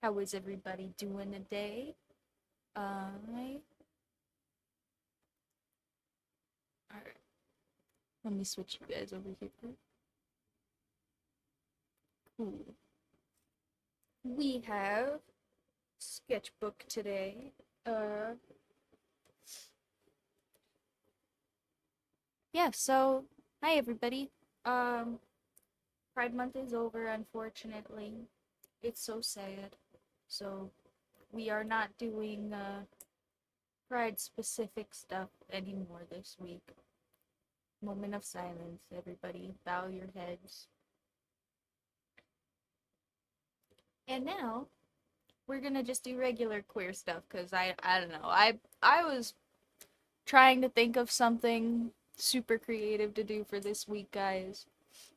How is everybody doing today? Alright, let me switch you guys over here. Cool. We have sketchbook today. Uh, yeah, so, hi everybody. Um, Pride Month is over, unfortunately. It's so sad. So, we are not doing, Pride specific stuff anymore this week. Moment of silence, everybody. Bow your heads. And now, we're gonna just do regular queer stuff because I don't know. I was trying to think of something super creative to do for this week, guys,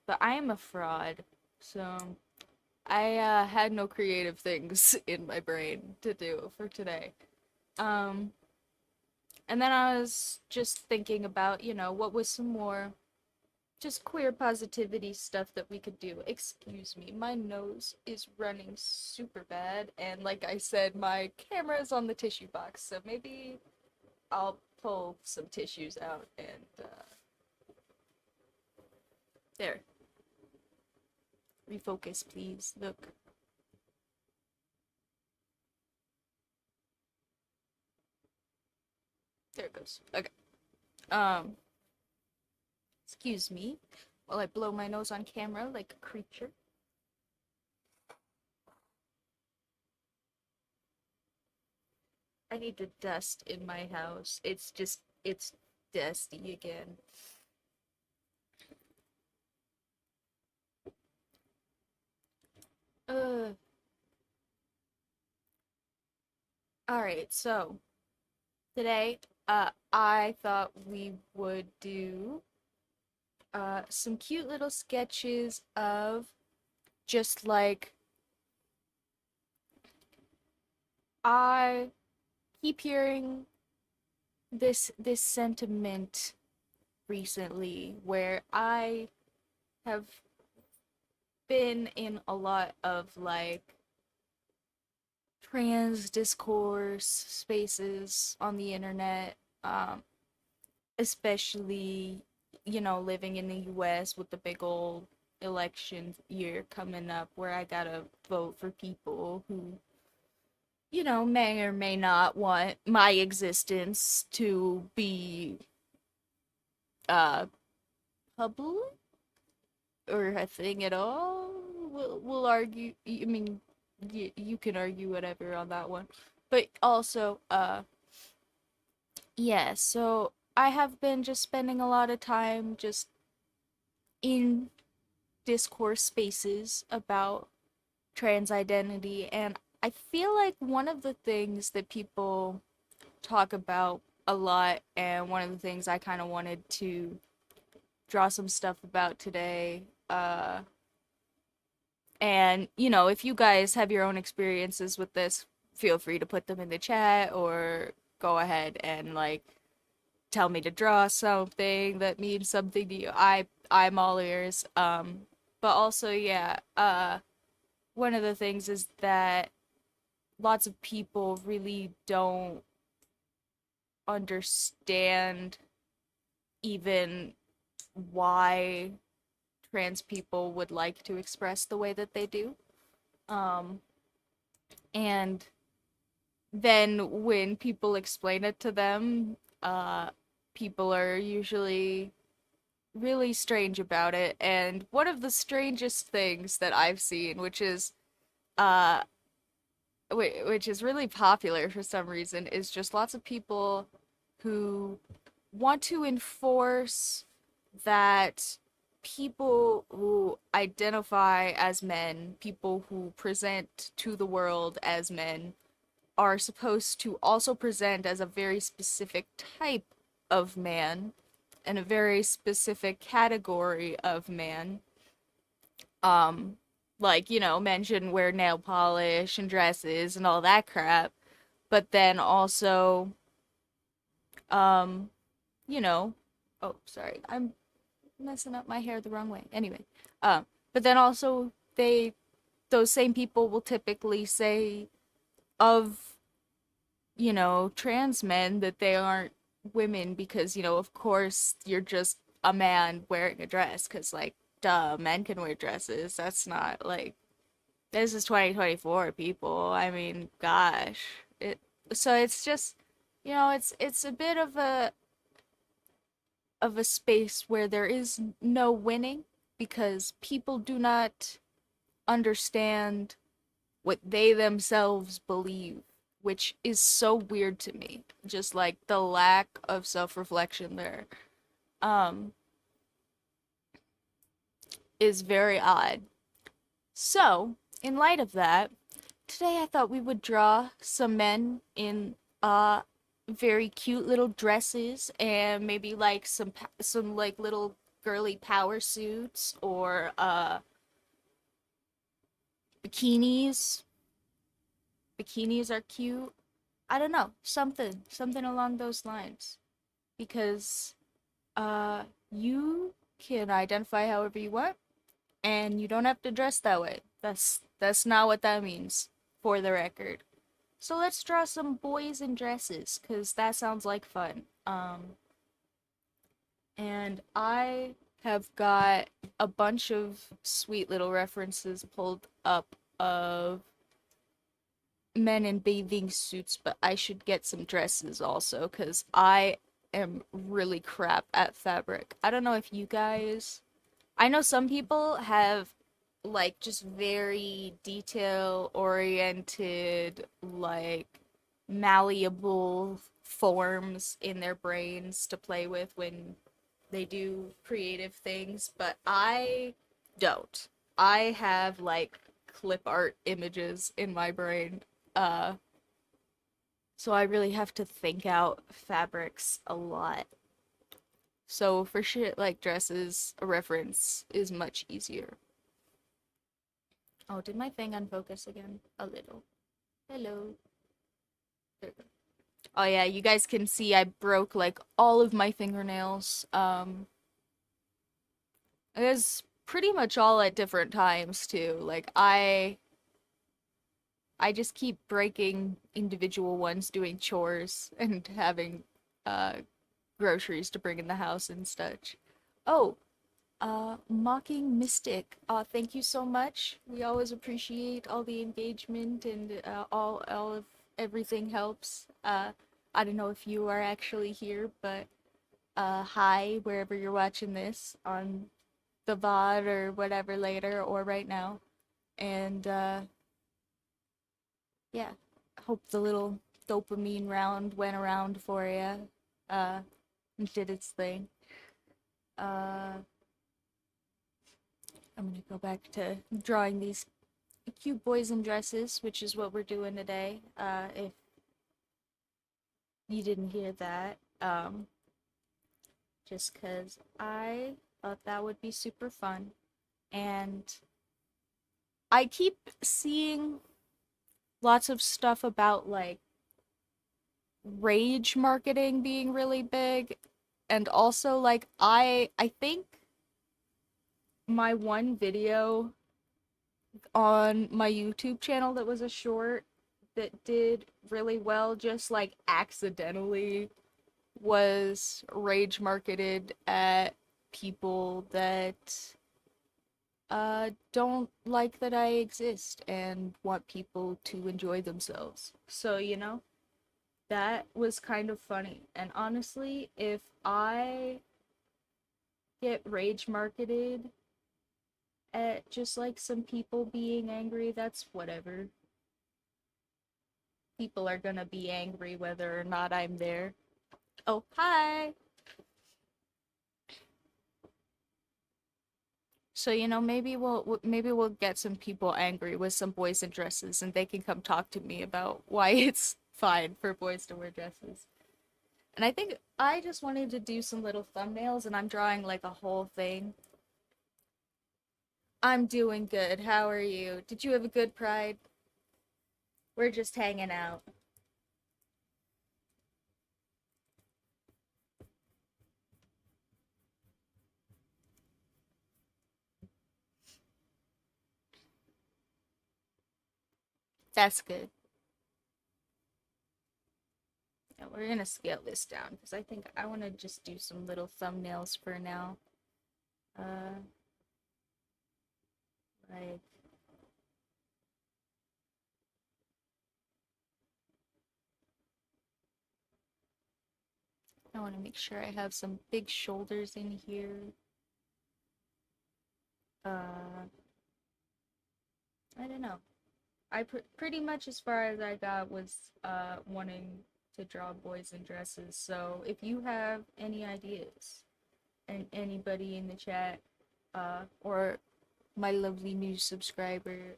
but I am a fraud, so I had no creative things in my brain to do for today. Um, and then I was just thinking about, what was some more just queer positivity stuff that we could do. Excuse me, my nose is running super bad, and like I said, my camera is on the tissue box, so maybe I'll pull some tissues out and there. Refocus, please. Look. There it goes. Okay. Um, excuse me while I blow my nose on camera like a creature. I need to dust in my house. It's dusty again. Uh, alright, so today, I thought we would do, some cute little sketches of just like, I keep hearing this sentiment recently where I have been in a lot of like trans discourse spaces on the internet, um, especially, living in the US with the big old election year coming up where I gotta vote for people who, may or may not want my existence to be uh public or a thing at all. We'll argue. I mean, you can argue whatever on that one, but also, yeah. So I have been just spending a lot of time just in discourse spaces about trans identity, and I feel like one of the things that people talk about a lot, and one of the things I kind of wanted to draw some stuff about today. And, if you guys have your own experiences with this, feel free to put them in the chat or go ahead and like tell me to draw something that means something to you. I'm all ears. But also, yeah, one of the things is that lots of people really don't understand even why trans people would like to express the way that they do. Um, and then when people explain it to them, people are usually really strange about it. And one of the strangest things that I've seen, uh, which is really popular for some reason, is just lots of people who want to enforce that people who identify as men, people who present to the world as men, are supposed to also present as a very specific type of man and a very specific category of man. Um, like, men shouldn't wear nail polish and dresses and all that crap. But then also, um, you know, oh, sorry, I'm messing up my hair the wrong way. Anyway, but then also they those same people will typically say of, trans men that they aren't women because, of course, you're just a man wearing a dress because, like, duh, men can wear dresses. That's not like this is 2024, people. I mean, gosh. It so it's just, it's a bit of a space where there is no winning because people do not understand what they themselves believe, which is so weird to me. Just like the lack of self-reflection there um is very odd. So, in light of that, today I thought we would draw some men in very cute little dresses and maybe like some like little girly power suits or bikinis. Bikinis are cute. I don't know, something along those lines because uh you can identify however you want and you don't have to dress that way. That's not what that means for the record. So let's draw some boys in dresses, cause that sounds like fun. And I have got a bunch of sweet little references pulled up of men in bathing suits, but I should get some dresses also, cause I am really crap at fabric. I don't know if you guys. I know some people have like just very detail oriented, like malleable forms in their brains to play with when they do creative things, but I don't. I have like clip art images in my brain. Uh so I really have to think out fabrics a lot. So for shit like dresses, a reference is much easier. Oh, did my thing unfocus again? A little. Hello. There we go. Oh yeah, you guys can see I broke like all of my fingernails. It was pretty much all at different times too. Like I just keep breaking individual ones doing chores and having uh groceries to bring in the house and such. Oh, Mocking Mystic, thank you so much. We always appreciate all the engagement and all of everything helps. I don't know if you are actually here, but hi wherever you're watching this on the VOD or whatever later or right now. And yeah, hope the little dopamine round went around for you. And did its thing. Uh, I'm gonna go back to drawing these cute boys in dresses, which is what we're doing today. If you didn't hear that, just because I thought that would be super fun. And I keep seeing lots of stuff about like rage marketing being really big. And also like I think my one video on my YouTube channel that was a short that did really well just like accidentally was rage marketed at people that don't like that I exist and want people to enjoy themselves. So, that was kind of funny. And honestly, if I get rage marketed at just like some people being angry, that's whatever. People are gonna be angry whether or not I'm there. Oh, hi! So, maybe we'll get some people angry with some boys in dresses and they can come talk to me about why it's fine for boys to wear dresses. And I think I just wanted to do some little thumbnails and I'm drawing like a whole thing. I'm doing good. How are you? Did you have a good Pride? We're just hanging out. That's good. Yeah, we're gonna scale this down because I think I want to just do some little thumbnails for now. Uh, like I want to make sure I have some big shoulders in here. Uh, I don't know. Pretty much as far as I got was wanting to draw boys in dresses. So if you have any ideas, and anybody in the chat, or my lovely new subscriber,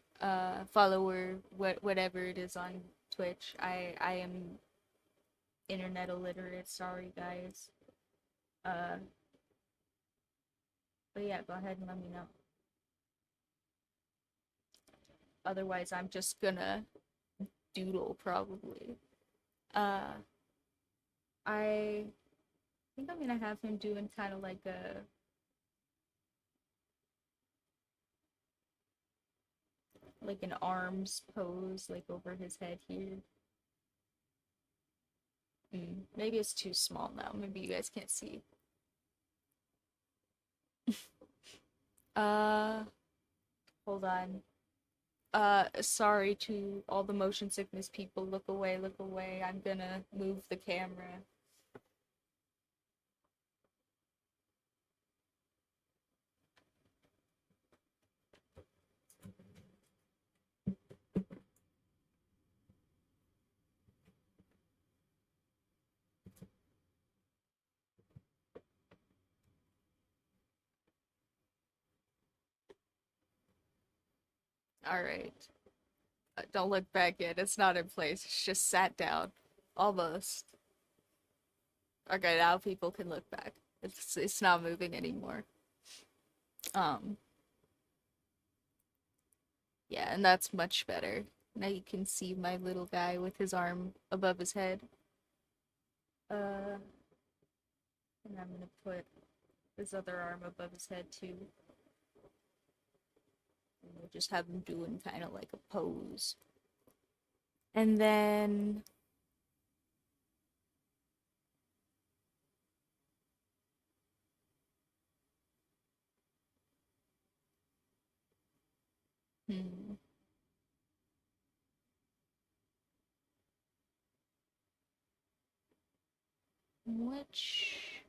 follower, whatever it is on Twitch, I am internet illiterate. Sorry, guys. Uh, but yeah, go ahead and let me know. Otherwise, I'm just gonna doodle probably. Uh, I think I'm gonna have him doing kind of like an arms pose, like over his head here. Maybe it's too small now. Maybe you guys can't see. Uh, hold on. Sorry to all the motion sickness people. Look away, look away. I'm gonna move the camera. Alright. Don't look back yet. It's not in place. It's just sat down. Almost. Okay, now people can look back. It's not moving anymore. Um, yeah, and that's much better. Now you can see my little guy with his arm above his head. And I'm gonna put his other arm above his head too. And we'll just have him doing kind of like a pose. And then hmm, which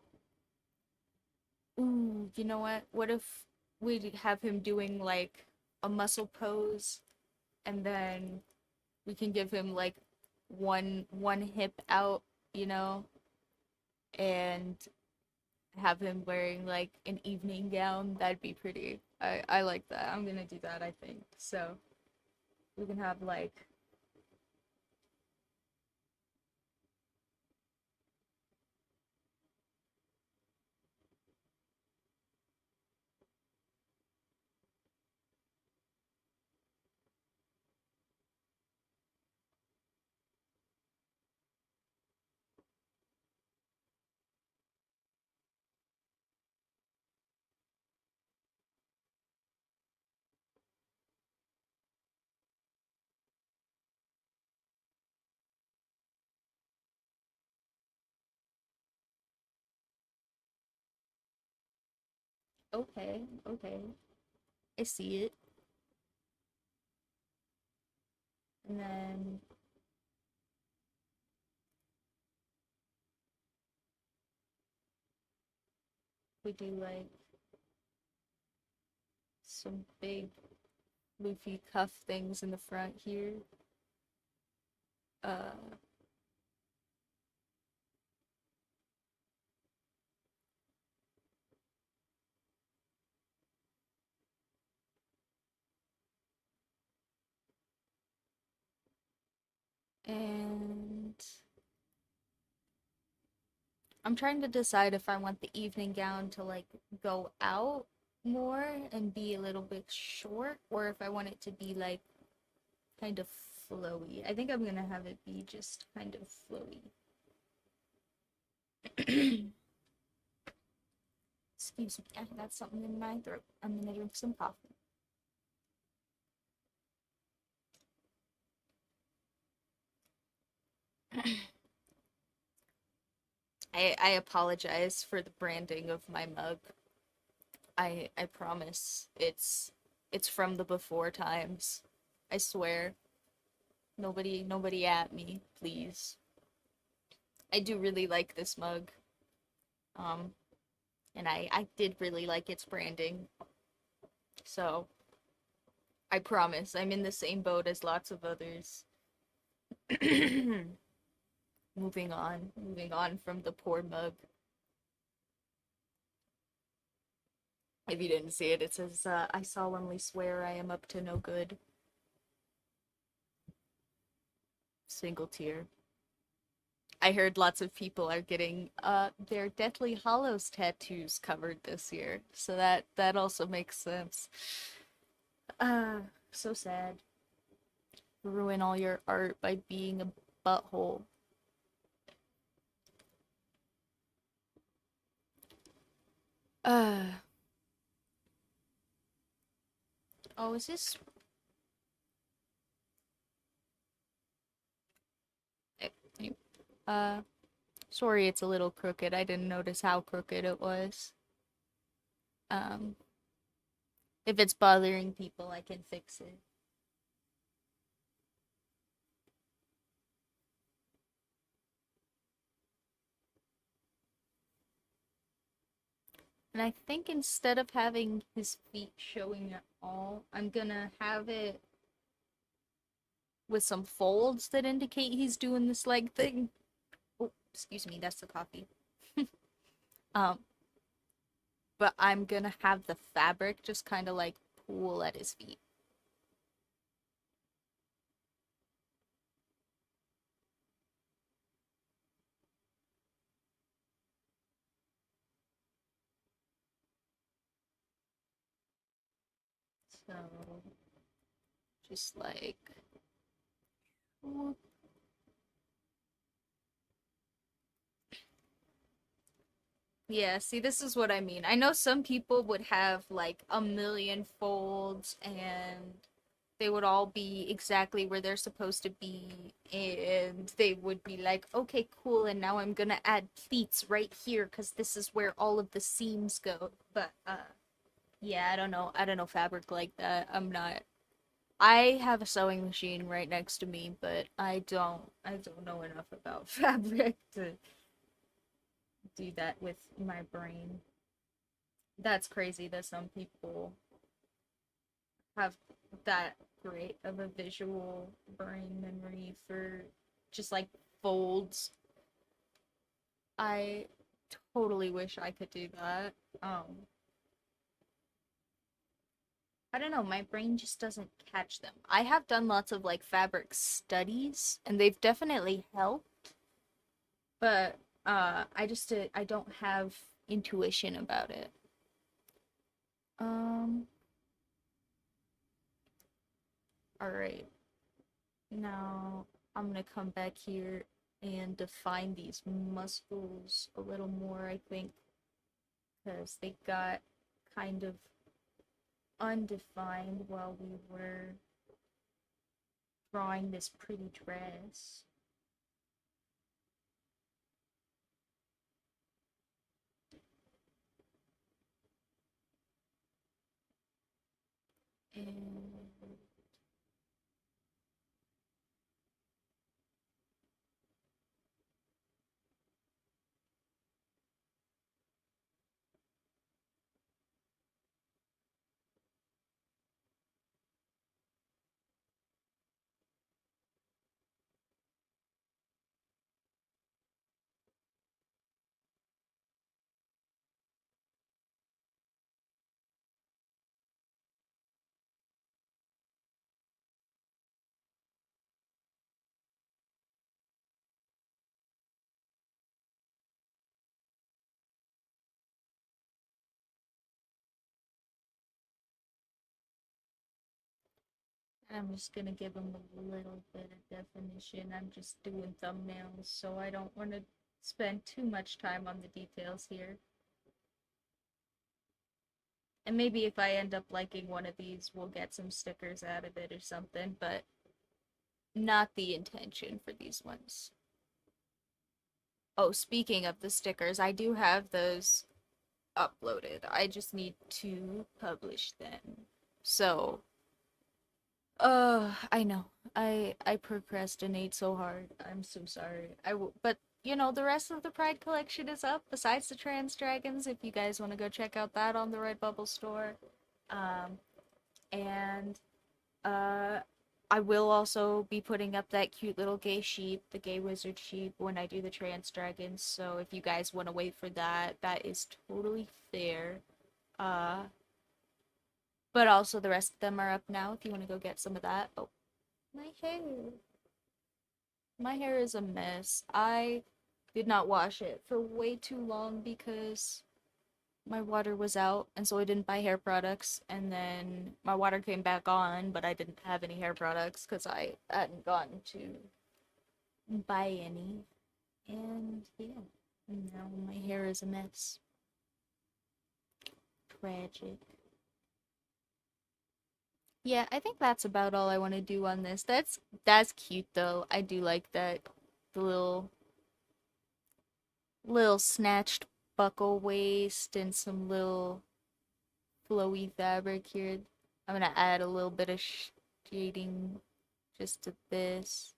ooh, you know what? What if we have him doing like a muscle pose and then we can give him like one hip out, you know, and have him wearing like an evening gown. That'd be pretty. I like that. I'm gonna do that, I think. So we can have like okay, okay. I see it. And then we do like some big floofy cuff things in the front here. Uh, and I'm trying to decide if I want the evening gown to like go out more and be a little bit short, or if I want it to be like kind of flowy. I think I'm gonna have it be just kind of flowy. Excuse me, I got something in my throat. I'm gonna drink some coffee. I apologize for the branding of my mug. I promise it's from the before times. I swear. Nobody at me, please. I do really like this mug. Um and I did really like its branding. So, I promise I'm in the same boat as lots of others. Moving on from the poor mug. If you didn't see it, it says, I solemnly swear I am up to no good. Single tear. I heard lots of people are getting their Deathly Hollows tattoos covered this year, so that also makes sense. Uh, so sad. Ruin all your art by being a butthole. Uh, oh, is this? eh, eh, Uh, sorry, it's a little crooked. I didn't notice how crooked it was. Um, if it's bothering people, I can fix it. And I think instead of having his feet showing at all, I'm gonna have it with some folds that indicate he's doing this leg thing. Oh, excuse me, that's the coffee. Um, but I'm gonna have the fabric just kind of like pool at his feet. So, just like. Yeah, see, this is what I mean. I know some people would have like a million folds and they would all be exactly where they're supposed to be, and they would be like, okay, cool, and now I'm gonna add pleats right here because this is where all of the seams go. But, yeah, I don't know fabric like that. I'm not. I have a sewing machine right next to me, but I don't know enough about fabric to do that with my brain. That's crazy that some people have that great of a visual brain memory for just like folds. I totally wish I could do that. I don't know, my brain just doesn't catch them. I have done lots of like fabric studies and they've definitely helped, but I don't have intuition about it. Um all right. Now I'm gonna come back here and define these muscles a little more, I think, because they got kind of undefined while we were drawing this pretty dress. And I'm just gonna give them a little bit of definition. I'm just doing thumbnails, so I don't want to spend too much time on the details here. And maybe if I end up liking one of these, we'll get some stickers out of it or something, but not the intention for these ones. Oh, speaking of the stickers, I do have those uploaded. I just need to publish them. So, I know. I procrastinate so hard. I'm so sorry. But you know, the rest of the Pride collection is up besides the trans dragons if you guys want to go check out that on the Redbubble store. Um and uh I will also be putting up that cute little gay sheep, the gay wizard sheep, when I do the trans dragons. So if you guys want to wait for that, that is totally fair. Uh, but also the rest of them are up now if you want to go get some of that. Oh, my hair. My hair is a mess. I did not wash it for way too long because my water was out, and so I didn't buy hair products. And then my water came back on, but I didn't have any hair products because I hadn't gotten to buy any. And yeah, now my hair is a mess. Tragic. Yeah, I think that's about all I want to do on this. That's cute though. I do like that the little snatched buckle waist and some little flowy fabric here. I'm gonna add a little bit of shading just to this.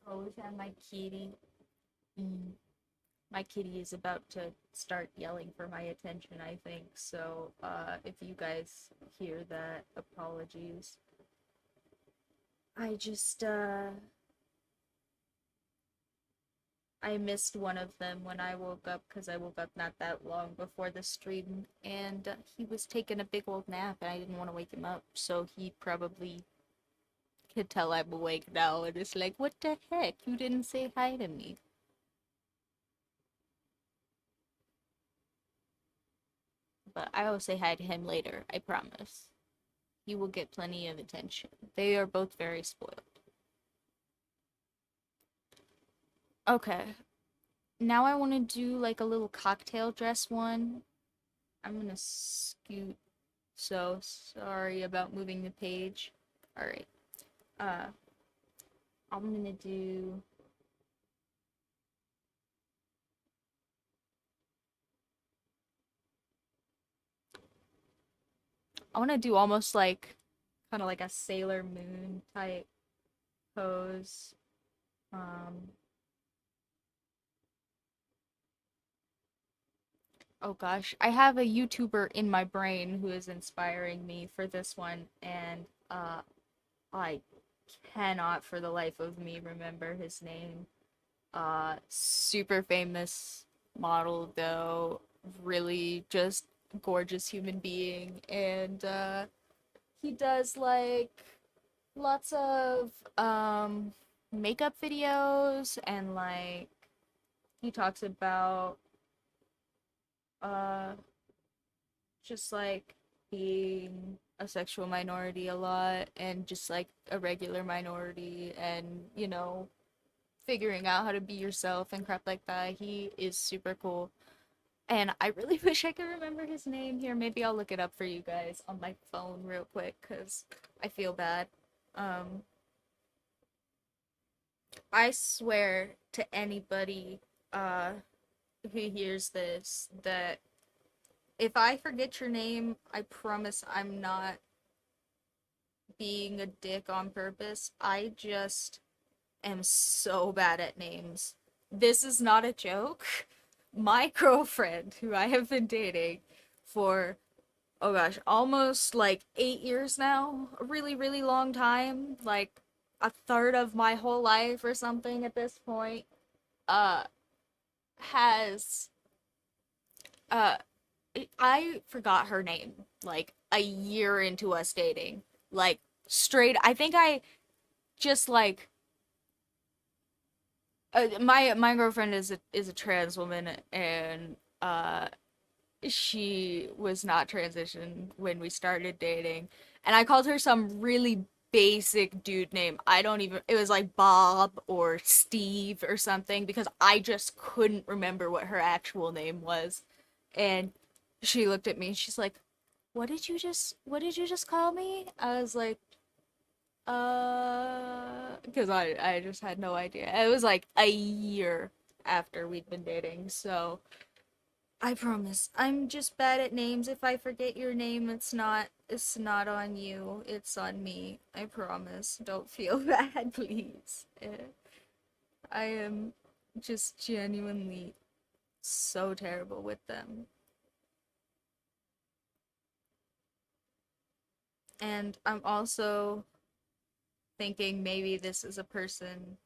Always have my kitty. Mm. My kitty is about to start yelling for my attention, I think. So, if you guys hear that, apologies. I just, I missed one of them when I woke up because I woke up not that long before the stream, and he was taking a big old nap, and I didn't want to wake him up, so he probably could tell I'm awake now, and it's like, what the heck? You didn't say hi to me. But I will say hi to him later, I promise. He will get plenty of attention. They are both very spoiled. Okay, now I want to do like a little cocktail dress one. I'm gonna scoot. So sorry about moving the page. All right. Uh, I'm gonna do. I want to do almost like kind of like a Sailor Moon type pose. Um. Oh gosh, I have a YouTuber in my brain who is inspiring me for this one, and I cannot for the life of me remember his name. Super famous model though, really just gorgeous human being, and he does like lots of makeup videos, and like he talks about uh just like being a sexual minority a lot, and just like a regular minority, and you know, figuring out how to be yourself and crap like that. He is super cool. And I really wish I could remember his name here. Maybe I'll look it up for you guys on my phone real quick because I feel bad. Um, I swear to anybody uh, who hears this that if I forget your name, I promise I'm not being a dick on purpose. I just am so bad at names. This is not a joke. My girlfriend, who I have been dating for, oh gosh, almost like 8 years now, a really, really long time, like a third of my whole life or something at this point, uh, has, uh, I forgot her name like a year into us dating. Like, straight, I think I just like my girlfriend is a trans woman, and she was not transitioned when we started dating, and I called her some really basic dude name. I don't even, it was like Bob or Steve or something, because I just couldn't remember what her actual name was. And she looked at me and she's like, what did you just call me? I was like, because I just had no idea. It was like a year after we'd been dating, so I promise. I'm just bad at names. If I forget your name, it's not on you. It's on me. I promise. Don't feel bad, please. I am just genuinely so terrible with them. And I'm also thinking maybe this is a person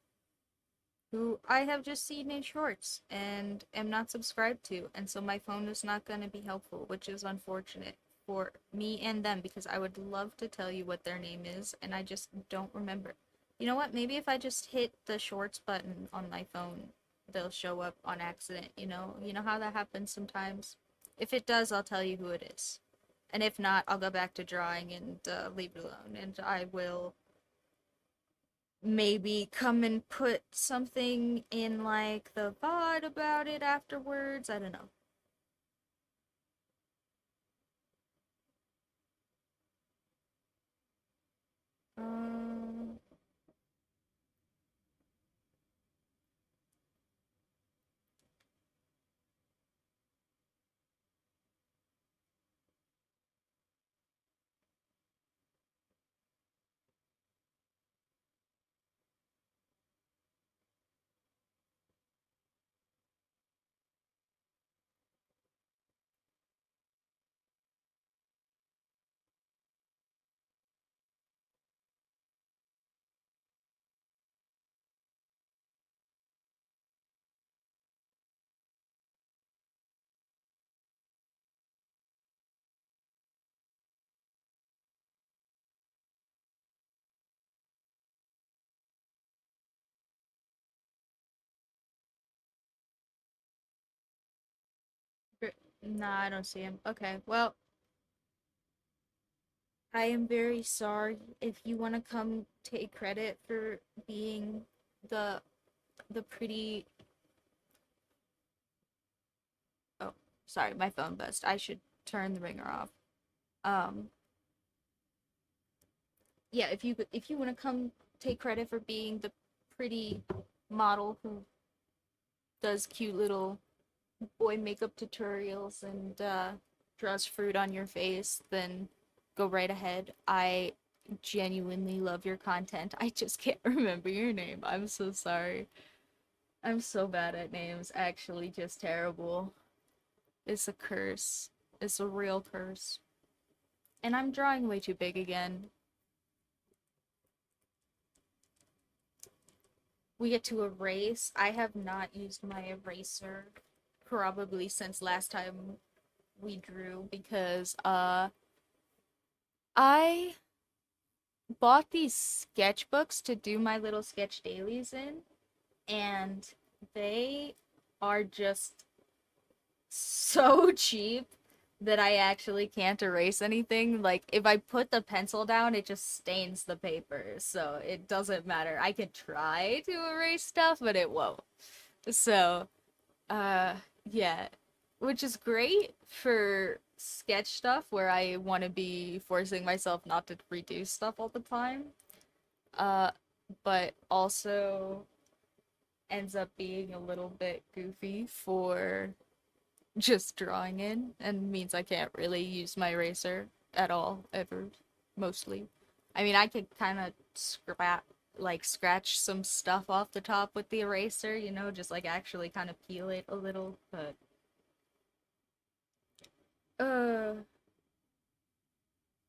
who I have just seen in shorts and am not subscribed to, and so my phone is not going to be helpful, which is unfortunate for me and them because I would love to tell you what their name is and I just don't remember. You know what? Maybe if I just hit the shorts button on my phone, they'll show up on accident, you know? You know how that happens sometimes? If it does, I'll tell you who it is. And if not, I'll go back to drawing and leave it alone, and I will maybe come and put something in like the VOD about it afterwards. I don't know. Um, nah, I don't see him. Okay, well, I am very sorry if you want to come take credit for being the the pretty. Oh, sorry, my phone buzzed. I should turn the ringer off. Um, yeah, if you want to come take credit for being the pretty model who does cute little boy makeup tutorials and draws fruit on your face, then go right ahead. I genuinely love your content. I just can't remember your name. I'm so sorry. I'm so bad at names, actually, just terrible. It's a curse. It's a real curse. And I'm drawing way too big again. We get to erase. I have not used my eraser probably since last time we drew because I bought these sketchbooks to do my little sketch dailies in, and they are just so cheap that I actually can't erase anything. Like, if I put the pencil down, it just stains the paper, so it doesn't matter. I can try to erase stuff, but it won't. So, uh, yeah, which is great for sketch stuff where I want to be forcing myself not to redo stuff all the time. Uh, but also ends up being a little bit goofy for just drawing in and means I can't really use my eraser at all, ever, mostly. I mean, I could kind of scratch some stuff off the top with the eraser, you know, just like actually kind of peel it a little, but uh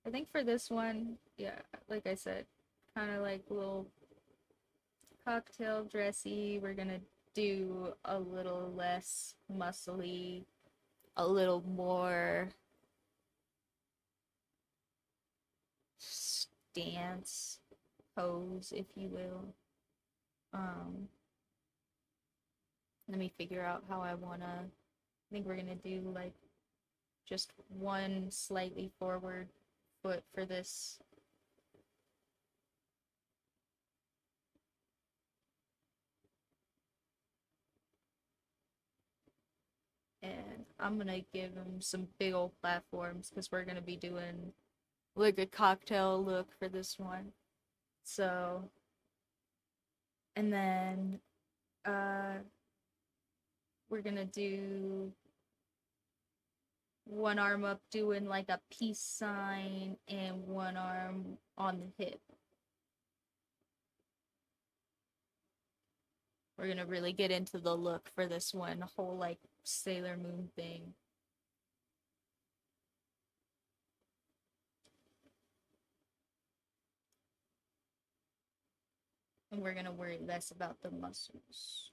I think for this one, yeah, like I said, kind of like little cocktail dressy. We're gonna do a little less muscly, a little more stance pose, if you will. Um, Let me figure out how I wanna. I think we're gonna do like just one slightly forward foot for this. And I'm gonna give them some big old platforms because we're gonna be doing like a cocktail look for this one. So, and then uh we're gonna do one arm up doing like a peace sign and one arm on the hip. We're gonna really get into the look for this one, whole like Sailor Moon thing. And we're gonna worry less about the muscles.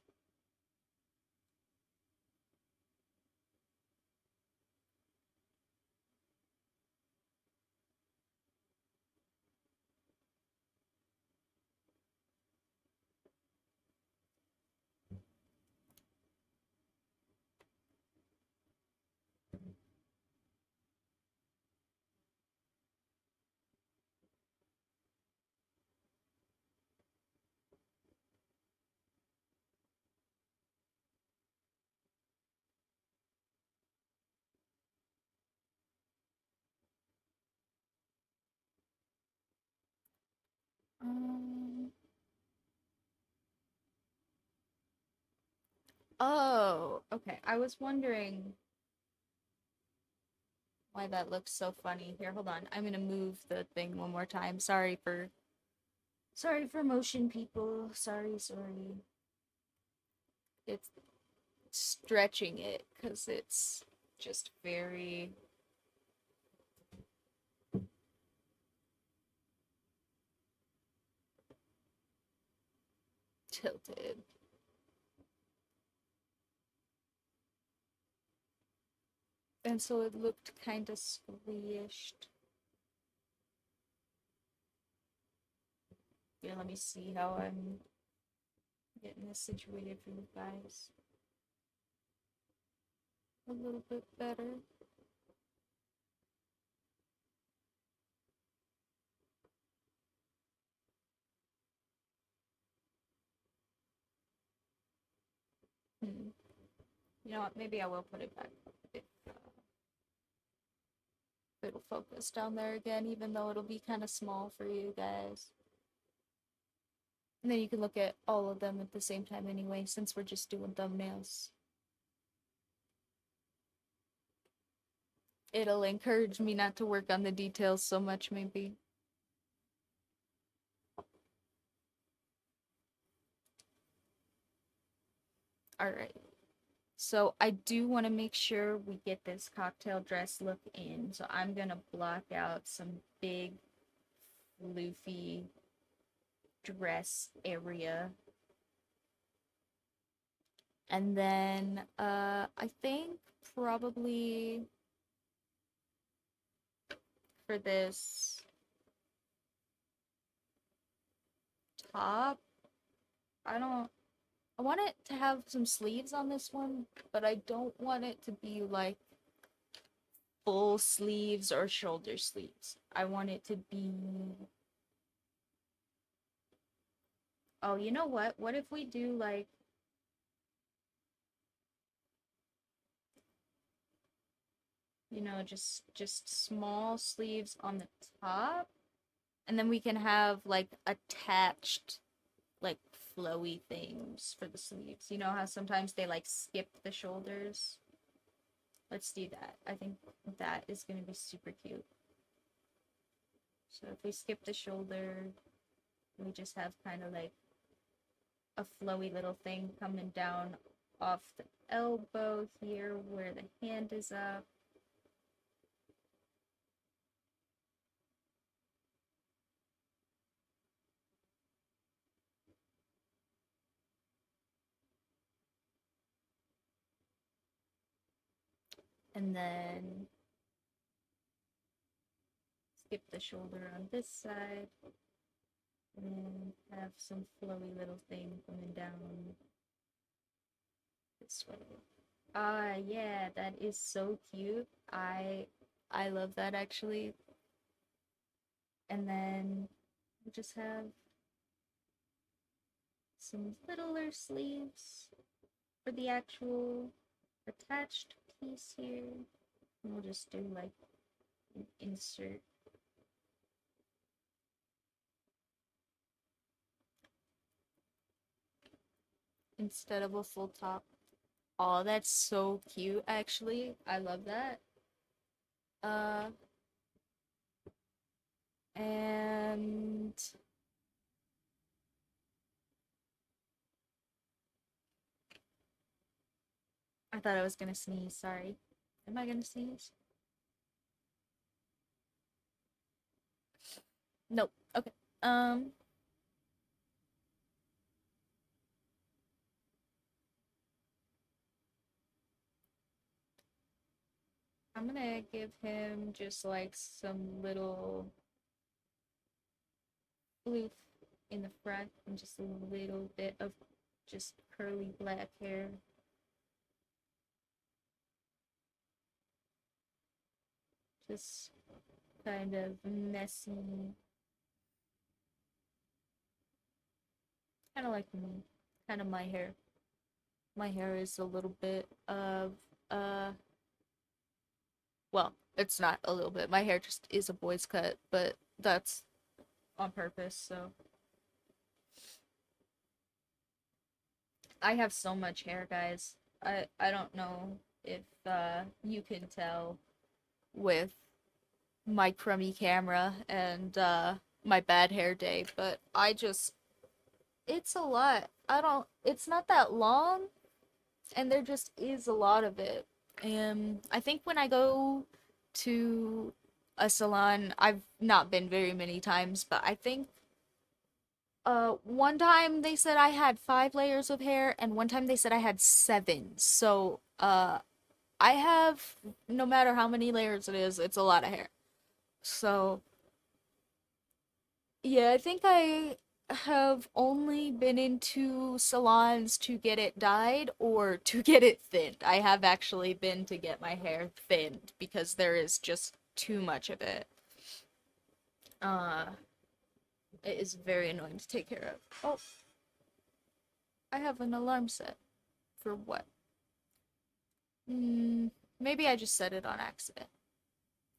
Um. Oh, okay. I was wondering why that looks so funny. Here, hold on. I'm gonna move the thing one more time. Sorry for motion, people. Sorry. It's stretching it because it's just very tilted. And so it looked kind of squished. Yeah, let me see how I'm getting this situated for you guys a little bit better. Hmm. You know what? Maybe I will put it back if it'll focus down there again, even though it'll be kind of small for you guys. And then you can look at all of them at the same time anyway, since we're just doing thumbnails. It'll encourage me not to work on the details so much, maybe. Alright. So I do want to make sure we get this cocktail dress look in. So I'm going to block out some big, floofy dress area. And then I think probably for this top, I want it to have some sleeves on this one, but I don't want it to be like full sleeves or shoulder sleeves. I want it to be... Oh, you know what? What if we do like just small sleeves on the top, and then we can have like attached like flowy things for the sleeves. You know how sometimes they like skip the shoulders? Let's do that. I think that is going to be super cute. So if we skip the shoulder, we just have kind of like a flowy little thing coming down off the elbow here where the hand is up. And then skip the shoulder on this side. And have some flowy little thing coming down this way. Ah, yeah, that is so cute. I love that actually. And then we just have some littler sleeves for the actual attached piece here. We'll just do like an insert. Instead of a full top. Oh, that's so cute, actually. I love that. Uh, and I thought I was gonna sneeze, sorry. Am I gonna sneeze? Nope. Okay. Um, I'm gonna give him just like some little floof in the front and just a little bit of just curly black hair. Just kind of messy. Kind of like me. Kind of my hair. My hair is a little bit of, uh, well, it's not a little bit. My hair just is a boy's cut, but that's on purpose, so. I have so much hair, guys. I don't know if you can tell with my crummy camera and my bad hair day, but I just it's a lot. I don't it's not that long and there just is a lot of it. And I think when I go to a salon, I've not been very many times, but I think one time they said I had 5 layers of hair and one time they said I had 7. So I have, no matter how many layers it is, it's a lot of hair. So yeah, I think I have only been into salons to get it dyed or to get it thinned. I have actually been to get my hair thinned because there is just too much of it. Uh, it is very annoying to take care of. Oh, I have an alarm set. For what? Maybe I just set it on accident.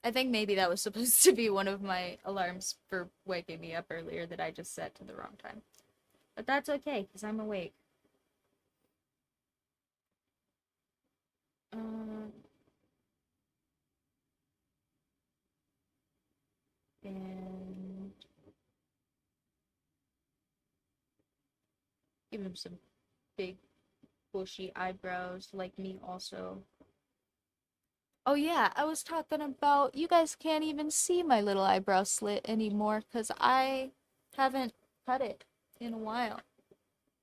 I think maybe that was supposed to be one of my alarms for waking me up earlier that I just set to the wrong time. But that's okay, because I'm awake. Um, and give him some big bushy eyebrows like me also. Oh yeah, I was talking about you guys can't even see my little eyebrow slit anymore because I haven't cut it in a while.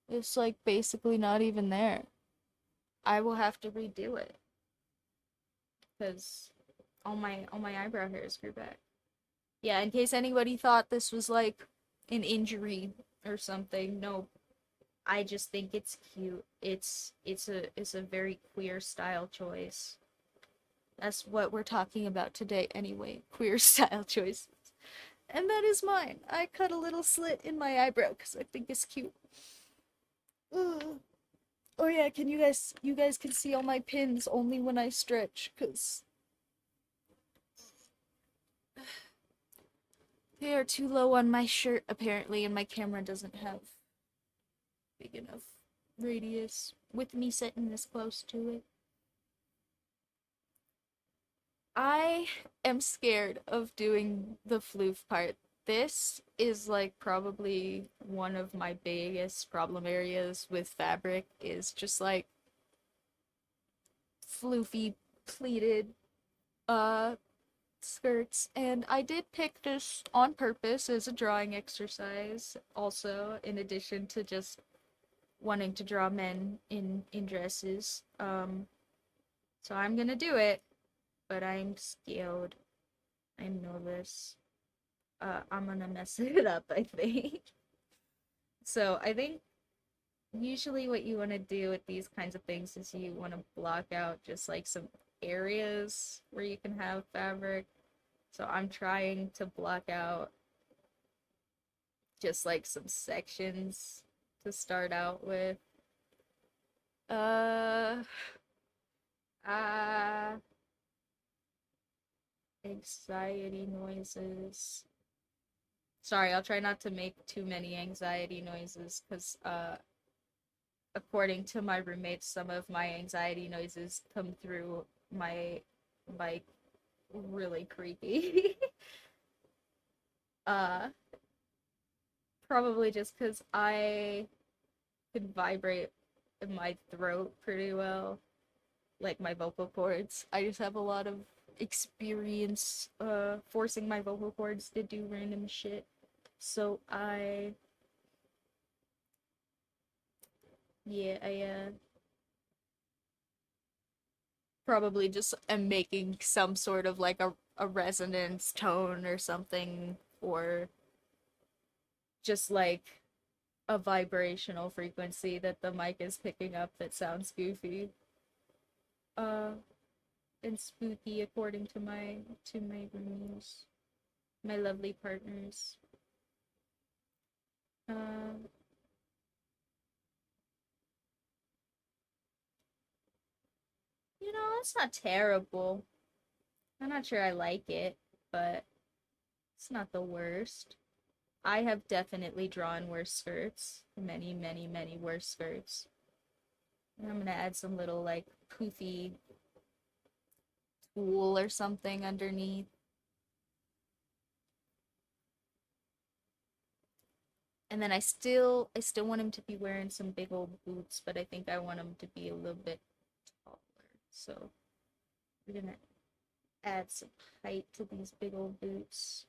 It's like basically not even there. I will have to redo it because all my eyebrow hairs grew back. Yeah, in case anybody thought this was like an injury or something, no, I just think it's cute. It's a very queer style choice. That's what we're talking about today anyway. Queer style choices. And that is mine. I cut a little slit in my eyebrow because I think it's cute. Ugh. Oh yeah, can you guys can see all my pins only when I stretch cuz they are too low on my shirt apparently and my camera doesn't have big enough radius with me sitting this close to it. I am scared of doing the floof part. This is like probably one of my biggest problem areas with fabric is just like floofy pleated uh skirts, and I did pick this on purpose as a drawing exercise also in addition to just wanting to draw men in dresses. So I'm gonna do it, but I'm scared. I'm nervous. I'm gonna mess it up, I think. So I think usually what you want to do with these kinds of things is you want to block out just like some areas where you can have fabric. So I'm trying to block out just like some sections to start out with. Uh, Uh, Anxiety noises. Sorry, I'll try not to make too many anxiety noises because, according to my roommates, some of my anxiety noises come through my mic really creepy. uh, Probably just because I could vibrate in my throat pretty well, like my vocal cords. I just have a lot of experience forcing my vocal cords to do random shit. So I probably just am making some sort of like a resonance tone or something, or just like a vibrational frequency that the mic is picking up that sounds goofy. Uh and spooky according to my roomies, my lovely partners. Uh it's not terrible. I'm not sure I like it, but it's not the worst. I have definitely drawn worse skirts. Many, many, many worse skirts. And I'm gonna add some little like poofy tulle or something underneath. And then I still want him to be wearing some big old boots, but I think I want him to be a little bit taller. So we're gonna add some height to these big old boots.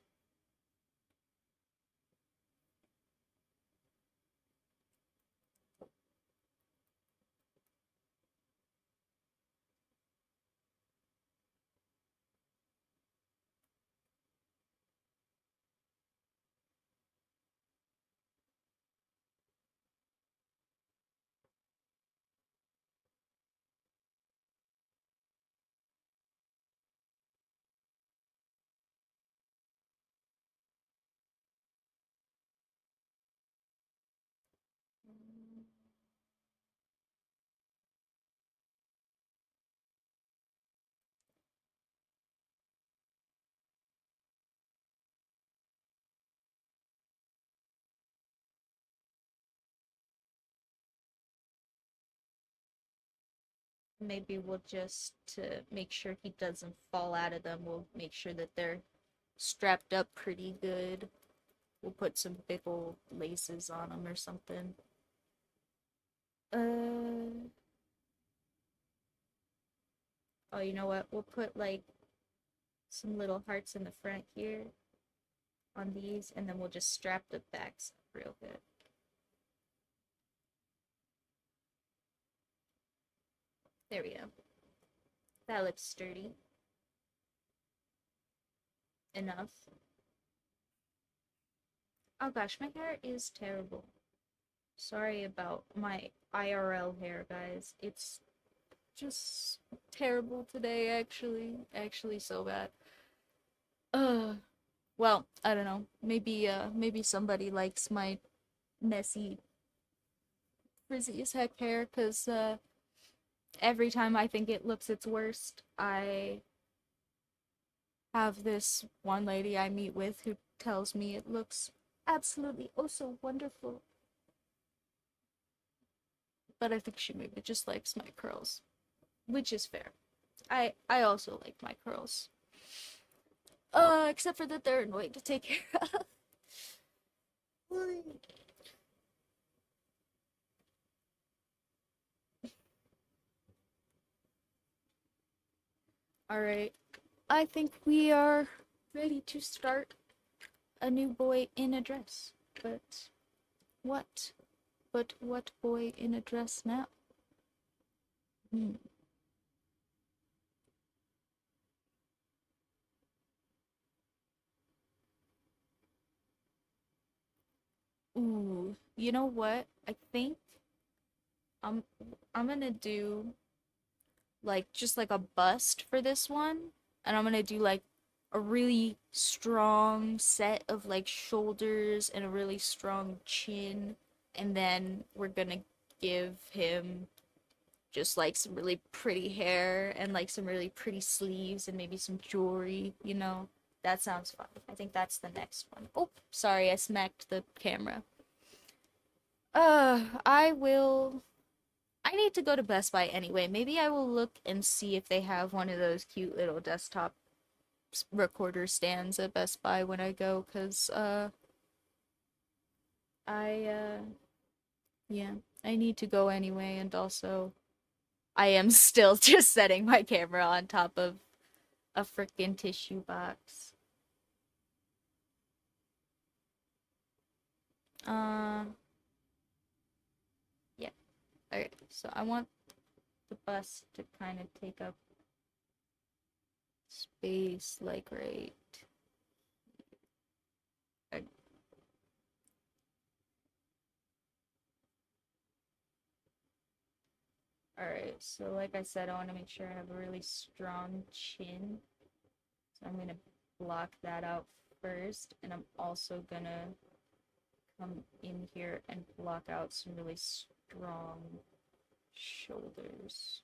Maybe we'll just, to make sure he doesn't fall out of them, we'll make sure that they're strapped up pretty good. We'll put some big old laces on them or something. Uh, oh, you know what? We'll put like some little hearts in the front here on these, and then we'll just strap the backs up real good. There we go. That looks sturdy enough. Oh gosh, my hair is terrible. Sorry about my IRL hair, guys. It's just terrible today, actually. Actually, so bad. Uh, well, I don't know. Maybe somebody likes my messy, frizzy as heck hair, cause every time I think it looks its worst, I have this one lady I meet with who tells me it looks absolutely oh so wonderful. But I think she maybe just likes my curls, which is fair. I also like my curls. Except for that they're annoying to take care of. All right. I think we are ready to start a new boy in a dress. But what? But what boy in a dress now? Hmm. Ooh, you know what? I think I'm I'm gonna do like just like a bust for this one, and I'm gonna do like a really strong set of like shoulders and a really strong chin, and then we're gonna give him just like some really pretty hair and like some really pretty sleeves and maybe some jewelry, you know. That sounds fun. I think that's the next one. Oh, sorry, I smacked the camera. I will. I need to go to Best Buy anyway. Maybe I will look and see if they have one of those cute little desktop recorder stands at Best Buy when I go, cause I yeah, I need to go anyway, and also I am still just setting my camera on top of a freaking tissue box. Uh, yeah. Okay, so I want the bus to kind of take up space, like right. uh, Alright, so like I said, I want to make sure I have a really strong chin. So I'm gonna block that out first, and I'm also gonna come in here and block out some really strong shoulders.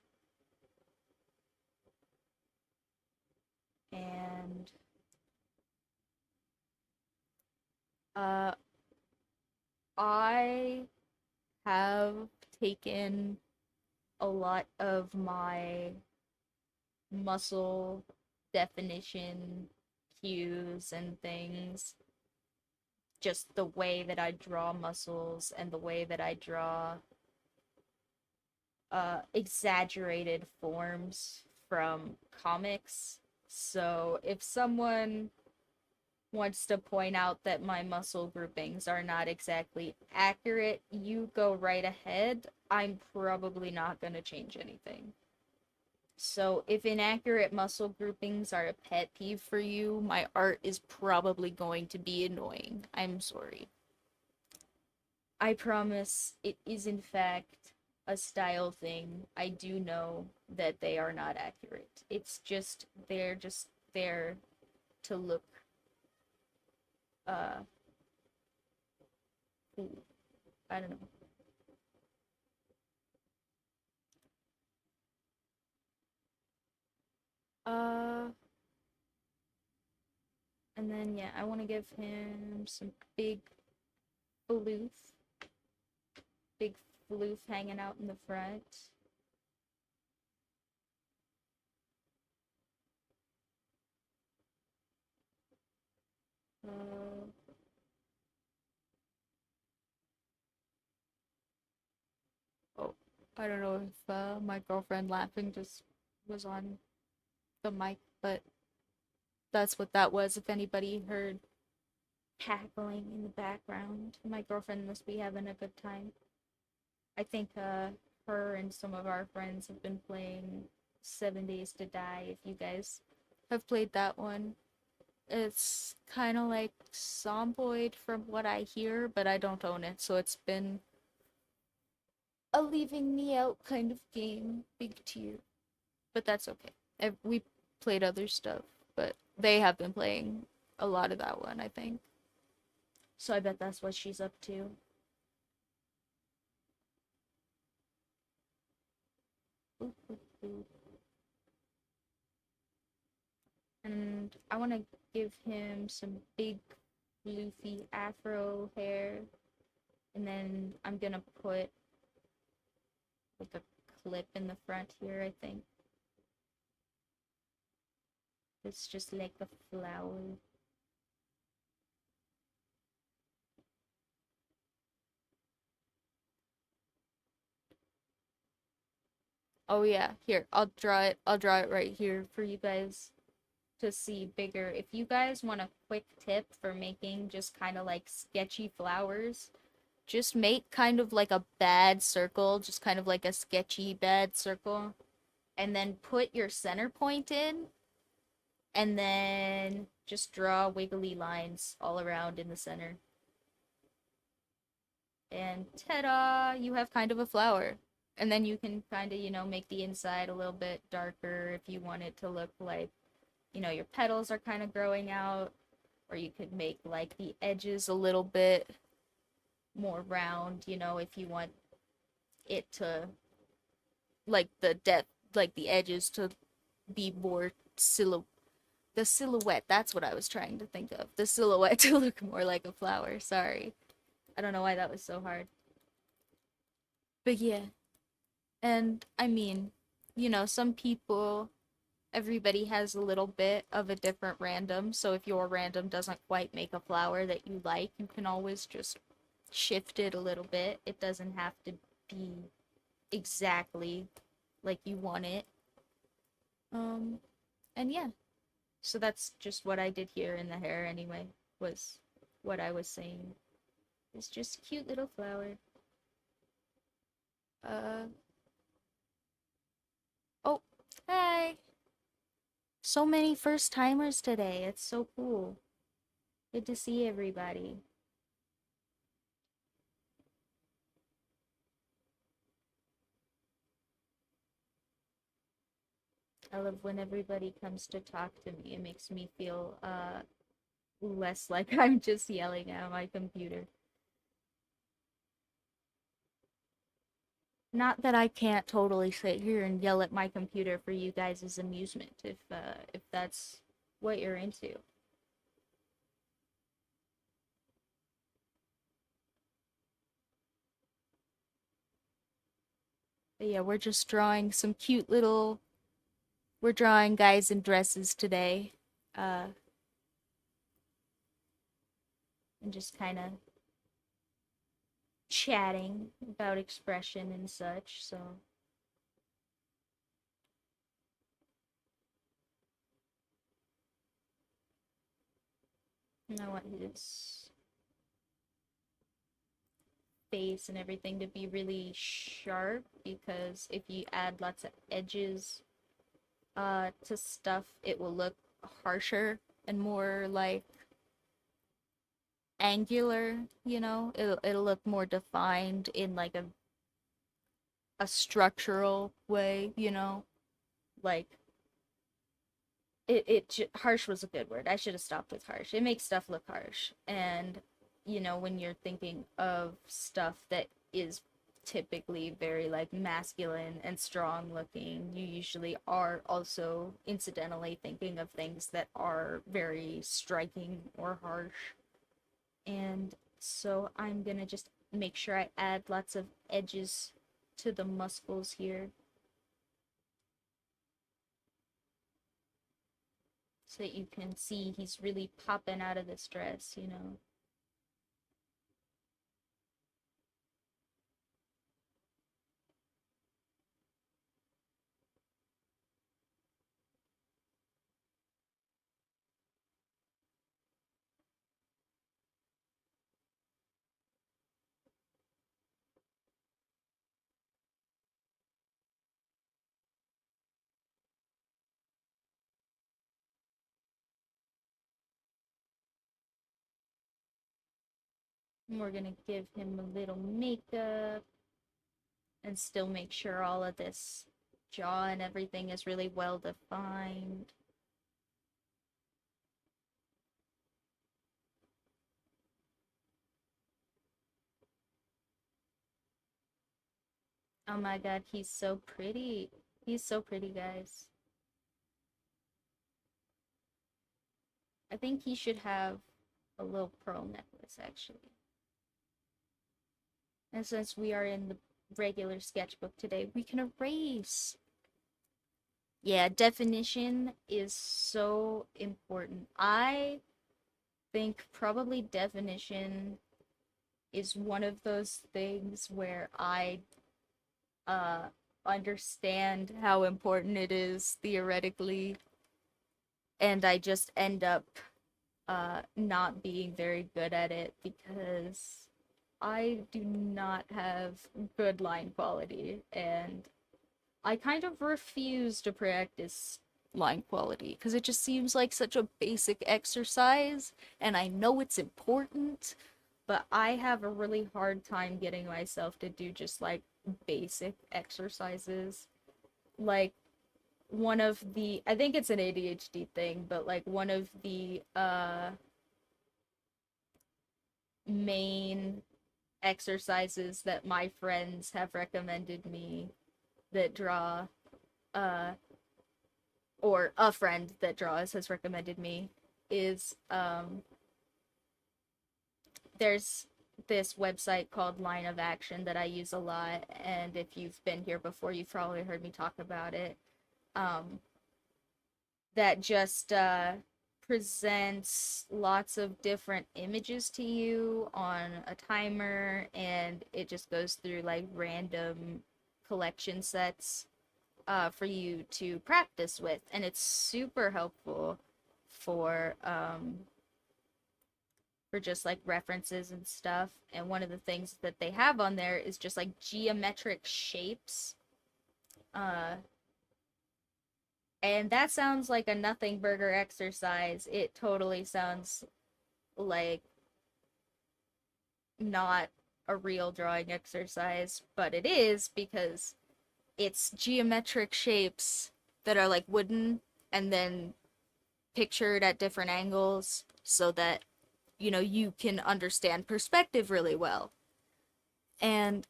And uh I have taken a lot of my muscle definition cues and things, just the way that I draw muscles and the way that I draw exaggerated forms from comics. So if someone wants to point out that my muscle groupings are not exactly accurate, you go right ahead. I'm probably not going to change anything. So if inaccurate muscle groupings are a pet peeve for you, my art is probably going to be annoying. I'm sorry. I promise it is in fact a style thing. I do know that they are not accurate. It's just there to look uh cool. I don't know. Uh and then yeah, I want to give him some floof, big floof hanging out in the front. Uh oh, I don't know if my girlfriend laughing just was on the mic, but that's what that was. If anybody heard cackling in the background, my girlfriend must be having a good time. I think her and some of our friends have been playing 7 Days to Die. If you guys have played that one, it's kind of like Zomboid from what I hear, but I don't own it, so it's been a leaving me out kind of game. Big tear, but that's okay. We played other stuff, but they have been playing a lot of that one, I think. So I bet that's what she's up to. Ooh, ooh, ooh. And I want to give him some big floofy afro hair, and then I'm gonna put like a clip in the front here, I think. It's just like a flower. Oh yeah, here, I'll draw it right here for you guys to see bigger. If you guys want a quick tip for making just kind of like sketchy flowers, just make kind of like a bad circle, just kind of like a sketchy bad circle, and then put your center point in, and then just draw wiggly lines all around in the center. And ta-da! You have kind of a flower. And then you can kind of, make the inside a little bit darker if you want it to look like, your petals are kind of growing out. Or you could make like the edges a little bit more round, if you want it to like the depth, like the edges to be more the silhouette, that's what I was trying to think of. The silhouette to look more like a flower. Sorry. I don't know why that was so hard. But yeah. And I mean, some people, everybody has a little bit of a different random. So if your random doesn't quite make a flower that you like, you can always just shift it a little bit. It doesn't have to be exactly like you want it. Um, and yeah. So that's just what I did here in the hair anyway, was what I was saying. It's just a cute little flower. Uh, oh, hey! So many first timers today. It's so cool. Good to see everybody. I love when everybody comes to talk to me. It makes me feel less like I'm just yelling at my computer. Not that I can't totally sit here and yell at my computer for you guys' amusement, if that's what you're into. But yeah, we're just drawing some cute little. We're drawing guys in dresses today, uh, and just kind of chatting about expression and such. So and I want his face and everything to be really sharp, because if you add lots of edges to stuff, it will look harsher and more like angular, it'll look more defined in like a structural way, like harsh was a good word. I should have stopped with harsh. It makes stuff look harsh. And when you're thinking of stuff that is typically very like masculine and strong looking, you usually are also incidentally thinking of things that are very striking or harsh. And so I'm gonna just make sure I add lots of edges to the muscles here so that you can see he's really popping out of this dress. And we're gonna give him a little makeup and still make sure all of this jaw and everything is really well defined. Oh my god, he's so pretty. He's so pretty, guys. I think he should have a little pearl necklace, actually. And since we are in the regular sketchbook today, we can erase. Yeah, definition is so important. I think probably definition is one of those things where I uh understand how important it is theoretically, and I just end up not being very good at it because I do not have good line quality, and I kind of refuse to practice line quality because it just seems like such a basic exercise, and I know it's important, but I have a really hard time getting myself to do just like basic exercises. Like one of the, I think it's an ADHD thing, but like one of the main exercises that my friends have recommended me that draw, uh, or a friend that draws has recommended me is there's this website called Line of Action that I use a lot, and if you've been here before, you've probably heard me talk about it. Um, that just presents lots of different images to you on a timer, and it just goes through like random collection sets for you to practice with, and it's super helpful for just like references and stuff. And one of the things that they have on there is just like geometric shapes. Uh, and that sounds like a nothing burger exercise. It totally sounds like not a real drawing exercise, but it is because it's geometric shapes that are like wooden and then pictured at different angles so that you can understand perspective really well. And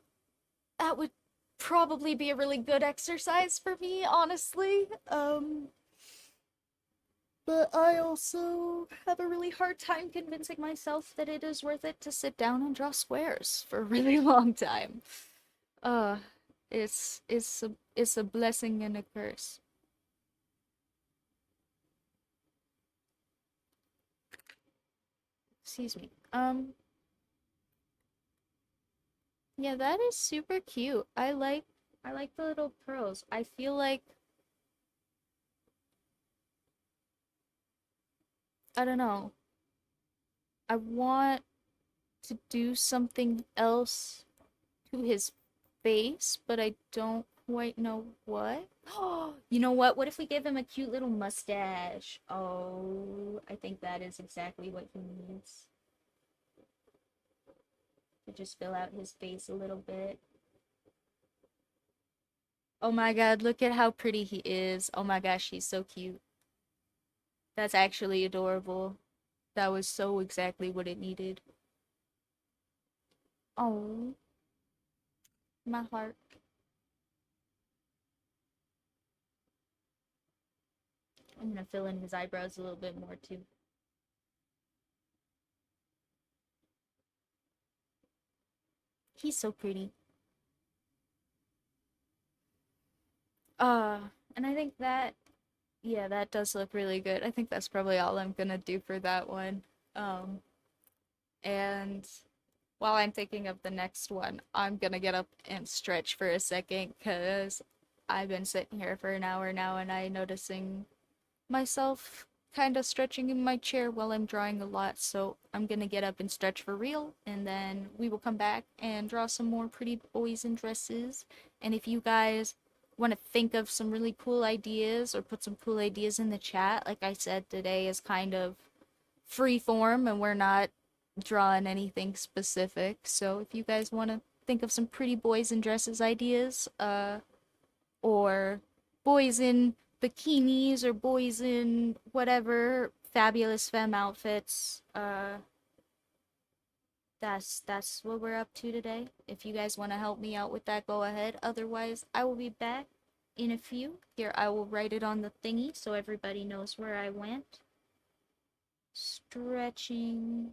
that would probably be a really good exercise for me, honestly. But I also have a really hard time convincing myself that it is worth it to sit down and draw squares for a really long time. Uh, it's a blessing and a curse. Excuse me. Yeah, that is super cute. I like the little pearls. I feel like I don't know. I want to do something else to his face, but I don't quite know what. You know what? What if we give him a cute little mustache? Oh, I think that is exactly what he needs to just fill out his face a little bit. Oh my god, look at how pretty he is. Oh my gosh, he's so cute. That's actually adorable. That was so exactly what it needed. Oh, my heart. I'm gonna fill in his eyebrows a little bit more too. He's so pretty. Uh, and I think that, yeah, that does look really good. I think that's probably all I'm gonna do for that one. Um, and while I'm thinking of the next one, I'm gonna get up and stretch for a second because I've been sitting here for an hour now and I'm noticing myself kind of stretching in my chair while I'm drawing a lot. So I'm gonna get up and stretch for real, and then we will come back and draw some more pretty boys in dresses. And if you guys want to think of some really cool ideas or put some cool ideas in the chat, like I said, today is kind of free form and we're not drawing anything specific. So if you guys want to think of some pretty boys in dresses ideas, or boys in bikinis or boys in whatever fabulous femme outfits, that's what we're up to today. If you guys want to help me out with that, go ahead. Otherwise, I will be back in a few. Here, I will write it on the thingy so everybody knows where I went. Stretching.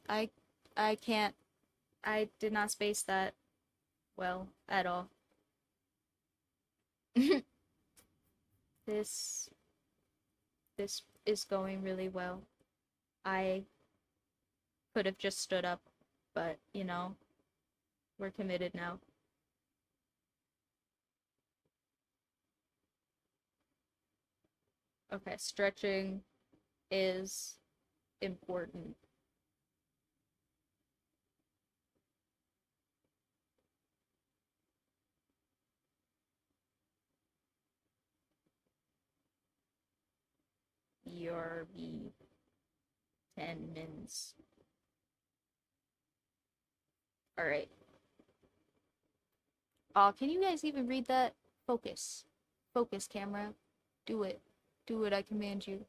I I can't. I did not space that well at all. this this is going really well. I could have just stood up, but we're committed now. Okay, stretching is important. BRB 10 mins. Alright. Can you guys even read that? Focus. Focus, camera. Do it. Do it, I command you.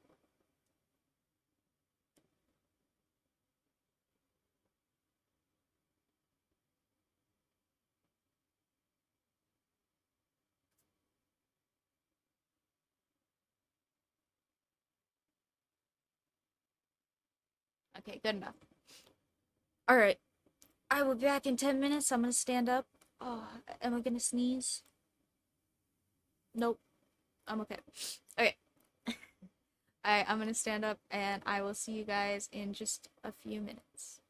Okay, good enough. All right. I will be back in 10 minutes. I'm gonna stand up. Oh, am I gonna sneeze? Nope. I'm okay. Okay. Alright, I'm gonna stand up and I will see you guys in just a few minutes.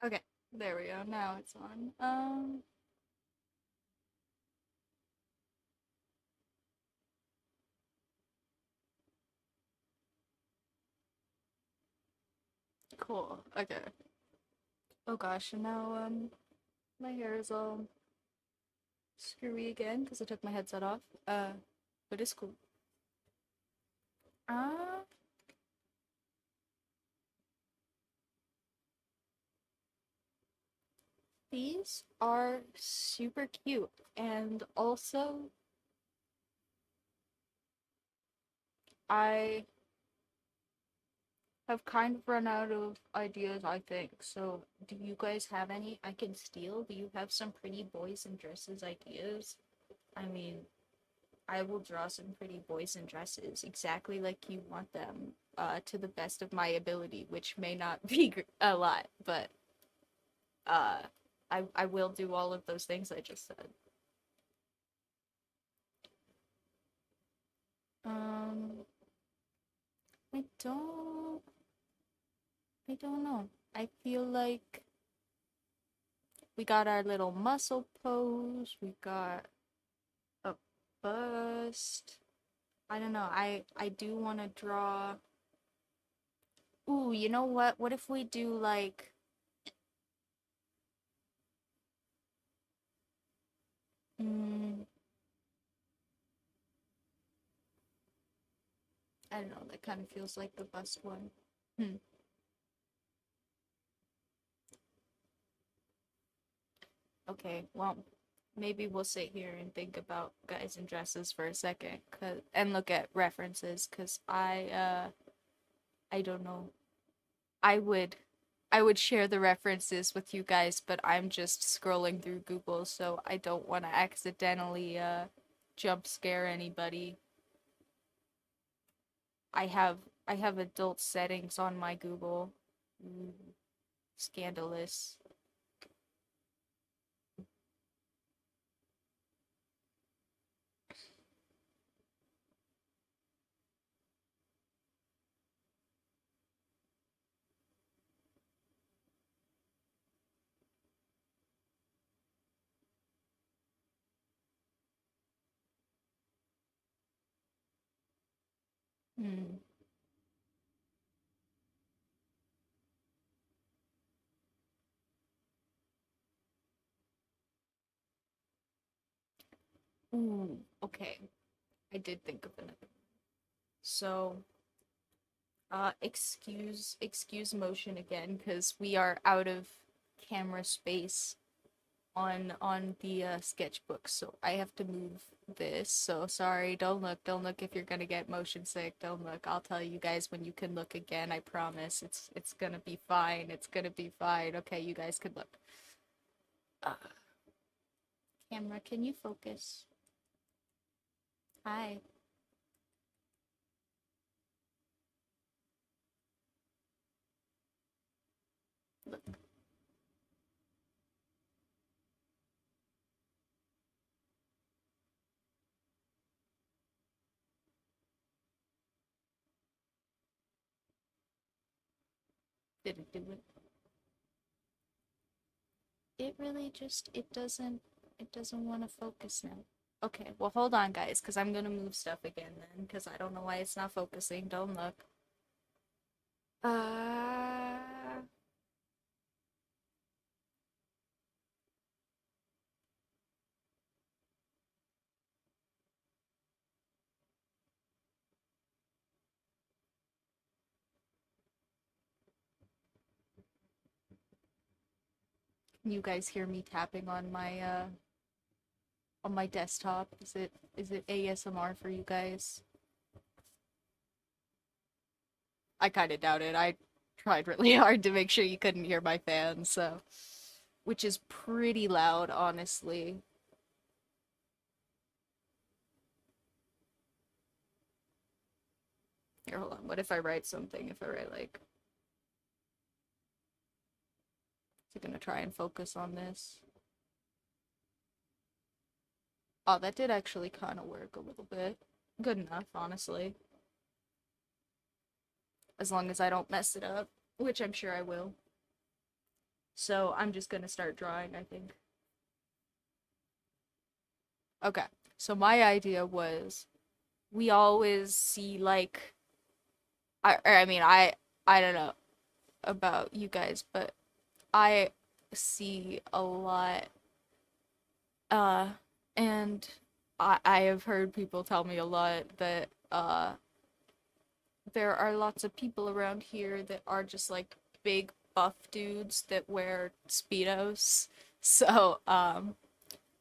Okay, there we go. Now it's on. Cool. Okay. Oh gosh, and now my hair is all screwy again because I took my headset off. But it's cool. Uh, these are super cute, and also I have kind of run out of ideas, I think. So, do you guys have any I can steal? Do you have some pretty boys in dresses ideas? I mean, I will draw some pretty boys in dresses exactly like you want them, to the best of my ability, which may not be a lot, but uh, I will do all of those things I just said. Um, I don't, I don't know. I feel like we got our little muscle pose. We got a bust. I don't know. I do want to draw. Ooh, you know what? What if we do like mm, I don't know, that kind of feels like the best one. Hmm. Okay, well, maybe we'll sit here and think about guys in dresses for a second, and look at references, cause I don't know. I would I would share the references with you guys, but I'm just scrolling through Google, so I don't want to accidentally jump scare anybody. I have I have adult settings on my Google. Ooh, scandalous. Hmm. Ooh, okay. I did think of another. So, excuse motion again, because we are out of camera space on the sketchbook, so I have to move this. So sorry, don't look if you're gonna get motion sick. Don't look. I'll tell you guys when you can look again. I promise. It's gonna be fine. It's gonna be fine. Okay, you guys can look. Uh, camera, can you focus? Hi. Look. Did it do it? It really just it doesn't want to focus now. Okay, well hold on guys, because I'm gonna move stuff again then, because I don't know why it's not focusing. Don't look. Uh, can you guys hear me tapping on my desktop? Is it ASMR for you guys? I kind of doubt it. I tried really hard to make sure you couldn't hear my fan, so which is pretty loud, honestly. Here, hold on. What if I write something? If I write like, is it gonna try and focus on this? Oh, that did actually kind of work a little bit. Good enough, honestly. As long as I don't mess it up, which I'm sure I will. So I'm just gonna start drawing, I think. Okay. So my idea was we always see like I mean I don't know about you guys, but I see a lot uh and I have heard people tell me a lot that there are lots of people around here that are just like big buff dudes that wear speedos. So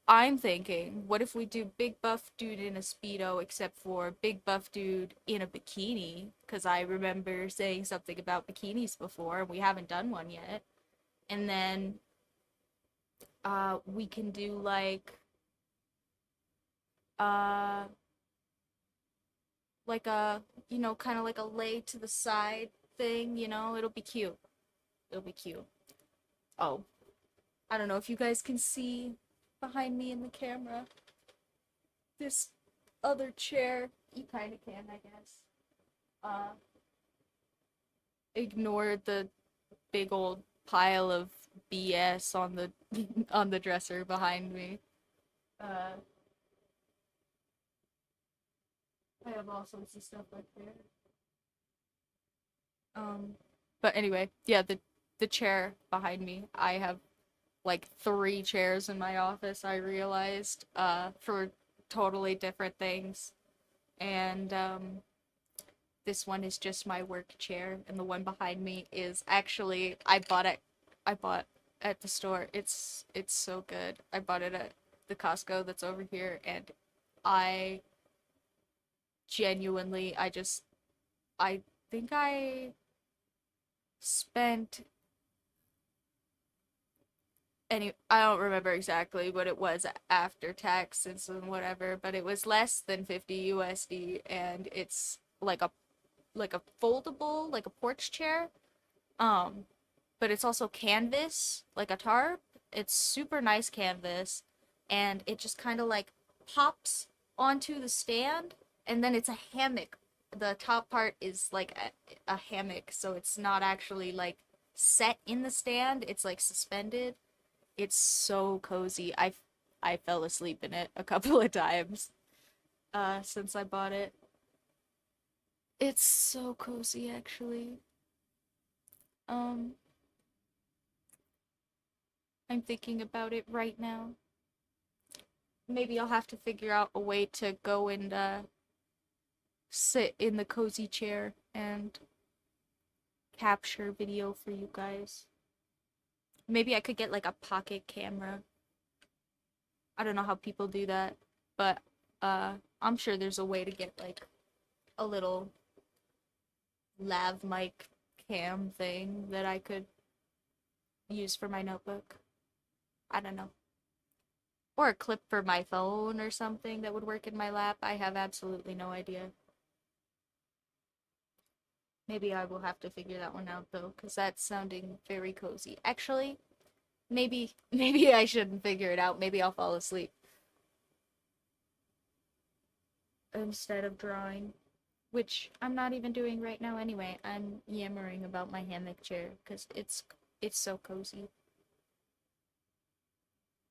I'm thinking, what if we do big buff dude in a speedo, except for big buff dude in a bikini? Because I remember saying something about bikinis before, and we haven't done one yet. And then we can do uh like a kind of like a lay to the side thing. It'll be cute. It'll be cute. Oh, I don't know if you guys can see behind me in the camera this other chair. You kind of can, I guess. Uh, Ignore the big old pile of BS on the on the dresser behind me. Uh, I have all sorts of stuff like there. But anyway, yeah, the chair behind me. I have like three chairs in my office. I realized for totally different things, and this one is just my work chair, and the one behind me is actually I bought at the store. It's so good. I bought it at the Costco that's over here, and I genuinely I think I spent I don't remember exactly what it was after taxes and whatever, but it was less than 50 USD, and it's like a foldable, like a porch chair. Um, but it's also canvas, like a tarp. It's super nice canvas, and it just kind of like pops onto the stand, and then it's a hammock. The top part is like a hammock, so it's not actually like set in the stand, it's like suspended. It's so cozy. I fell asleep in it a couple of times since I bought it. It's so cozy actually. Um I'm thinking about it right now. Maybe I'll have to figure out a way to go and sit in the cozy chair and capture video for you guys. Maybe I could get like a pocket camera. I don't know how people do that, but I'm sure there's a way to get like a little lav mic cam thing that I could use for my notebook. I don't know. Or a clip for my phone or something that would work in my lap. I have absolutely no idea. Maybe I will have to figure that one out though, because that's sounding very cozy. Actually, maybe I shouldn't figure it out. Maybe I'll fall asleep instead of drawing, which I'm not even doing right now anyway. I'm yammering about my hammock chair because it's so cozy.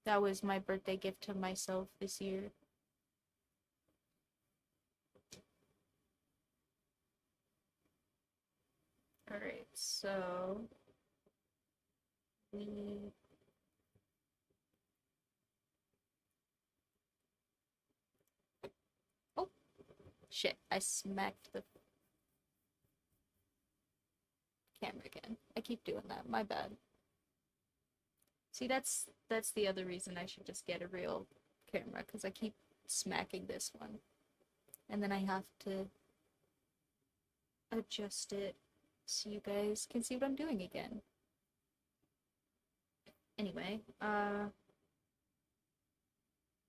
That was my birthday gift to myself this year. Alright, so we oh shit, I smacked the camera again. I keep doing that, my bad. See, that's the other reason I should just get a real camera, because I keep smacking this one. And then I have to adjust it so you guys can see what I'm doing again. Anyway,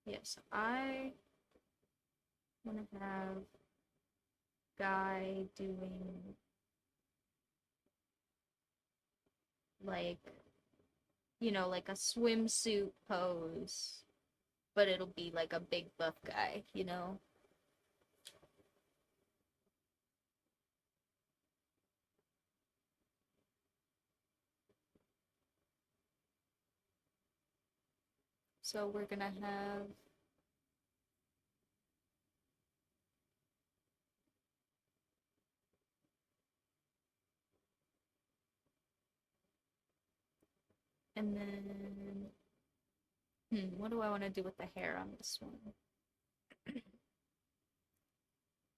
yes, I want to have guy doing like, like a swimsuit pose, but it'll be like a big buff guy. So we're gonna have and then what do I want to do with the hair on this one?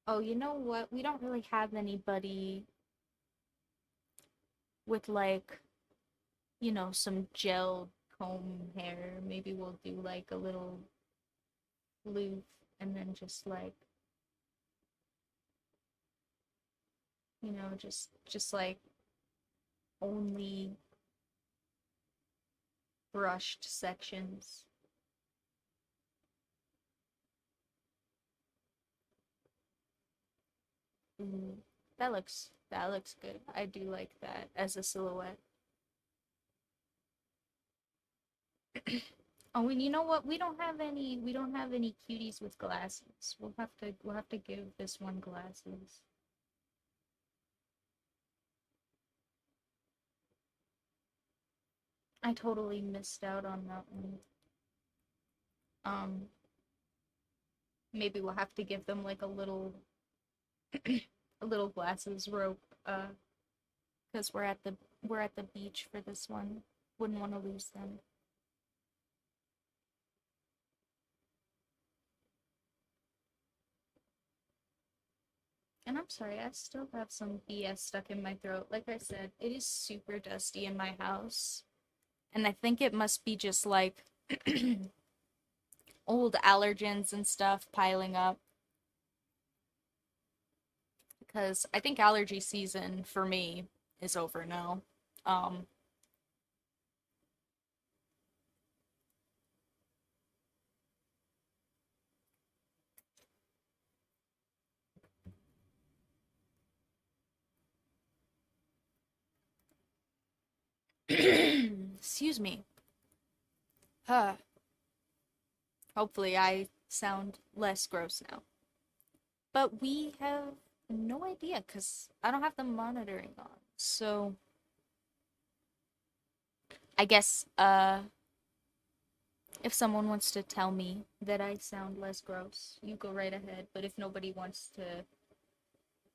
Oh, you know what? We don't really have anybody with like, some gelled comb hair. Maybe we'll do like a little loop and then just like, just like only brushed sections. Ooh, that looks good. I do like that as a silhouette. Oh, and you know what? We don't have any cuties with glasses. We'll have to give this one glasses. I totally missed out on that one. Um, Maybe we'll have to give them like a little glasses rope, because we're at the beach for this one. Wouldn't want to lose them. And I'm sorry, I still have some BS stuck in my throat. Like I said, it is super dusty in my house. And I think it must be just like old allergens and stuff piling up. Because I think allergy season for me is over now. Um, Excuse me. Huh. Hopefully I sound less gross now. But we have no idea because I don't have the monitoring on. So I guess if someone wants to tell me that I sound less gross, you go right ahead. But if nobody wants to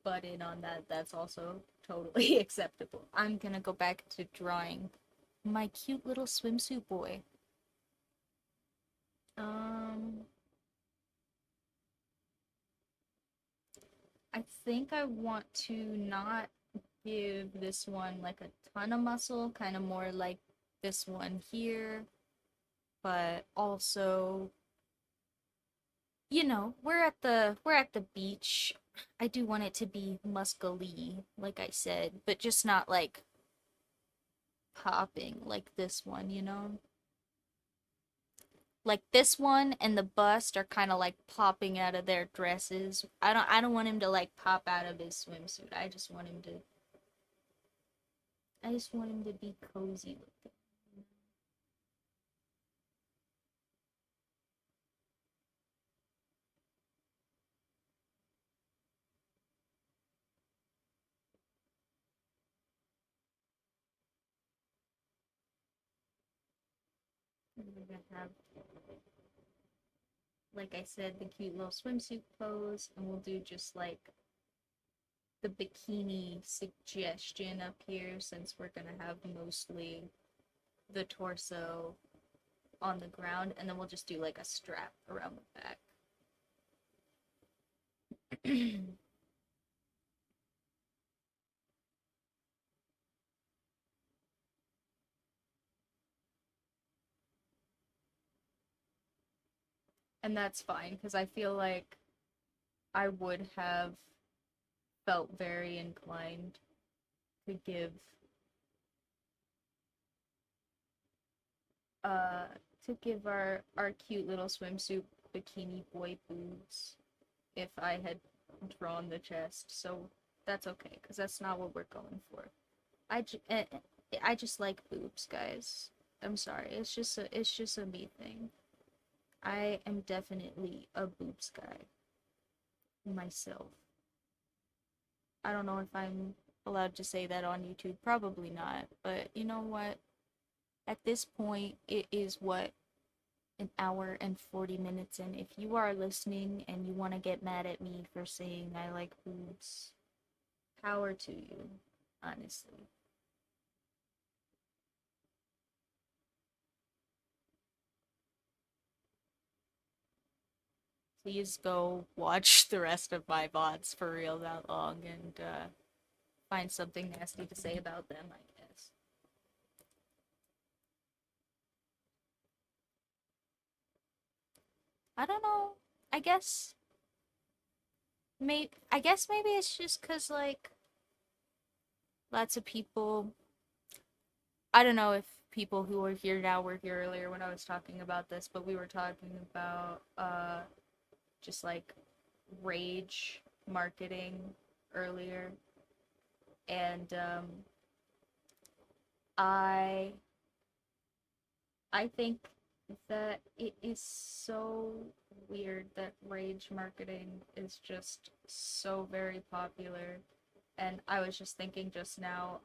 butt in on that, that's also totally acceptable. I'm gonna go back to drawing my cute little swimsuit boy. Um, I think I want to not give this one like a ton of muscle, kind of more like this one here, but also, we're at the beach. I do want it to be muscly, like I said, but just not like popping like this one. Like this one and the bust are kind of like popping out of their dresses. I don't want him to like pop out of his swimsuit. I just want him to be cozy looking. And we're gonna have, like I said, the cute little swimsuit pose, and we'll do just like the bikini suggestion up here since we're gonna have mostly the torso on the ground, and then we'll just do like a strap around the back. And that's fine because I feel like I would have felt very inclined to uh give our cute little swimsuit bikini boy boobs if I had drawn the chest. So that's okay because that's not what we're going for. I just like boobs, guys. I'm sorry. It's just a me thing. I am definitely a boobs guy myself. I don't know if I'm allowed to say that on YouTube. Probably not. But you know what? At this point, it is what an hour and 40 minutes in. If you are listening and you want to get mad at me for saying I like boobs, power to you, honestly. Please go watch the rest of my VODs for real that long and find something nasty to say about them, I guess. I don't know. I guess maybe it's just cuz like lots of people, I don't know if people who are here now were here earlier when I was talking about this, but we were talking about just like rage marketing earlier, and I I think that it is so weird that rage marketing is just so very popular. And I was just thinking just now,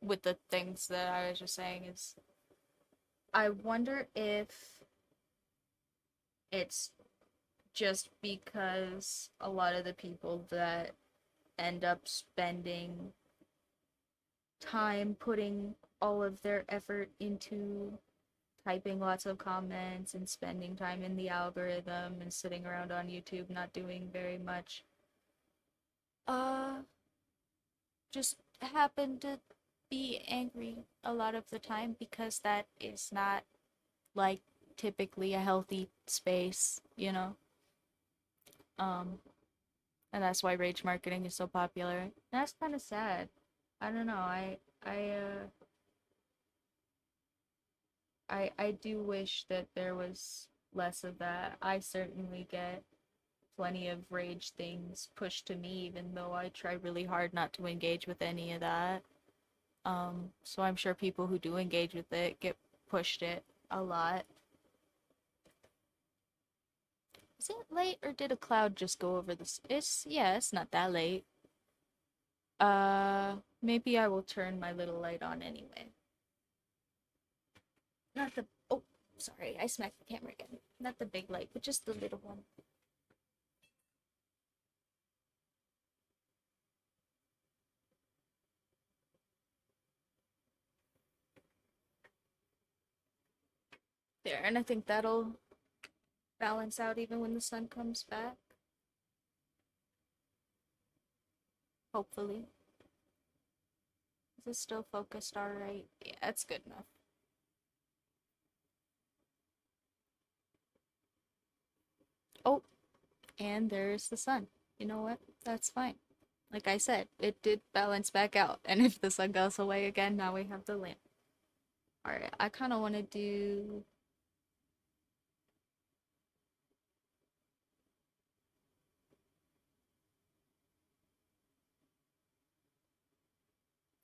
with the things that I was just saying, is I wonder if it's just because a lot of the people that end up spending time putting all of their effort into typing lots of comments and spending time in the algorithm and sitting around on YouTube not doing very much, uh just happen to be angry a lot of the time because that is not like typically a healthy space, you know? Um and that's why rage marketing is so popular. And that's kind of sad. I don't know. I do wish that there was less of that. I certainly get plenty of rage things pushed to me, even though I try really hard not to engage with any of that. So I'm sure people who do engage with it get pushed it a lot. Is it late or did a cloud just go over this? It's not that late. Maybe I will turn my little light on anyway. Not the, oh, sorry, I smacked the camera again. Not the big light, but just the little one. There, and I think that'll balance out even when the sun comes back. Hopefully. Is it still focused alright? Yeah, that's good enough. Oh, and there's the sun. You know what? That's fine. Like I said, it did balance back out. And if the sun goes away again, now we have the lamp. Alright, I kind of want to do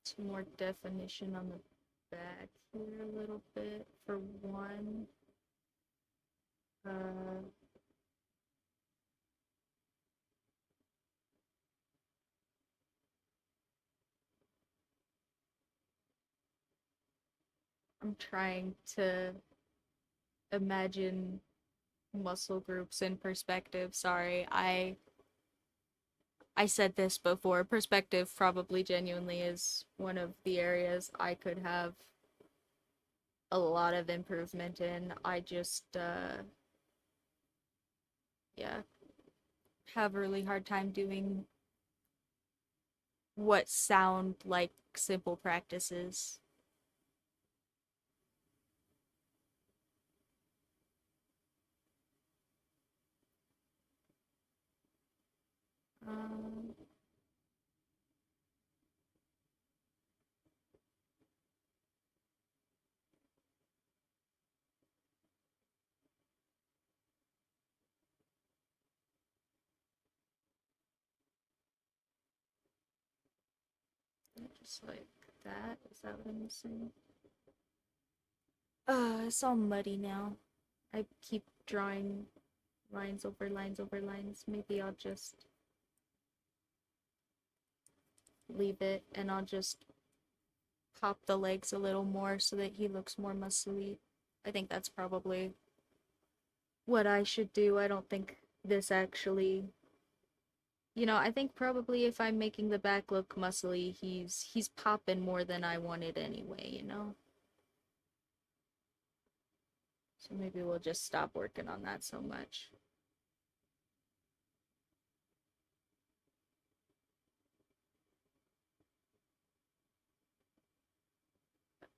some more definition on the back here a little bit. For one, uh, I'm trying to imagine muscle groups in perspective. Sorry, I said this before. Perspective probably genuinely is one of the areas I could have a lot of improvement in. I just yeah, have a really hard time doing what sound like simple practices. Um, just like that. Is that what I'm missing? It's all muddy now. I keep drawing lines over lines over lines. Maybe I'll just leave it and I'll just pop the legs a little more so that he looks more muscly. I think that's probably what I should do. I don't think this actually, I think probably if I'm making the back look muscly, he's popping more than I wanted anyway. So maybe we'll just stop working on that so much.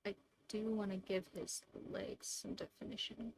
I do want to give his legs some definition.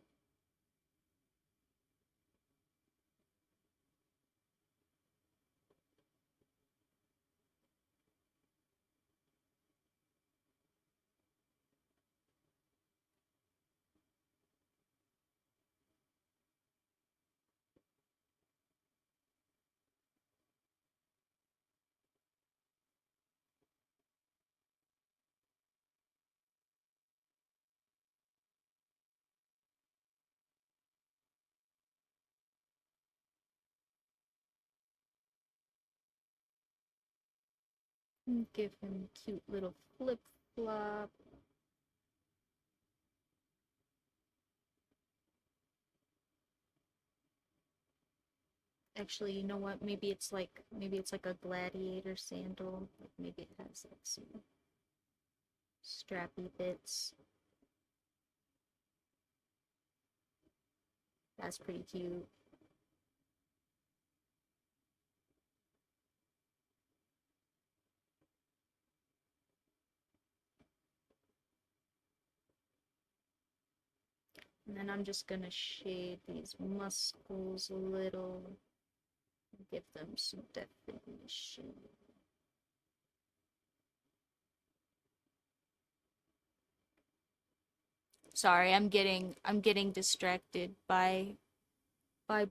Give him a cute little flip flop. Actually, you know what? Maybe it's like a gladiator sandal. Like maybe it has like some strappy bits. That's pretty cute. And then I'm just gonna shade these muscles a little, give them some definition. Sorry, I'm getting distracted by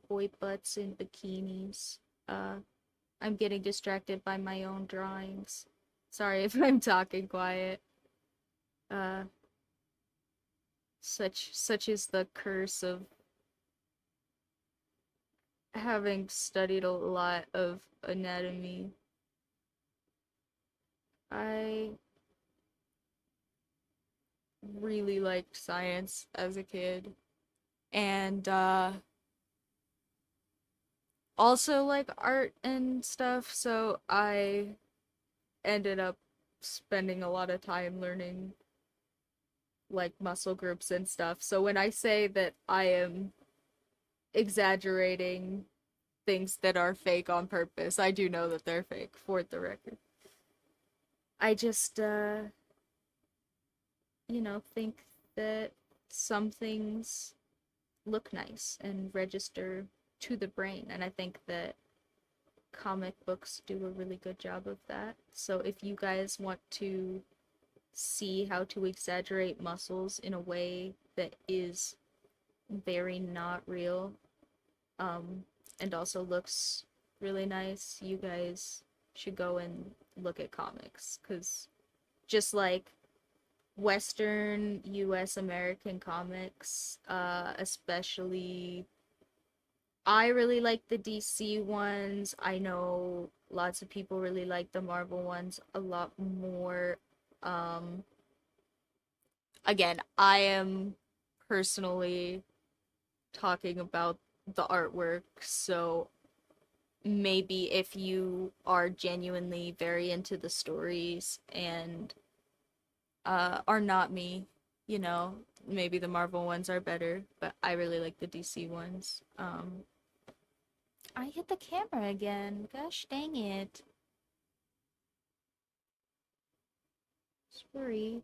boy butts in bikinis. Uh, I'm getting distracted by my own drawings. Sorry if I'm talking quiet. Uh, such is the curse of having studied a lot of anatomy. I really liked science as a kid, and also like art and stuff, so I ended up spending a lot of time learning like muscle groups and stuff. So when I say that I am exaggerating things that are fake on purpose, I do know that they're fake, for the record. I just think that some things look nice and register to the brain, and I think that comic books do a really good job of that. So if you guys want to see how to exaggerate muscles in a way that is very not real, um, and also looks really nice, you guys should go and look at comics. Because just like Western US American comics, especially, I really like the DC ones. I know lots of people really like the Marvel ones a lot more. Um, Again, I am personally talking about the artwork, so maybe if you are genuinely very into the stories and are not me, you know, maybe the Marvel ones are better, but I really like the DC ones. I hit the camera again. Gosh dang it. Sorry.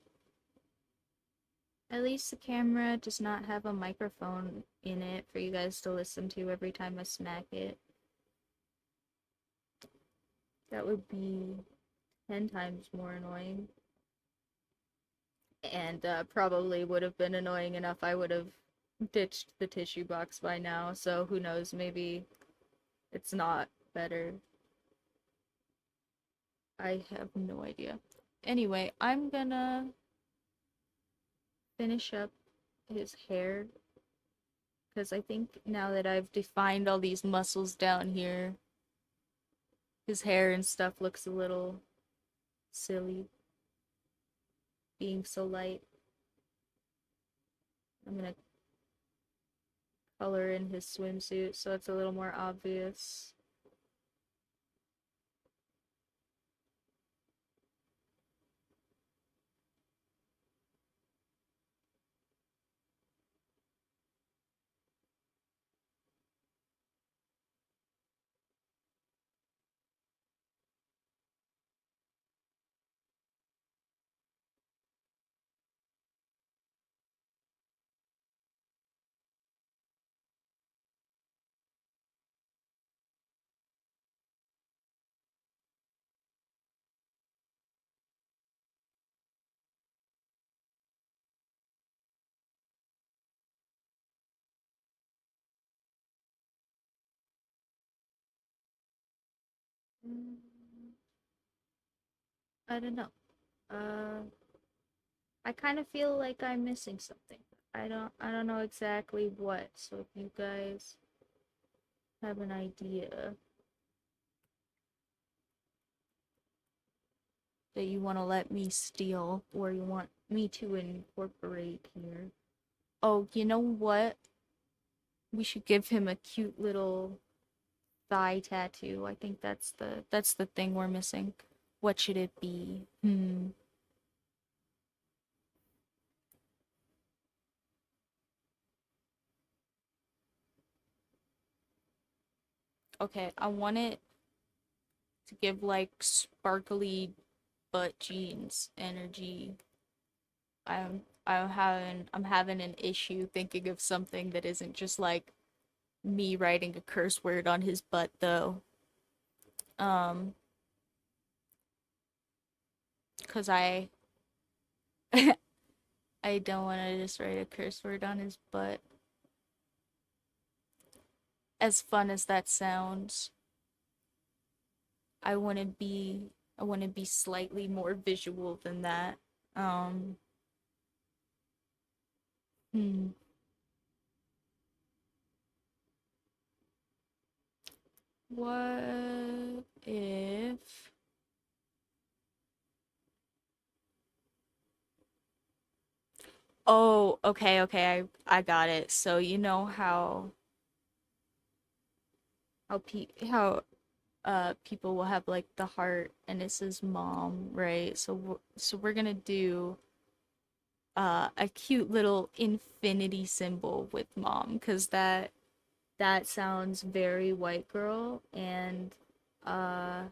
At least the camera does not have a microphone in it for you guys to listen to every time I smack it. That would be 10 times more annoying. And probably would have been annoying enough I would have ditched the tissue box by now, so who knows, maybe it's not better. I have no idea. Anyway, I'm gonna finish up his hair because I think now that I've defined all these muscles down here, his hair and stuff looks a little silly being so light. I'm gonna color in his swimsuit so it's a little more obvious. Mm, I don't know. I kind of feel like I'm missing something. I don't know exactly what. So if you guys have an idea that you want to let me steal or you want me to incorporate here. Oh, you know what? We should give him a cute little thigh tattoo. I think that's the thing we're missing. What should it be? Okay, I want it to give like sparkly butt jeans energy. I'm having an issue thinking of something that isn't just like me writing a curse word on his butt though. Um, 'Cause I don't want to just write a curse word on his butt. As fun as that sounds, I want to be I want to be slightly more visual than that. Um, hmm. What if Oh, okay, okay. I got it. So you know how people will have like the heart and it says mom, right? So we're gonna do a cute little infinity symbol with mom because that sounds very white girl and uh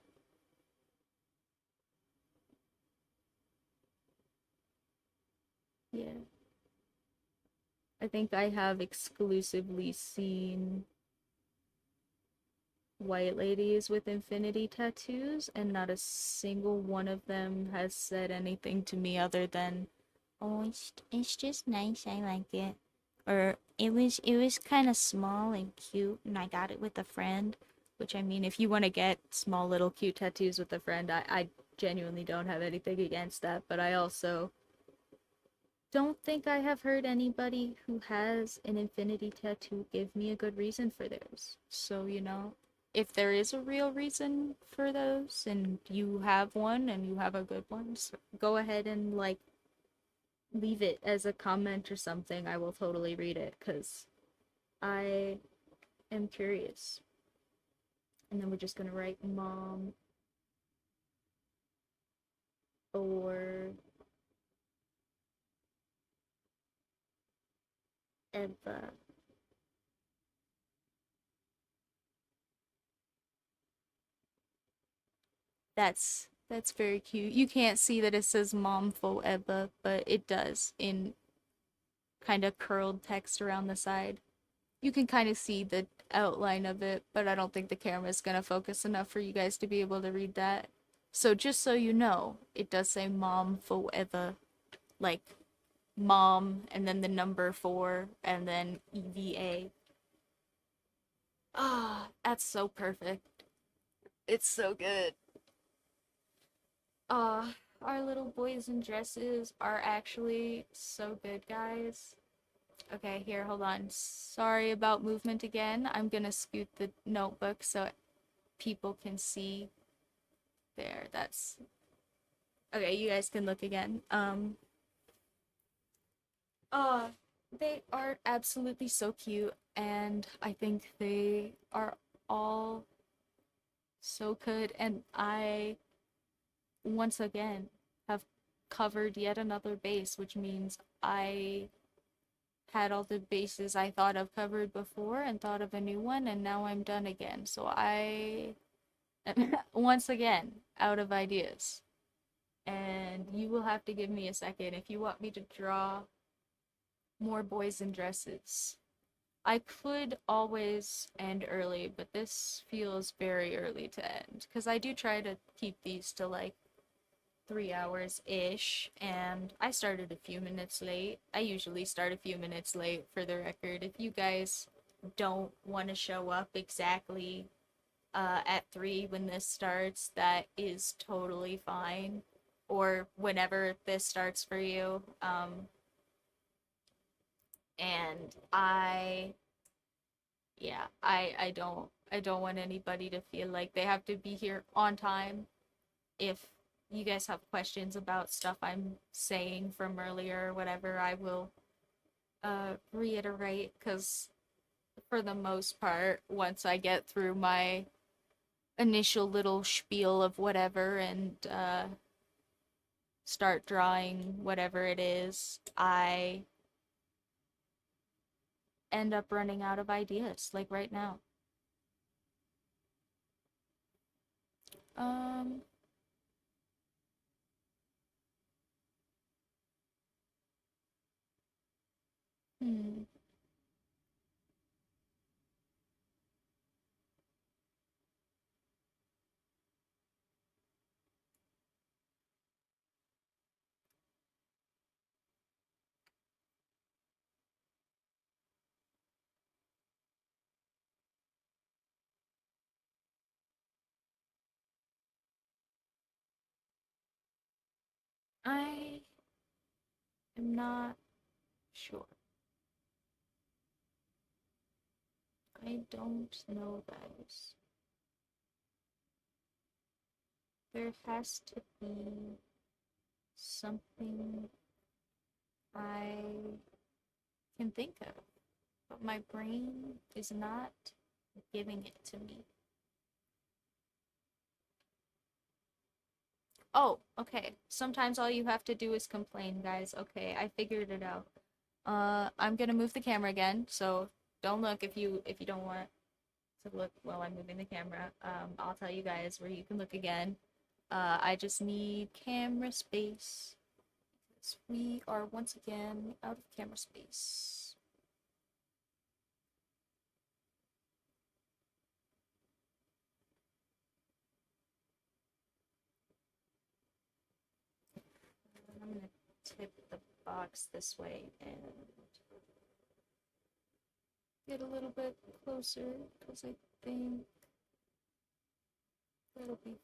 yeah. I think I have exclusively seen white ladies with infinity tattoos, and not a single one of them has said anything to me other than, "Oh, it's just nice. I like it," or "It was kind of small and cute, and I got it with a friend." Which I mean, if you want to get small little cute tattoos with a friend, I genuinely don't have anything against that. But I also don't think I have heard anybody who has an infinity tattoo give me a good reason for theirs. So, if there is a real reason for those and you have one and you have a good one, go ahead and like leave it as a comment or something. I will totally read it because I am curious. And then we're just gonna write mom or Eva. That's very cute. You can't see that it says mom forever, but it does in kind of curled text around the side. You can kind of see the outline of it, but I don't think the camera's gonna focus enough for you guys to be able to read that. So just so you know, it does say mom forever, like mom and then the number 4 and then EVA. Ah, that's so perfect. It's so good. Our little boys in dresses are actually so good, guys. Okay, here, hold on. Sorry about movement again. I'm gonna scoot the notebook so people can see there. That's okay, you guys can look again. Oh, They are absolutely so cute, and I think they are all so good. And I, once again, have covered yet another base, which means I had all the bases I thought of covered before and thought of a new one, and now I'm done again. So I am once again out of ideas. And you will have to give me a second if you want me to draw more boys in dresses. I could always end early, but this feels very early to end because I do try to keep these to like 3 hours ish, and I started a few minutes late. I usually start a few minutes late for the record. If you guys don't want to show up exactly at 3 when this starts, that is totally fine. Or whenever this starts for you. And yeah, I don't want anybody to feel like they have to be here on time. If you guys have questions about stuff I'm saying from earlier or whatever, I will reiterate because for the most part, once I get through my initial little spiel of whatever and start drawing whatever it is, I end up running out of ideas, like right now. Um, hmm. I am not sure. I don't know, guys. There has to be something I can think of, but my brain is not giving it to me. Oh, okay. Sometimes all you have to do is complain, guys. Okay, I figured it out. I'm gonna move the camera again, so don't look if you don't want to look while I'm moving the camera. I'll tell you guys where you can look again. I just need camera space. We are once again out of camera space. I'm gonna tip the box this way and get a little bit closer because I think that'll be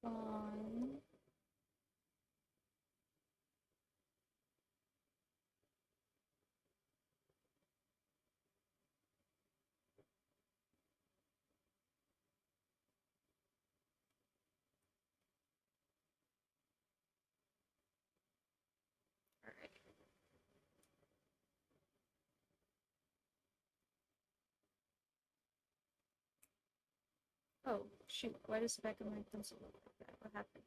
fine. All right. Oh, shoot. Why does the back of my pencil look like that? What happened?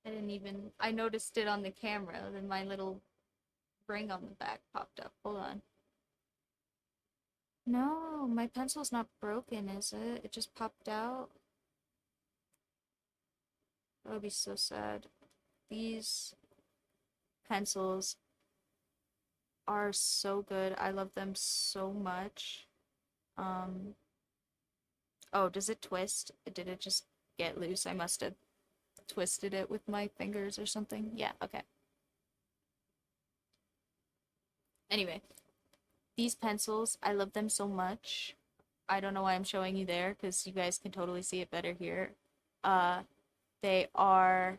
I didn't even. I noticed it on the camera, then my little ring on the back popped up. Hold on. No, my pencil's not broken, is it? It just popped out. That would be so sad. These pencils are so good. I love them so much. Um, oh, does it twist? Did it just get loose? I must have twisted it with my fingers or something. Yeah, okay. Anyway, these pencils, I love them so much. I don't know why I'm showing you there because you guys can totally see it better here. Uh, they are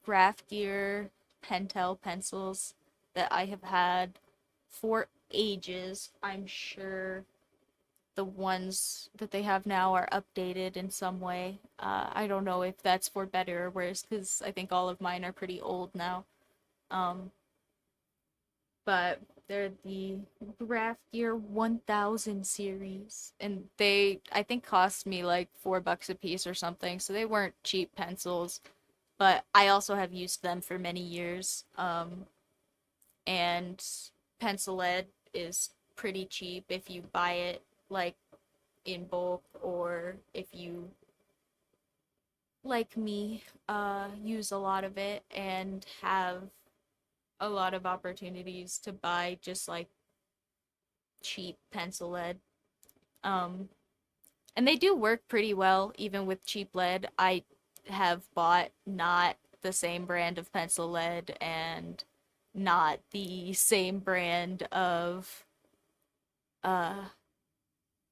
Graph Gear Pentel pencils that I have had for ages. I'm sure the ones that they have now are updated in some way. I don't know if that's for better or worse because I think all of mine are pretty old now. Um, but they're the Graph Gear 1000 series, and they I think cost me like $4 a piece or something, so they weren't cheap pencils. But I also have used them for many years. And pencil lead is pretty cheap if you buy it like in bulk, or if you, like me, use a lot of it and have a lot of opportunities to buy just like cheap pencil lead. Um, and they do work pretty well even with cheap lead. I have bought not the same brand of pencil lead and not the same brand of uh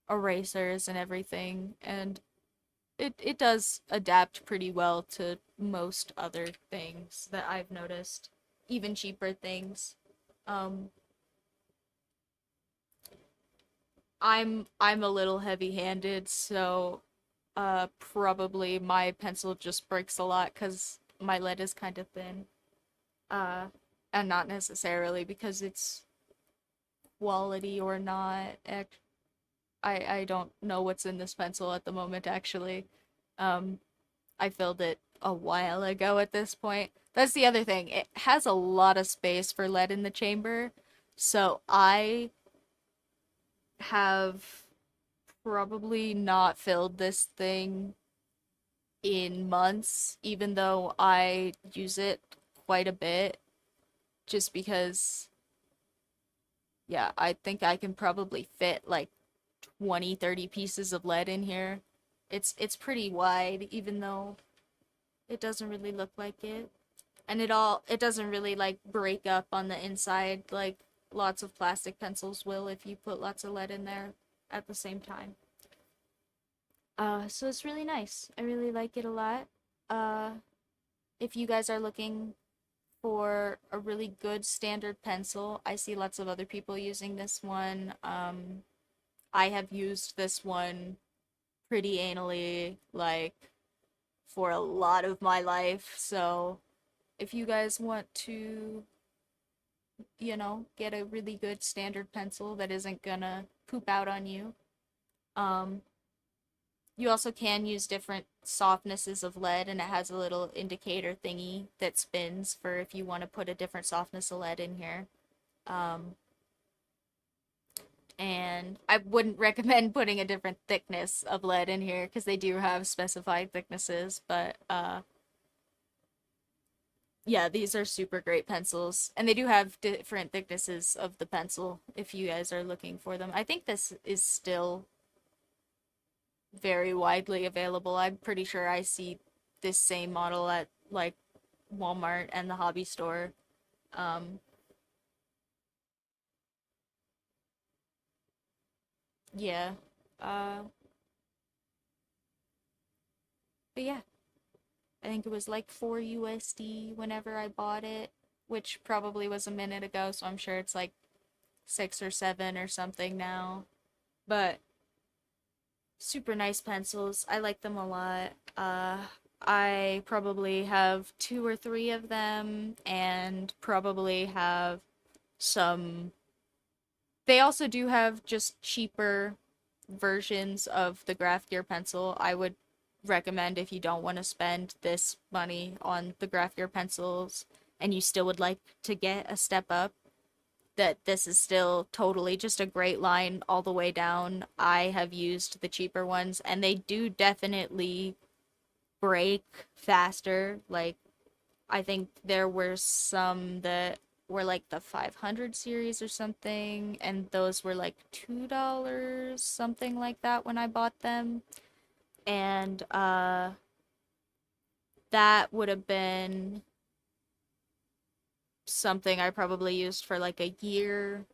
erasers and everything, and it does adapt pretty well to most other things that I've noticed, even cheaper things. Um, I'm a little heavy-handed, so probably my pencil just breaks a lot because my lead is kind of thin. Uh, and not necessarily because it's quality or not. I don't know what's in this pencil at the moment, actually. Um, I filled it a while ago at this point. That's the other thing. It has a lot of space for lead in the chamber. So I have probably not filled this thing in months, even though I use it quite a bit, just because, yeah, I think I can probably fit like 20, 30 pieces of lead in here. It's pretty wide, even though it doesn't really look like it. And it doesn't really like break up on the inside like lots of plastic pencils will if you put lots of lead in there at the same time. So it's really nice. I really like it a lot. Uh, if you guys are looking for a really good standard pencil, I see lots of other people using this one. I have used this one pretty anally, like, for a lot of my life. So if you guys want to, get a really good standard pencil that isn't gonna poop out on you, um, you also can use different softnesses of lead, and it has a little indicator thingy that spins for if you want to put a different softness of lead in here. Um, and I wouldn't recommend putting a different thickness of lead in here because they do have specified thicknesses, but yeah, these are super great pencils, and they do have different thicknesses of the pencil if you guys are looking for them. I think this is still very widely available. I'm pretty sure I see this same model at like Walmart and the hobby store. Um, yeah. Uh, but yeah, I think it was like 4 USD whenever I bought it, which probably was a minute ago, so I'm sure it's like 6 or 7 or something now. But super nice pencils. I like them a lot. I probably have 2 or 3 of them, and probably have some. They also do have just cheaper versions of the Graph Gear pencil. I would recommend, if you don't want to spend this money on the Graph Gear pencils and you still would like to get a step up, that this is still totally just a great line all the way down. I have used the cheaper ones, and they do definitely break faster. Like, I think there were some that were like the 500 series or something, and those were like $2, something like that when I bought them. And that would have been something I probably used for like a year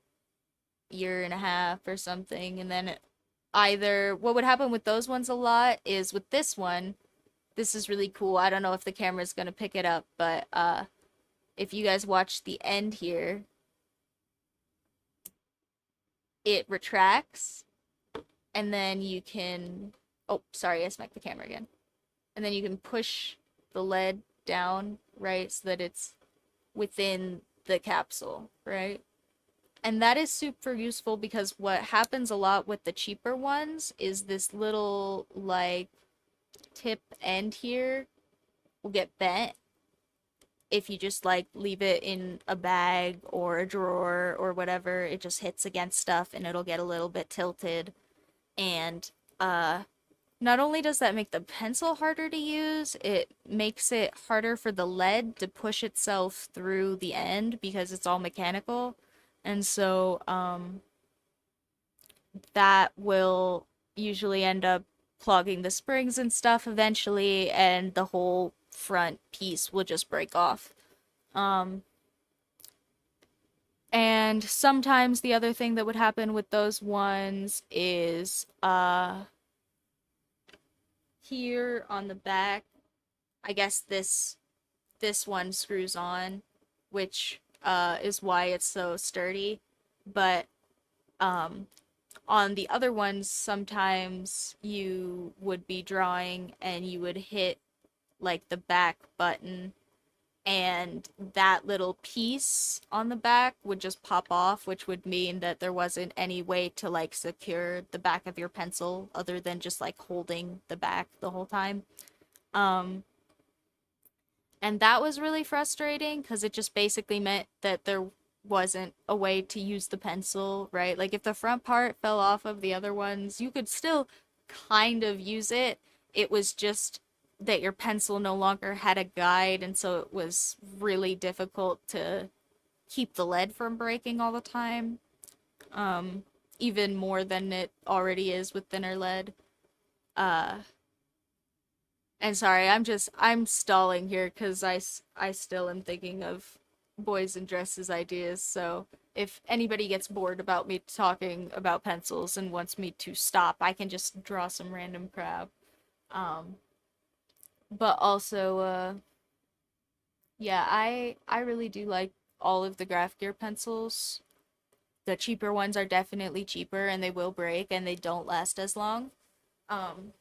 and a half or something. And then either what would happen with those ones a lot is with this one, this is really cool. I don't know if the camera's gonna pick it up, but if you guys watch the end here, it retracts, and then you can, oh, sorry, I smacked the camera again. And then you can push the lead down, right, so that it's within the capsule, right? And that is super useful because what happens a lot with the cheaper ones is this little like tip end here will get bent if you just like leave it in a bag or a drawer or whatever. It just hits against stuff and it'll get a little bit tilted. And not only does that make the pencil harder to use, it makes it harder for the lead to push itself through the end because it's all mechanical. And so that will usually end up clogging the springs and stuff eventually, and the whole front piece will just break off. Um, and sometimes the other thing that would happen with those ones is here on the back, I guess this one screws on, which is why it's so sturdy. But um on the other ones, sometimes you would be drawing and you would hit like the back button, and that little piece on the back would just pop off, which would mean that there wasn't any way to like secure the back of your pencil other than just like holding the back the whole time. Um, and that was really frustrating because it just basically meant that there wasn't a way to use the pencil, right? Like if the front part fell off of the other ones, you could still kind of use it. It was just that your pencil no longer had a guide, and so it was really difficult to keep the lead from breaking all the time. Um, Even more than it already is with thinner lead. Uh, and sorry, I'm stalling here because I still am thinking of boys in dresses ideas. So if anybody gets bored about me talking about pencils and wants me to stop, I can just draw some random crap. Um, but also, yeah, I really do like all of the Graph Gear pencils. The cheaper ones are definitely cheaper and they will break and they don't last as long. Um,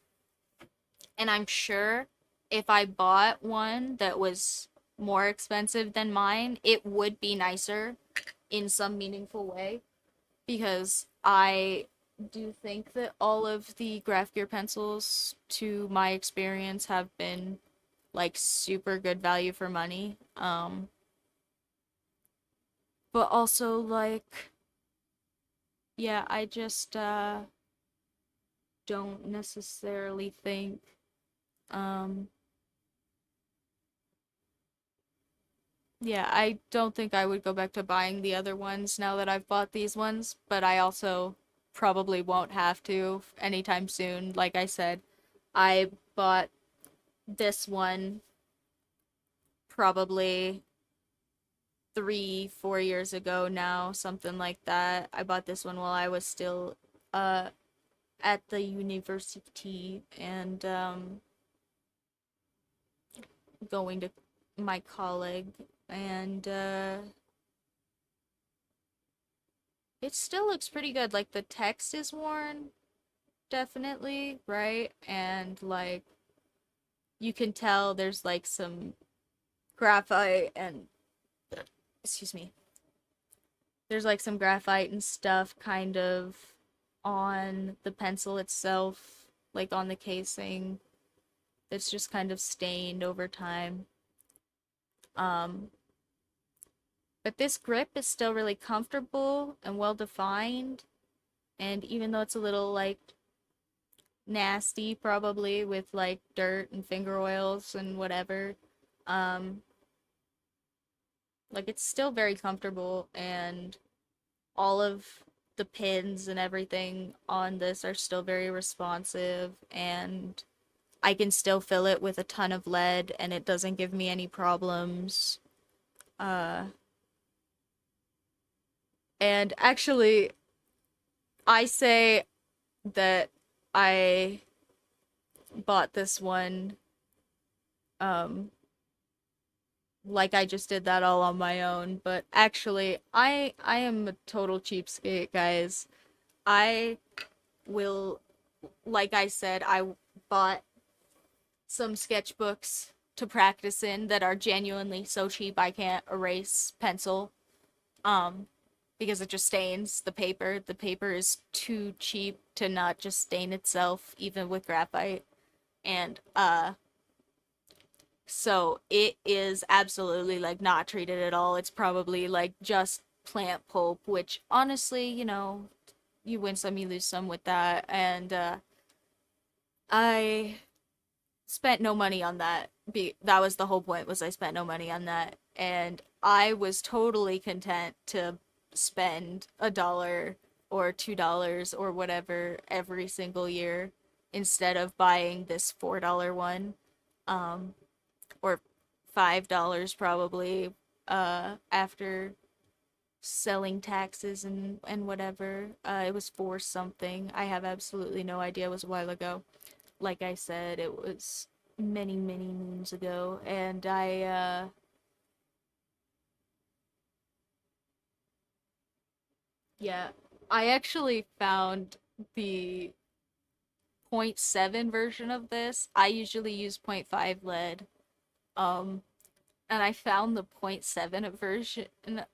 and I'm sure if I bought one that was more expensive than mine, it would be nicer in some meaningful way because I do think that all of the Graph Gear pencils, to my experience, have been like super good value for money. But also like, yeah, I just don't necessarily think um yeah, I don't think I would go back to buying the other ones now that I've bought these ones, but I also probably won't have to anytime soon. Like I said, I bought this one probably 3, 4 years ago now, something like that. I bought this one while I was still uh at the university and going to my college, and it still looks pretty good. Like the text is worn, definitely, right? And like you can tell there's like some graphite and excuse me. There's like some graphite and stuff kind of on the pencil itself, like on the casing. It's just kind of stained over time. Um but this grip is still really comfortable and well defined, and even though it's a little like nasty probably with like dirt and finger oils and whatever, um like it's still very comfortable, and all of the pins and everything on this are still very responsive, and I can still fill it with a ton of lead and it doesn't give me any problems. Uh and actually I say that I bought this one um like I just did that all on my own, but actually I am a total cheapskate, guys. I will, like I said, I bought some sketchbooks to practice in that are genuinely so cheap I can't erase pencil. Um, because it just stains the paper. The paper is too cheap to not just stain itself, even with graphite. And so it is absolutely like not treated at all. It's probably like just plant pulp, which honestly, you win some, you lose some with that. And I spent no money on that. That was the whole point, was I spent no money on that. And I was totally content to spend $1 or $2 or whatever every single year instead of buying this $4 one. Um, or $5 probably after selling taxes and whatever. It was for something. I have absolutely no idea. It was a while ago. Like I said, it was many, many moons ago, and yeah, I actually found the point 0.7 version of this. I usually use point 0.5 lead. Um, and I found the point 0.7 version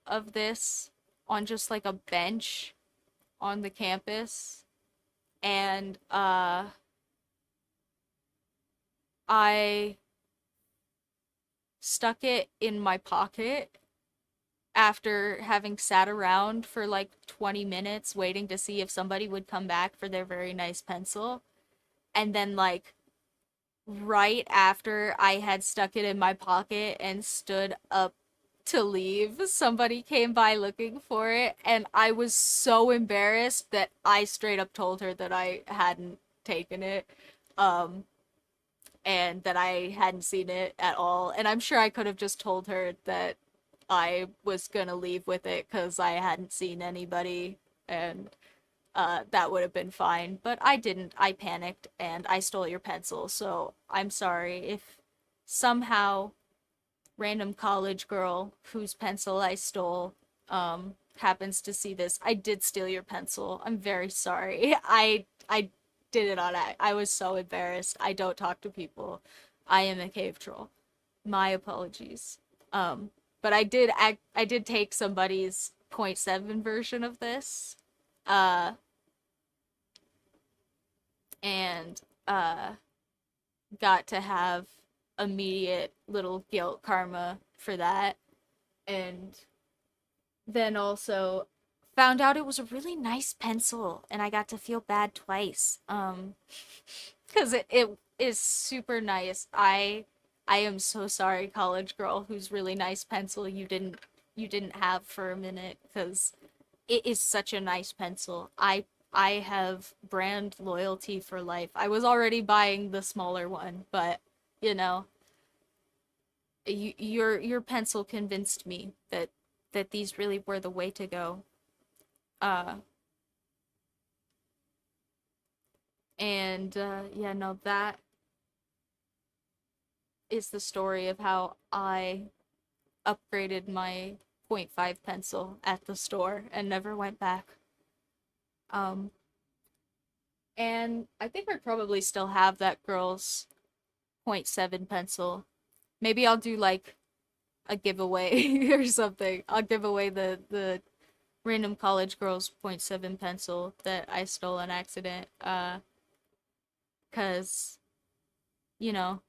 of this on just like a bench on the campus, and I stuck it in my pocket after having sat around for like 20 minutes waiting to see if somebody would come back for their very nice pencil. And then, like, right after I had stuck it in my pocket and stood up to leave, somebody came by looking for it, and I was so embarrassed that I straight up told her that I hadn't taken it. Um, and that I hadn't seen it at all. And I'm sure I could have just told her that I was gonna leave with it because I hadn't seen anybody, and that would have been fine. But I didn't. I panicked and I stole your pencil. So I'm sorry if somehow random college girl whose pencil I stole happens to see this. I did steal your pencil. I'm very sorry. I did it on act. I was so embarrassed. I don't talk to people. I am a cave troll. My apologies. But I did take somebody's point 0.7 version of this. Uh and got to have immediate little guilt karma for that. And then also found out it was a really nice pencil, and I got to feel bad twice. Because it is super nice. I am so sorry, college girl, whose really nice pencil you didn't have for a minute, because it is such a nice pencil. I have brand loyalty for life. I was already buying the smaller one, but you know, your pencil convinced me that these really were the way to go. Uh, and yeah, no, that is the story of how I upgraded my point 0.5 pencil at the store and never went back. Um, and I think I probably still have that girl's point 0.7 pencil. Maybe I'll do like a giveaway or something. I'll give away the random college girl's point 0.7 pencil that I stole on accident. 'Cause you know,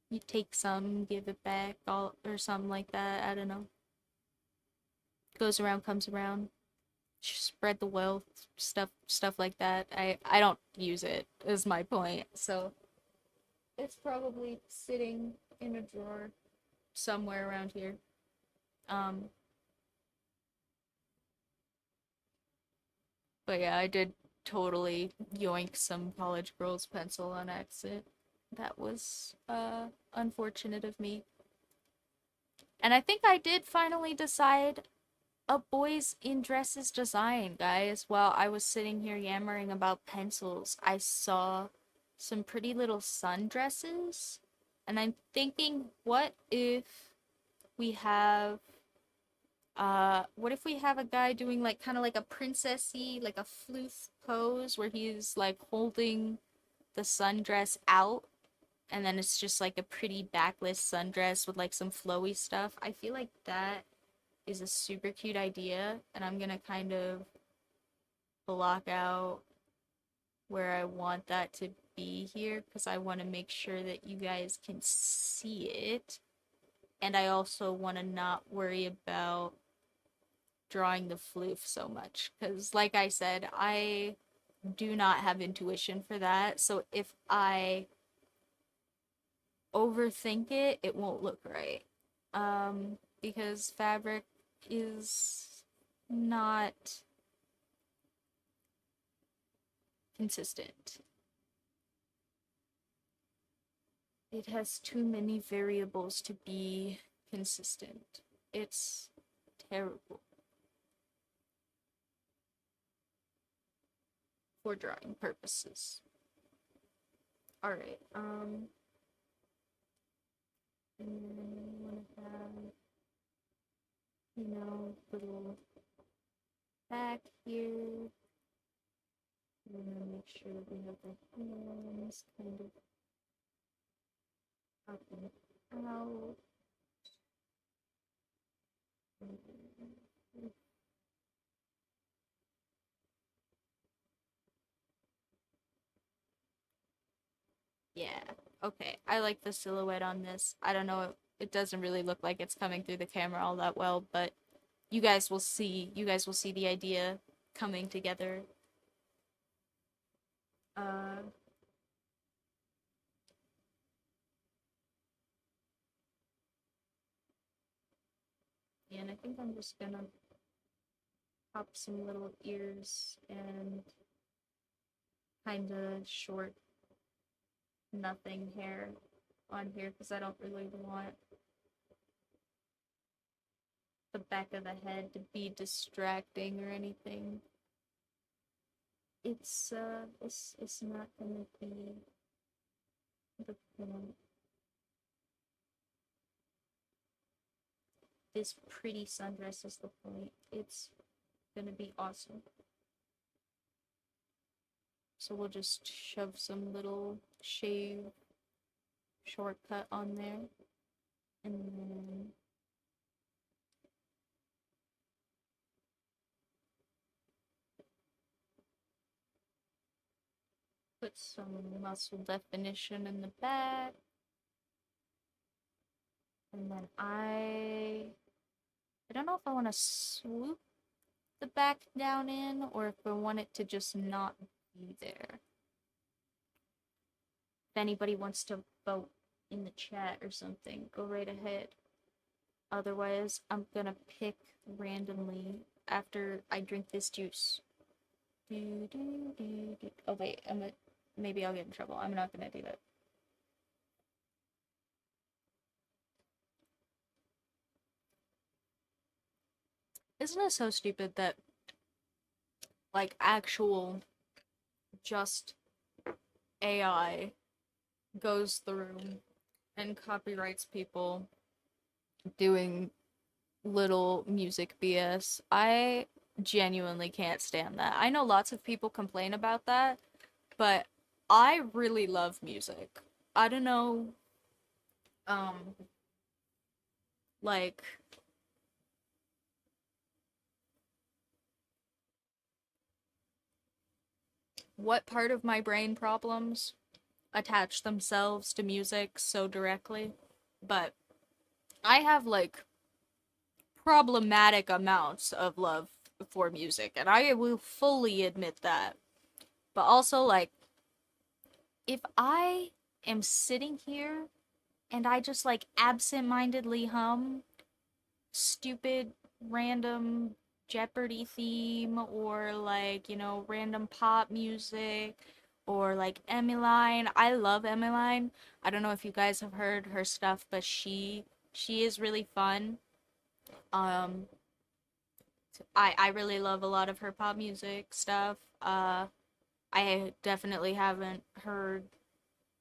you take some, give it back, all or something like that. I don't know. Goes around, comes around. Spread the wealth, stuff like that. I don't use it. Is my point. So it's probably sitting in a drawer somewhere around here. Um, but yeah, I did totally yoink some college girl's pencil on accident. That was unfortunate of me. And I think I did finally decide a boys in dresses design, guys. While I was sitting here yammering about pencils, I saw some pretty little sundresses. And I'm thinking, what if we have a guy doing like kind of like a princessy, like a floof pose where he's like holding the sundress out and then it's just like a pretty backless sundress with like some flowy stuff. I feel like that is a super cute idea, and I'm gonna kind of block out where I want that to be here because I want to make sure that you guys can see it. And I also want to not worry about drawing the floof so much because, like I said, I do not have intuition for that. So if I overthink it, it won't look right. Because fabric is not consistent. It has too many variables to be consistent. It's terrible for drawing purposes. Alright, and then we want to have, little back here. We want to make sure that we have the hands kind of up and out. Yeah, okay. I like the silhouette on this. I don't know, it doesn't really look like it's coming through the camera all that well, but you guys will see the idea coming together. Uh, and I think I'm just gonna pop some little ears and kind of short nothing hair on here because I don't really want the back of the head to be distracting or anything. It's not gonna be the point. This pretty sundress is the point. It's gonna be awesome. So we'll just shove some little shave shortcut on there. And then put some muscle definition in the back. And then I don't know if I want to swoop the back down in or if I want it to just not be there. If anybody wants to vote in the chat or something, go right ahead. Otherwise, I'm gonna pick randomly after I drink this juice. Oh wait, maybe I'll get in trouble. I'm not gonna do that. Isn't it so stupid that like actual just AI goes through and copyrights people doing little music BS? I genuinely can't stand that. I know lots of people complain about that, but I really love music. I don't know, um, like, what part of my brain problems attach themselves to music so directly, but I have, like, problematic amounts of love for music, and I will fully admit that. But also, like, if I am sitting here and I just, like, absent-mindedly hum stupid random Jeopardy theme or like, random pop music or like Emmeline. I love Emmeline. I don't know if you guys have heard her stuff, but she is really fun. Um I really love a lot of her pop music stuff. I definitely haven't heard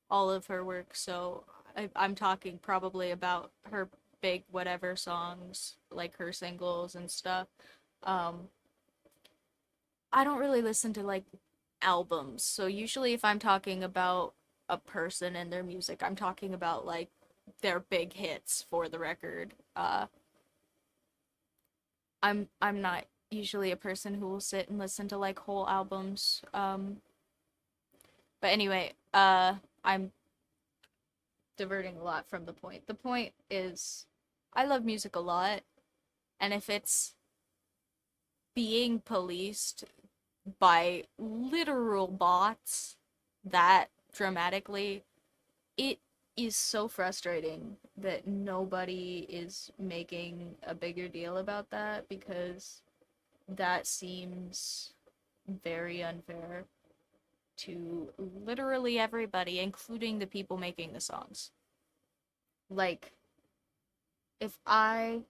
all of her work, so I'm talking probably about her big whatever songs, like her singles and stuff. Um, I don't really listen to like albums, so usually if I'm talking about a person and their music. I'm talking about like their big hits for the record. I'm not usually a person who will sit and listen to like whole albums. But anyway, I'm diverting a lot from the point. The point is I love music a lot, and if it's being policed by literal bots that dramatically, it is so frustrating that nobody is making a bigger deal about that because that seems very unfair to literally everybody, including the people making the songs. Like, if I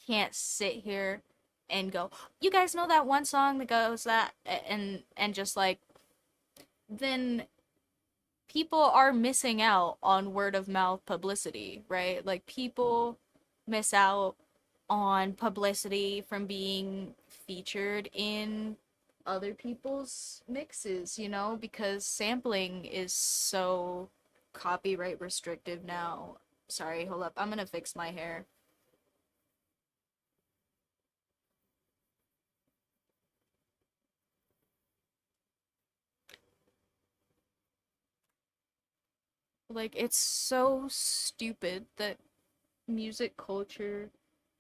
can't sit here and go, you guys know that one song that goes that, and just like, then people are missing out on word of mouth publicity, right? Like, people miss out on publicity from being featured in other people's mixes, you know, because sampling is so copyright restrictive now. Sorry, hold up. I'm gonna fix my hair. Like, it's so stupid that music culture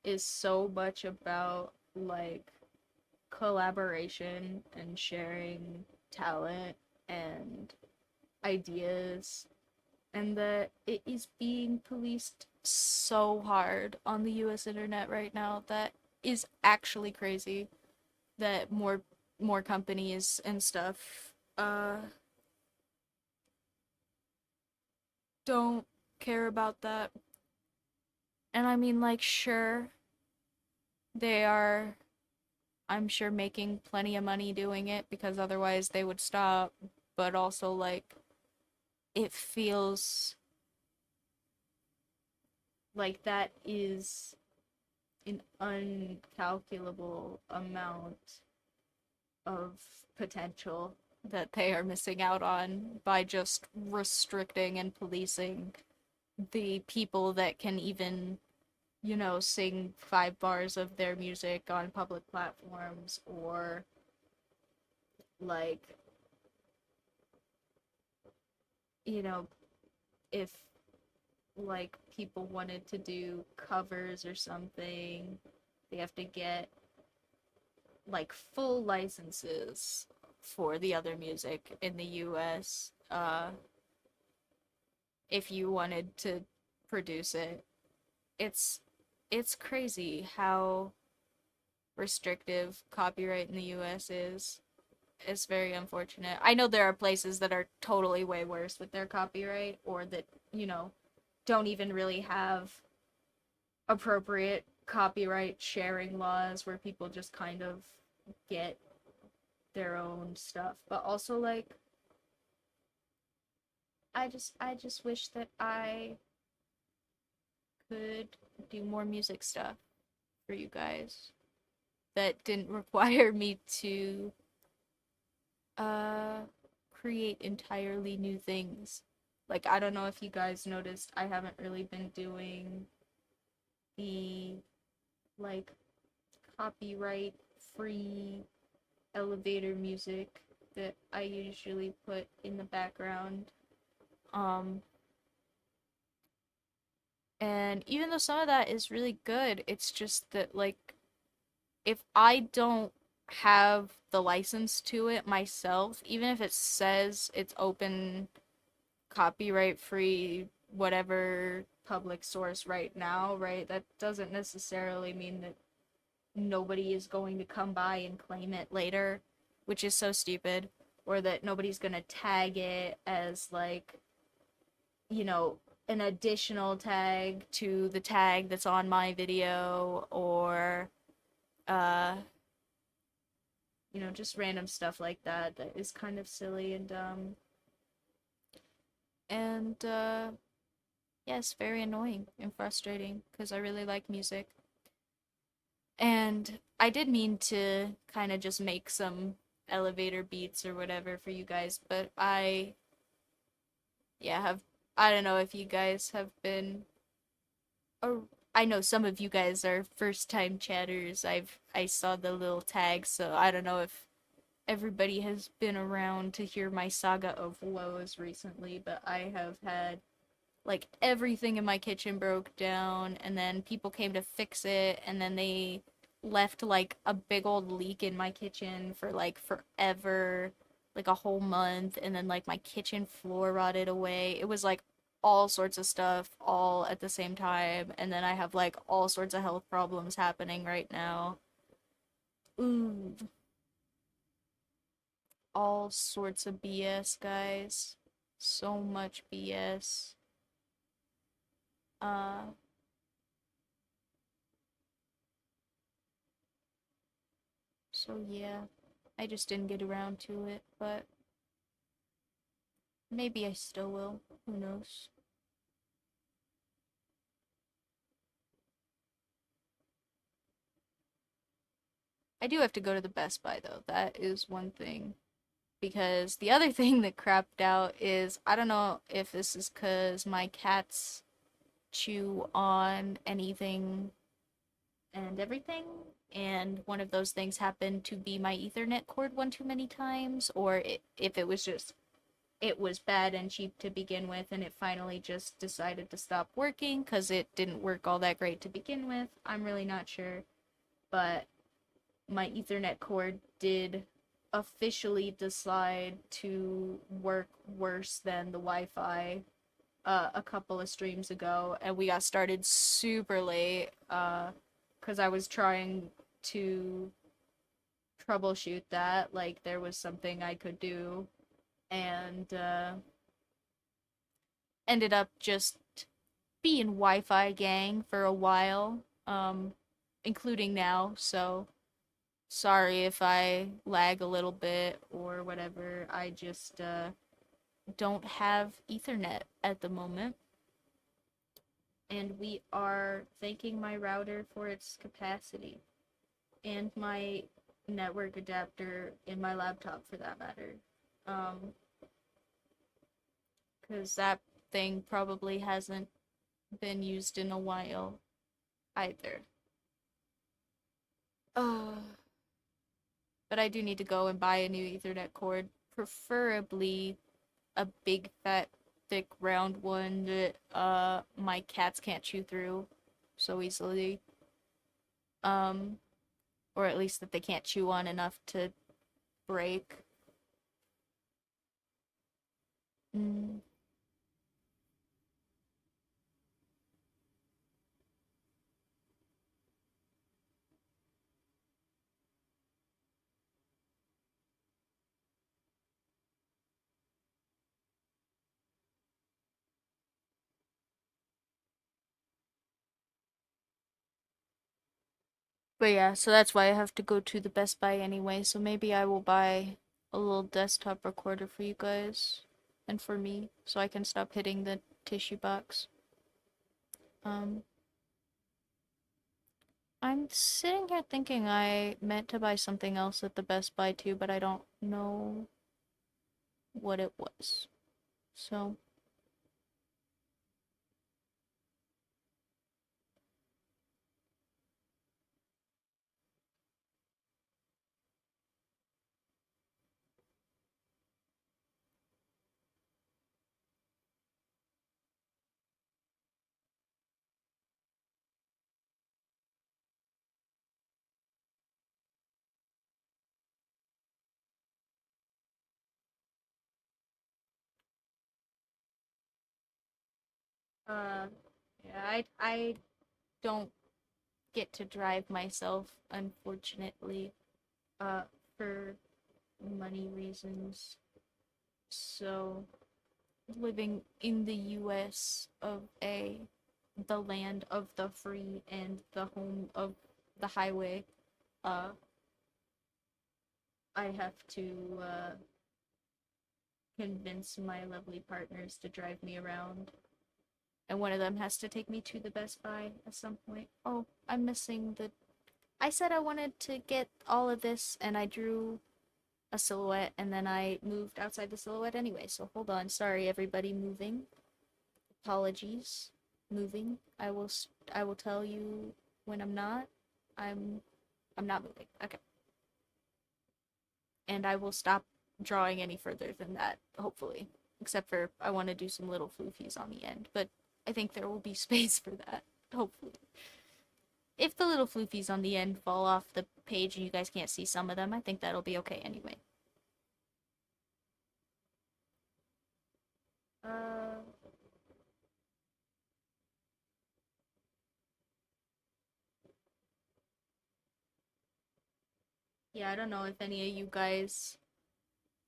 is so much about, like, collaboration and sharing talent and ideas, and that it is being policed so hard on the US internet right now that is actually crazy that more companies and stuff don't care about that. And I mean, like, sure, they are, I'm sure, making plenty of money doing it because otherwise they would stop, but also, like, it feels like that is an uncalculable amount of potential that they are missing out on by just restricting and policing the people that can even, you know, sing 5 bars of their music on public platforms, or like, you know, if like people wanted to do covers or something, they have to get like full licenses for the other music in the US if you wanted to produce it. It's it's crazy how restrictive copyright in the US is. It's very unfortunate. I know there are places that are totally way worse with their copyright, or that, you know, don't even really have appropriate copyright sharing laws where people just kind of get their own stuff. But also, like, I just wish that I could do more music stuff for you guys that didn't require me to uh create entirely new things. Like, I don't know if you guys noticed, I haven't really been doing the, like, copyright free elevator music that I usually put in the background. Um and even though some of that is really good, it's just that, like, if I don't have the license to it myself, even if it says it's open, copyright free, whatever public source right now, right? That doesn't necessarily mean that nobody is going to come by and claim it later, which is so stupid, or that nobody's going to tag it as, like, you know, an additional tag to the tag that's on my video, or uh you know, just random stuff like that that is kind of silly and dumb. And yes, very annoying and frustrating because I really like music. And I did mean to kind of just make some elevator beats or whatever for you guys, but yeah, have I don't know if you guys have been or I know some of you guys are first time chatters. I saw the little tags, so I don't know if everybody has been around to hear my saga of woes recently, but I have had like everything in my kitchen broke down and then people came to fix it and then they left like a big old leak in my kitchen for like forever, like a whole month, and then like my kitchen floor rotted away. It was like all sorts of stuff all at the same time, and then I have like all sorts of health problems happening right now. Ooh, all sorts of BS, guys. So much BS. Uh So yeah, I just didn't get around to it, but maybe I still will. Who knows? I do have to go to the Best Buy though. That is one thing. Because the other thing that crapped out is I don't know if this is because my cats chew on anything and everything, and one of those things happened to be my Ethernet cord one too many times, or if it was just it was bad and cheap to begin with and it finally just decided to stop working because it didn't work all that great to begin with. I'm really not sure, but my Ethernet cord did officially decide to work worse than the Wi-Fi a couple of streams ago, and we got started super late because I was trying to troubleshoot that, like there was something I could do, and ended up just being Wi-Fi gang for a while, including now. So sorry if I lag a little bit or whatever. I just don't have Ethernet at the moment, and we are thanking my router for its capacity and my network adapter in my laptop for that matter. Um, because that thing probably hasn't been used in a while either. Uh, but I do need to go and buy a new Ethernet cord, preferably a big, fat, thick, round one that my cats can't chew through so easily. Um, or at least that they can't chew on enough to break. Mm. But yeah, so that's why I have to go to the Best Buy anyway. So maybe I will buy a little desktop recorder for you guys and for me so I can stop hitting the tissue box. Um, I'm sitting here thinking I meant to buy something else at the Best Buy too, but I don't know what it was. So, uh, yeah, I don't get to drive myself, unfortunately, uh, for money reasons. So, living in the US of A, the land of the free and the home of the highway, uh, I have to convince my lovely partners to drive me around. And one of them has to take me to the Best Buy at some point. Oh, I'm missing the. I said I wanted to get all of this, and I drew a silhouette, and then I moved outside the silhouette anyway. So hold on, sorry everybody moving. Apologies. Moving. I will tell you when I'm not. I'm I'm not moving. Okay. And I will stop drawing any further than that, hopefully. Except for I want to do some little floofies on the end, but I think there will be space for that, hopefully. If the little floofies on the end fall off the page and you guys can't see some of them, I think that'll be okay anyway. Uh, yeah, I don't know if any of you guys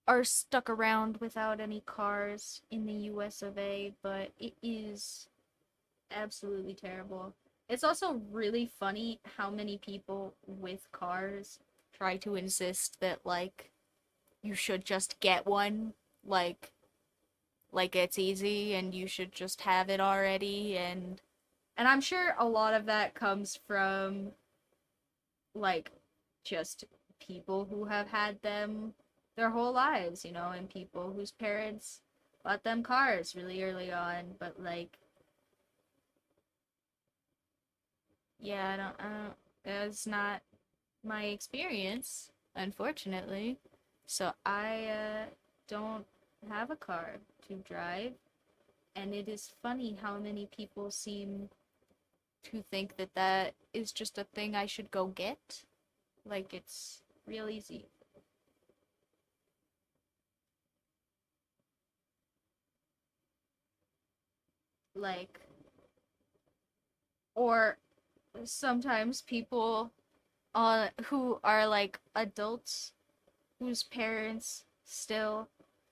are stuck around without any cars in the US of A, but it is absolutely terrible. It's also really funny how many people with cars try to insist that like you should just get one, like it's easy and you should just have it already, and I'm sure a lot of that comes from like just people who have had them their whole lives, you know, and people whose parents bought them cars really early on, but like yeah, that's not my experience, unfortunately. So I don't have a car to drive, and it is funny how many people seem to think that that is just a thing I should go get. Like it's real easy. Like, or sometimes people who are like adults whose parents still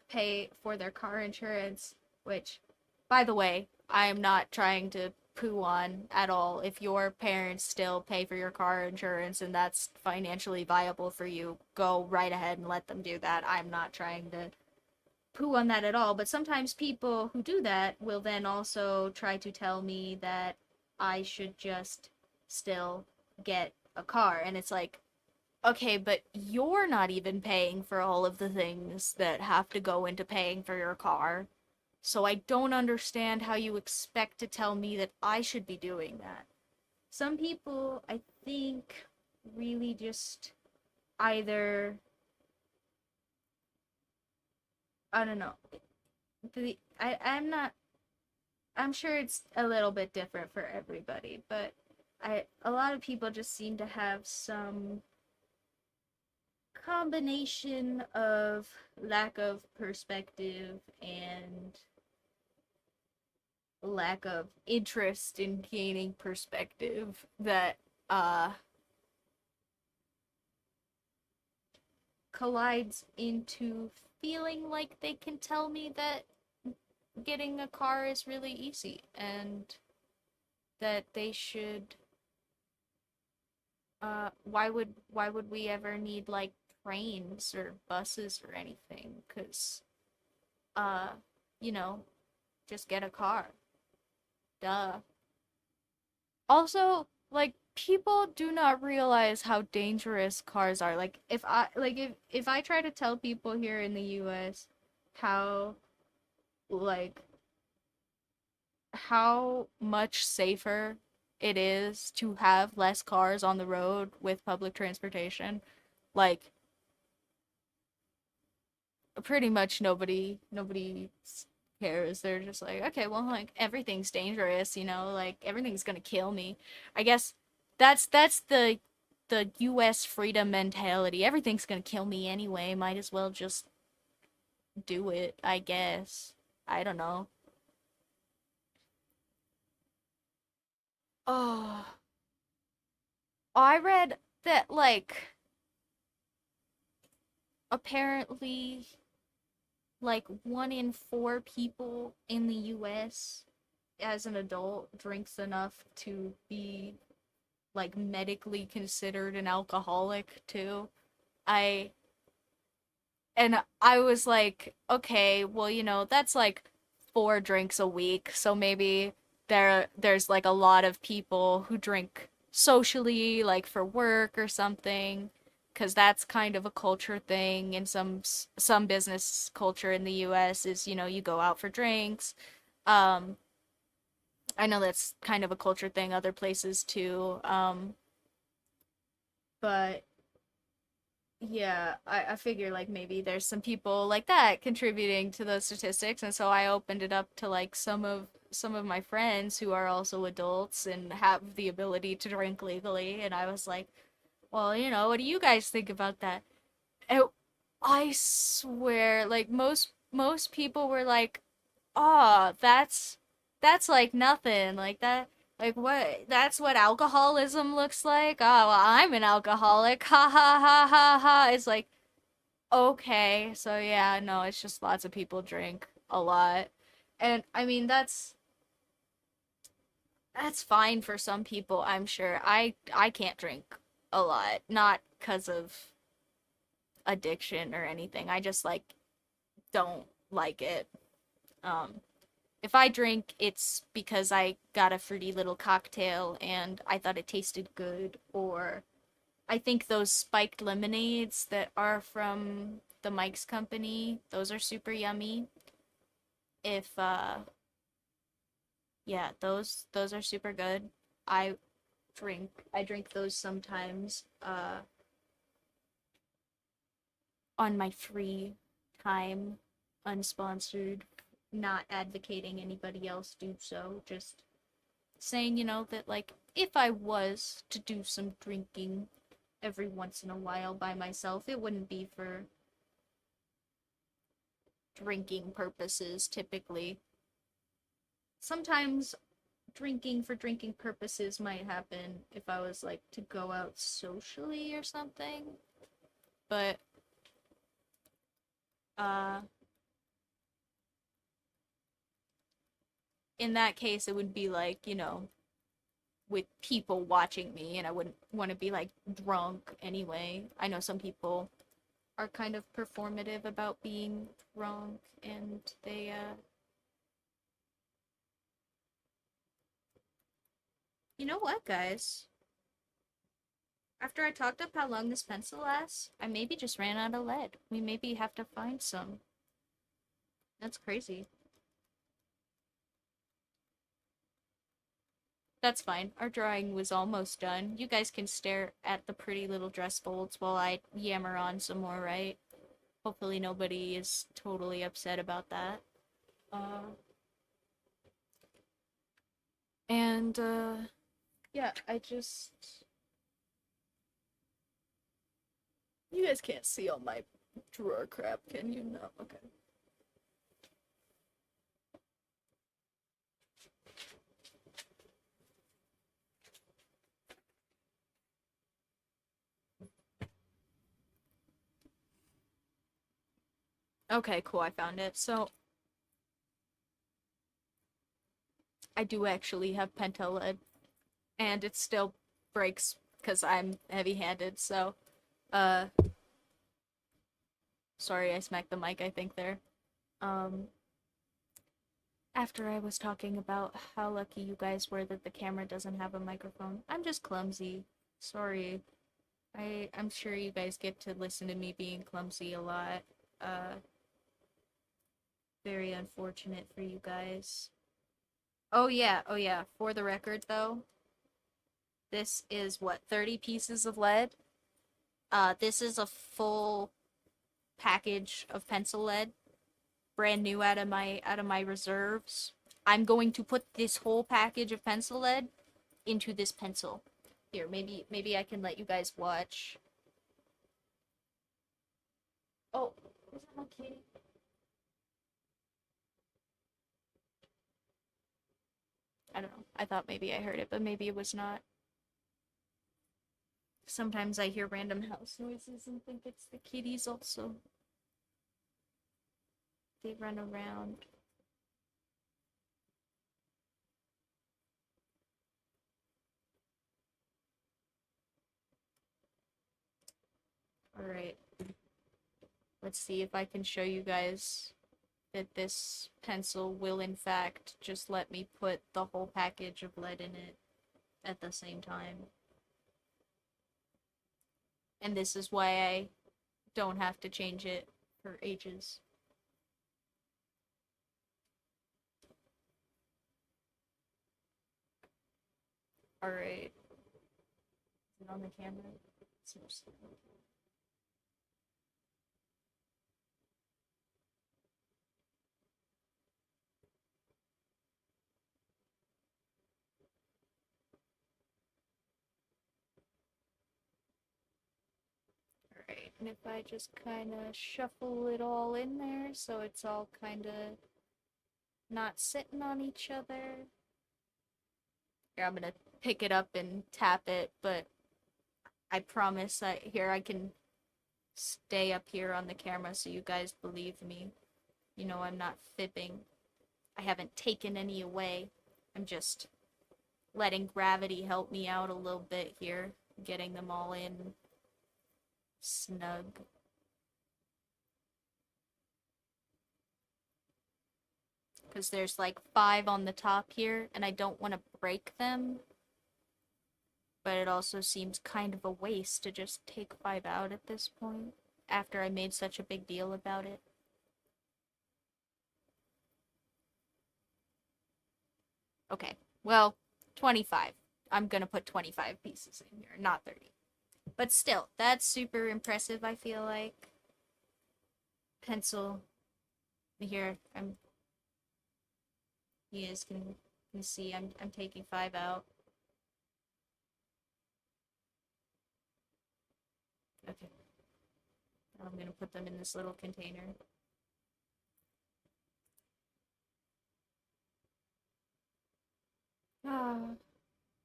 pay for their car insurance, which, by the way, I am not trying to poo on at all. If your parents still pay for your car insurance and that's financially viable for you, go right ahead and let them do that. I'm not trying to poo on that at all. But sometimes people who do that will then also try to tell me that I should just still get a car. And it's like, okay, but you're not even paying for all of the things that have to go into paying for your car. So I don't understand how you expect to tell me that I should be doing that. Some people, I think, really just either, I don't know. I'm not, I'm sure it's a little bit different for everybody, but a lot of people just seem to have some combination of lack of perspective and lack of interest in gaining perspective that collides into feeling like they can tell me that getting a car is really easy and that they should why would we ever need like trains or buses or anything, cuz uh you know, just get a car. Duh. Also, like people do not realize how dangerous cars are. Like if I try to tell people here in the US how like how much safer it is to have less cars on the road with public transportation, like pretty much nobody cares. They're just like, okay, well, like everything's dangerous, you know, like everything's gonna kill me. I guess that's the US freedom mentality. Everything's gonna kill me anyway, might as well just do it, I guess. I don't know. Oh, I read that like apparently like 1 in 4 people in the US as an adult drinks enough to be like medically considered an alcoholic too. I I was like, okay, well, you know, that's like 4 drinks a week, so maybe there's like a lot of people who drink socially, like for work or something. because that's kind of a culture thing, and some business culture in the US is, you know, you go out for drinks. um I know that's kind of a culture thing other places too. But yeah, I figure like maybe there's some people like that contributing to those statistics, and so I opened it up to like some of my friends who are also adults and have the ability to drink legally, and I was like, well, you know, what do you guys think about that? And I swear, like most people were like, "Oh, that's like nothing. Like that like what that's what alcoholism looks like. Oh, well, I'm an alcoholic. Ha ha ha ha ha." It's like, "Okay. So yeah, no, it's just lots of people drink a lot." And I mean, that's fine for some people, I'm sure. I can't drink a lot, not because of addiction or anything. I just like don't like it. Um if I drink, it's because I got a fruity little cocktail and I thought it tasted good, or I think those spiked lemonades that are from the Mike's company, those are super yummy. If Yeah, those are super good. I I drink those sometimes on my free time, unsponsored, not advocating anybody else do so, just saying, you know, that like if I was to do some drinking every once in a while by myself, it wouldn't be for drinking purposes typically. Sometimes drinking for drinking purposes might happen if I was like to go out socially or something, but uh in that case it would be like, you know, with people watching me, and I wouldn't want to be like drunk anyway. I know some people are kind of performative about being drunk, and they you know what, guys? After I talked up how long this pencil lasts, I maybe just ran out of lead. We maybe have to find some. That's crazy. That's fine. Our drawing was almost done. You guys can stare at the pretty little dress folds while I yammer on some more, right? Hopefully nobody is totally upset about that. Uh, and yeah, I just you guys can't see all my drawer crap, can you? No. Okay. Okay, cool. I found it. So, I do actually have penteled, and it still breaks because I'm heavy-handed. So, uh, sorry, I smacked the mic, I think there. Um, After I was talking about how lucky you guys were that the camera doesn't have a microphone, I'm just clumsy. Sorry. I'm sure you guys get to listen to me being clumsy a lot. Uh, Very unfortunate for you guys. Oh yeah. For the record though, this is what, 30 pieces of lead? This is a full package of pencil lead, brand new out of my reserves. I'm going to put this whole package of pencil lead into this pencil. Here, maybe I can let you guys watch. Oh, is that my kitty? I don't know. I thought maybe I heard it, but maybe it was not. Sometimes I hear random house noises and think it's the kitties also. They run around. Alright, let's see if I can show you guys that this pencil will in fact just let me put the whole package of lead in it at the same time. And this is why I don't have to change it for ages. Alright. Is it on the camera? It's mostly on the camera. Alright, and if I just kind of shuffle it all in there so it's all kind of not sitting on each other. Here, I'm gonna pick it up and tap it, but I promise I can stay up here on the camera so you guys believe me. You know, I'm not fibbing. I haven't taken any away. I'm just letting gravity help me out a little bit here, getting them all in snug. Because there's like 5 on the top here, and I don't want to break them. But it also seems kind of a waste to just take 5 out at this point, after I made such a big deal about it. Okay, well, 25. I'm gonna put 25 pieces in here, not 30. But still, that's super impressive, I feel like. Pencil. Here, you guys can see I'm taking 5 out. Okay. Now I'm gonna put them in this little container.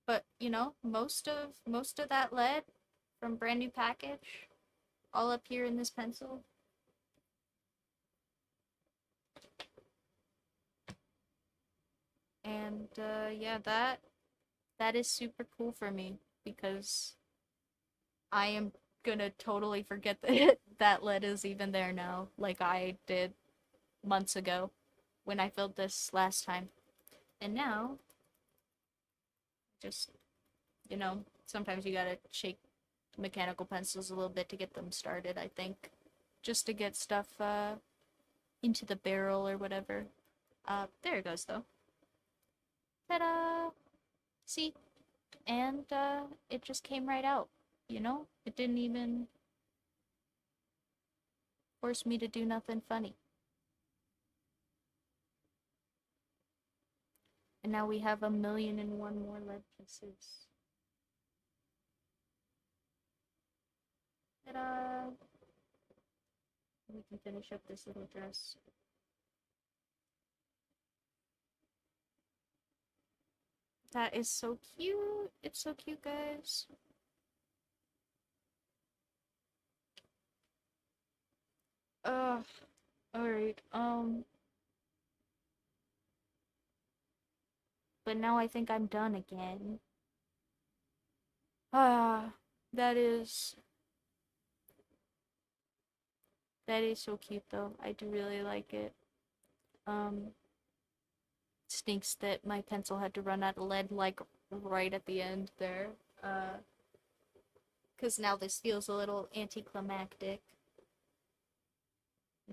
But you know, most of that lead from brand new package, all up here in this pencil. And yeah, that is super cool for me because I am gonna totally forget that that lead is even there now, like I did months ago when I filled this last time. And now, just, you know, sometimes you gotta shake mechanical pencils a little bit to get them started, I think. Just to get stuff into the barrel or whatever. There it goes though. Ta-da! See? And it just came right out, you know? It didn't even force me to do nothing funny. And now we have 1,000,001 more lead pieces. Ta-da! We can finish up this little dress. That is so cute. It's so cute, guys. Alright, but now I think I'm done again. Ah, that is so cute though. I do really like it. Um, Stinks that my pencil had to run out of lead like right at the end there. Because now this feels a little anticlimactic.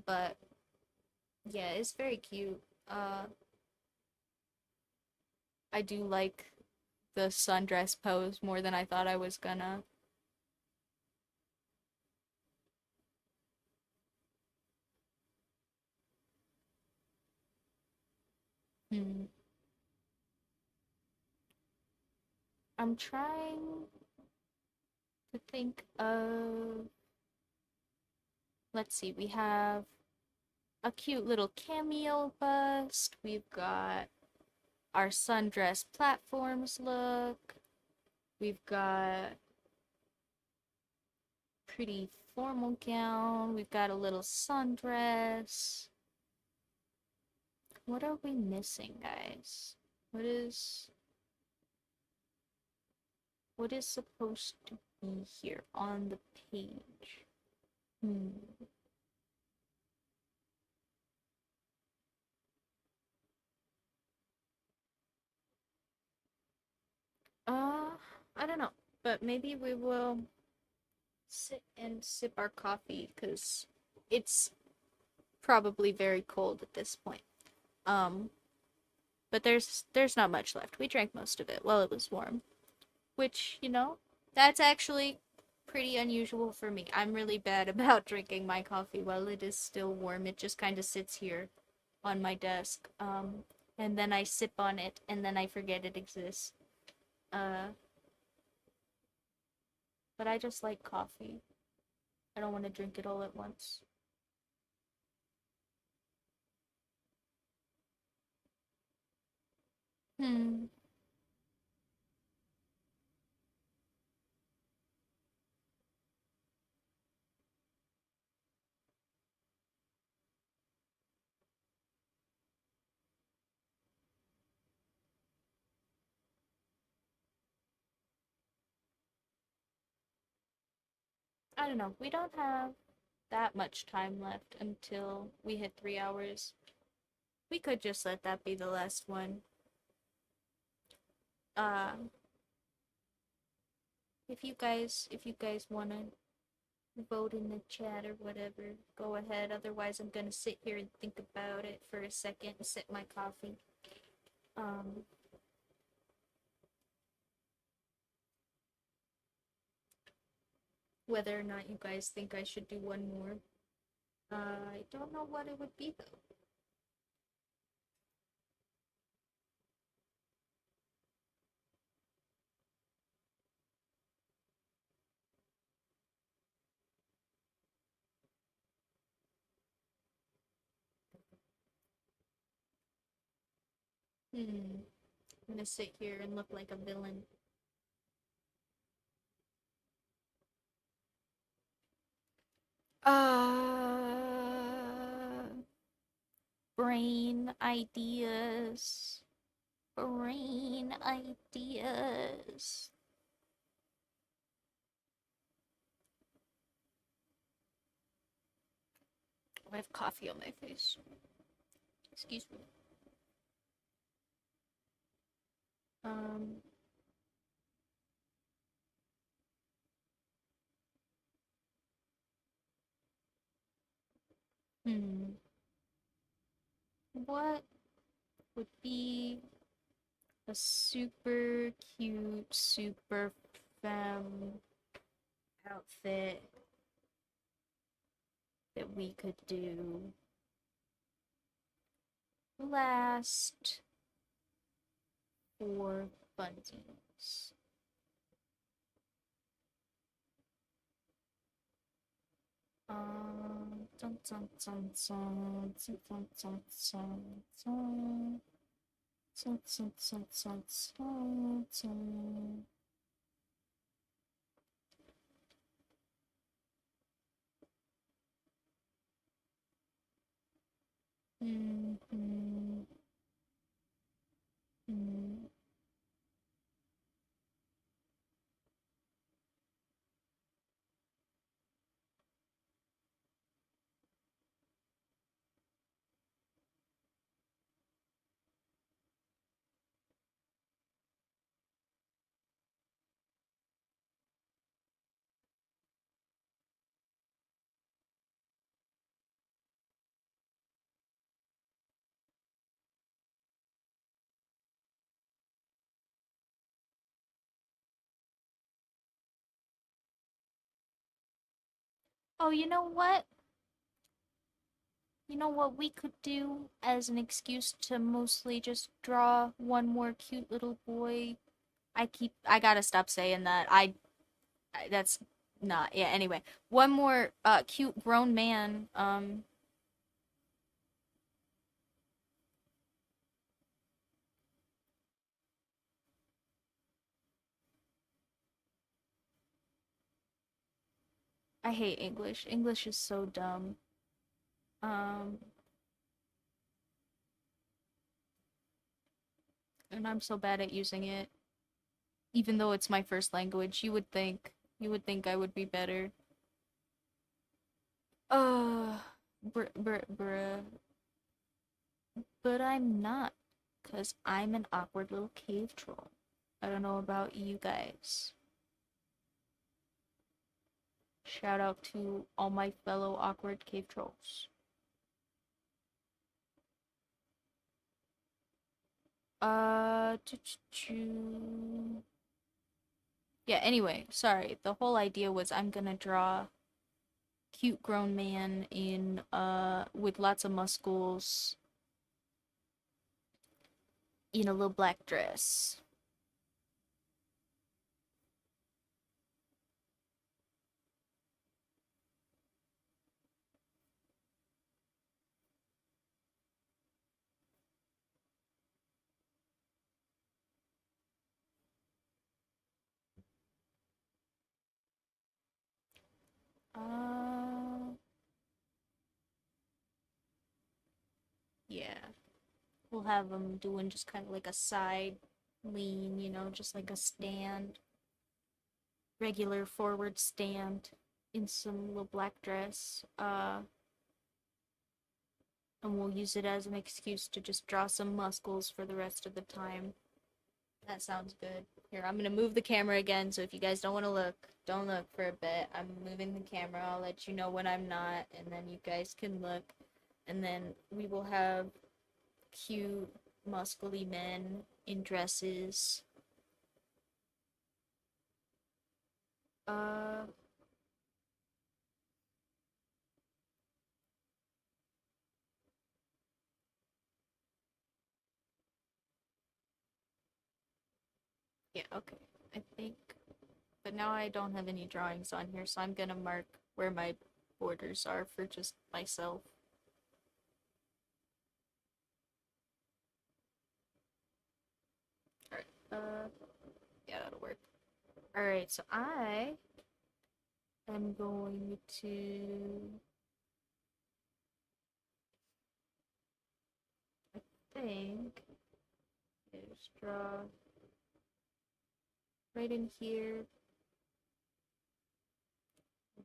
But yeah, it's very cute. I do like the sundress pose more than I thought I was gonna. Hmm. I'm trying to think of. Let's see, we have a cute little cameo bust. We've got our sundress platforms look. We've got pretty formal gown. We've got a little sundress. What are we missing, guys? What is supposed to be here on the page? Hmm. Uh, I don't know, but maybe we will sit and sip our coffee because it's probably very cold at this point. Um, but there's not much left. We drank most of it while it was warm, which, that's actually pretty unusual for me. I'm really bad about drinking my coffee while it is still warm. It just kind of sits here on my desk. And then I sip on it and then I forget it exists. Uh, but I just like coffee. I don't want to drink it all at once. Hmm. I don't know. We don't have that much time left until we hit 3 hours. We could just let that be the last one. Uh, if you guys wanna vote in the chat or whatever, go ahead. Otherwise, I'm gonna sit here and think about it for a second and sip my coffee. Um, whether or not you guys think I should do one more. I don't know what it would be though. I'm gonna sit here and look like a villain. Uh, brain ideas. Brain ideas. I have coffee on my face. Excuse me. Um, hmm. What would be a super cute, super femme outfit that we could do last for funsies? Dun, dun, dun, dun, dun, dun, dun, dun, dun. Dun, dun, dun, dun, dun, dun. Mm, mm, mm. Oh, you know what? You know what we could do as an excuse to mostly just draw one more cute little boy? I gotta stop saying that. That's not, yeah, anyway. One more cute grown man. I hate English. English is so dumb. Um, and I'm so bad at using it. Even though it's my first language, you would think I would be better. Uh, bruh. But I'm not, 'cause I'm an awkward little cave troll. I don't know about you guys. Shout out to all my fellow awkward cave trolls. Yeah, anyway, sorry. The whole idea was I'm gonna draw cute grown man in with lots of muscles in a little black dress. Uh yeah. We'll have him doing just kind of like a side lean, just like a stand, regular forward stand in some little black dress. And we'll use it as an excuse to just draw some muscles for the rest of the time. That sounds good. Here, I'm gonna move the camera again, so if you guys don't want to look, don't look for a bit. I'm moving the camera. I'll let you know when I'm not, and then you guys can look. And then we will have cute, muscly men in dresses. Uh, yeah, okay. I think, but now I don't have any drawings on here, so I'm gonna mark where my borders are for just myself. Alright, yeah, that'll work. Alright, so I am going to, I think, just draw right in here.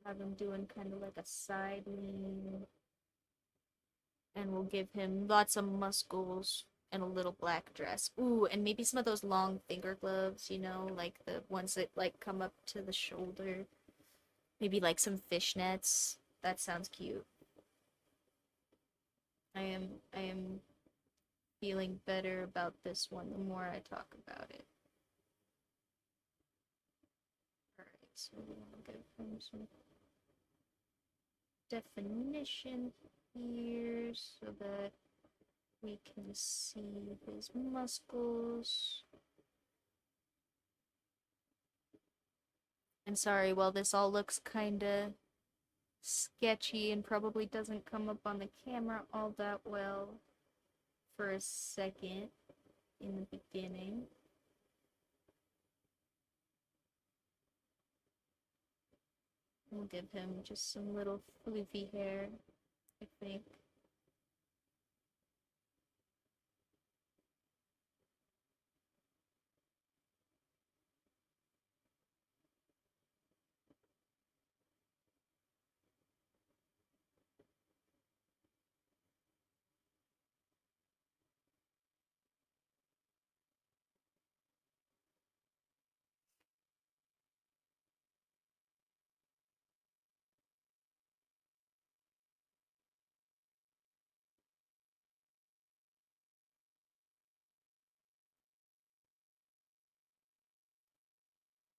Have him doing kind of like a side lean, and we'll give him lots of muscles and a little black dress. Ooh, and maybe some of those long finger gloves, like the ones that like come up to the shoulder. Maybe like some fishnets. That sounds cute. I am feeling better about this one the more I talk about it. Alright, so we want to give him some definition here so that we can see his muscles. And sorry, while this all looks kinda sketchy and probably doesn't come up on the camera all that well for a second in the beginning. We'll give him just some little floofy hair, I think.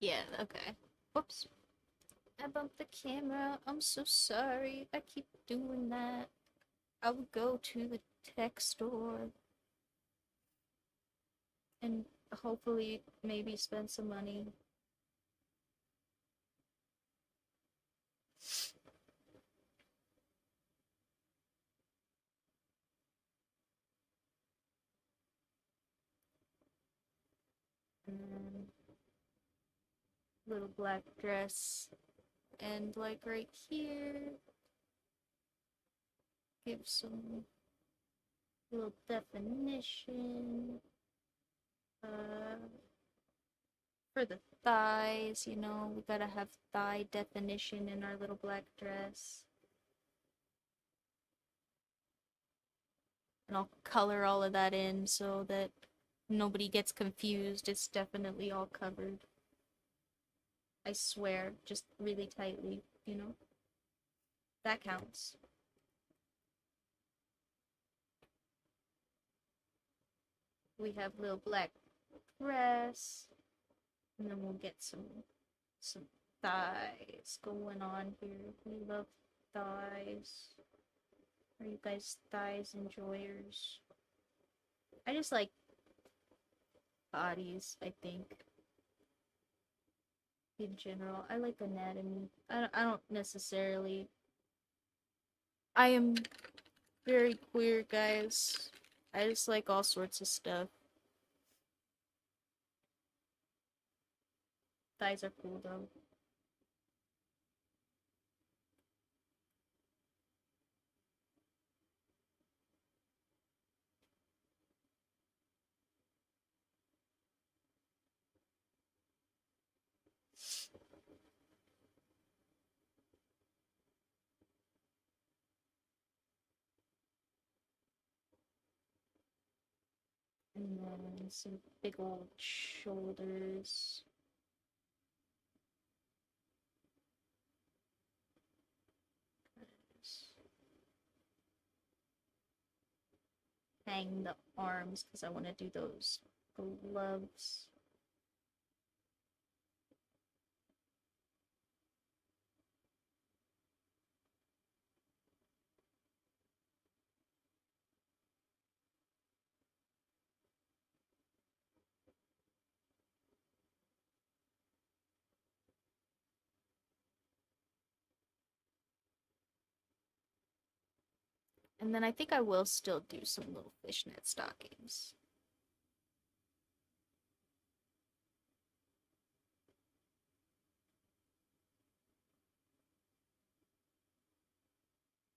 Yeah, okay. Whoops. I bumped the camera. I'm so sorry. I keep doing that. I would go to the tech store and hopefully maybe spend some money. And little black dress. And like right here, give some little definition. Uh, for the thighs, we gotta have thigh definition in our little black dress. And I'll color all of that in so that nobody gets confused. It's definitely all covered. I swear, just really tightly, you know? That counts. We have little black dress, and then we'll get some thighs going on here. We love thighs. Are you guys thighs enjoyers? I just like bodies, I think. In general, I like anatomy. I don't necessarily. I am very queer, guys. I just like all sorts of stuff. Thighs are cool though. And then some big old shoulders. Hang the arms because I want to do those gloves. And then I think I will still do some little fishnet stockings.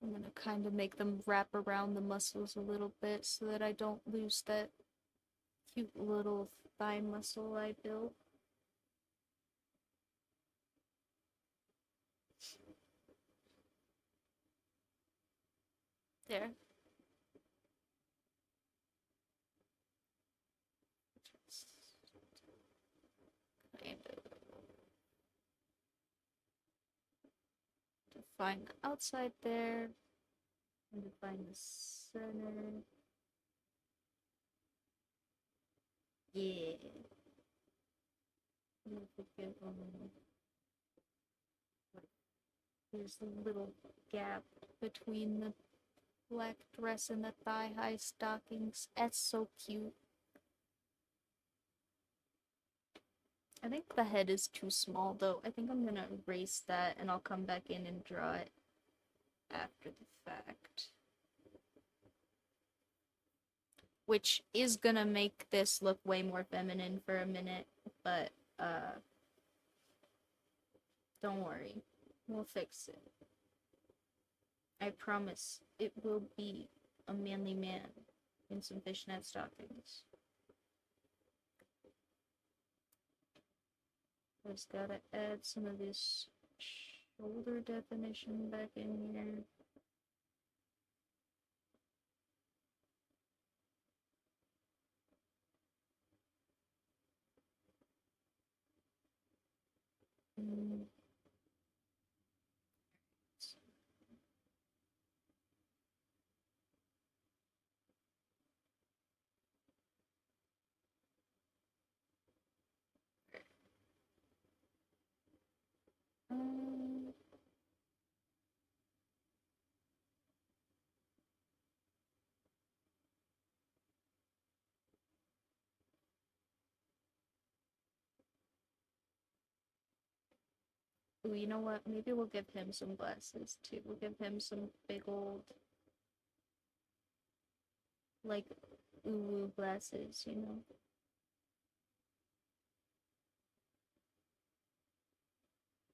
I'm gonna kind of make them wrap around the muscles a little bit so that I don't lose that cute little thigh muscle I built. There. Kind of define the outside there. And define the center. Yeah. There's a little gap between the black dress and the thigh-high stockings. That's so cute. I think the head is too small though. I think I'm gonna erase that and I'll come back in and draw it after the fact. Which is gonna make this look way more feminine for a minute, but don't worry. We'll fix it. I promise it will be a manly man in some fishnet stockings. I just gotta add some of this shoulder definition back in here. Mm. Um, Ooh, you know what? Maybe we'll give him some glasses too. We'll give him some big old, like, uwu glasses, you know?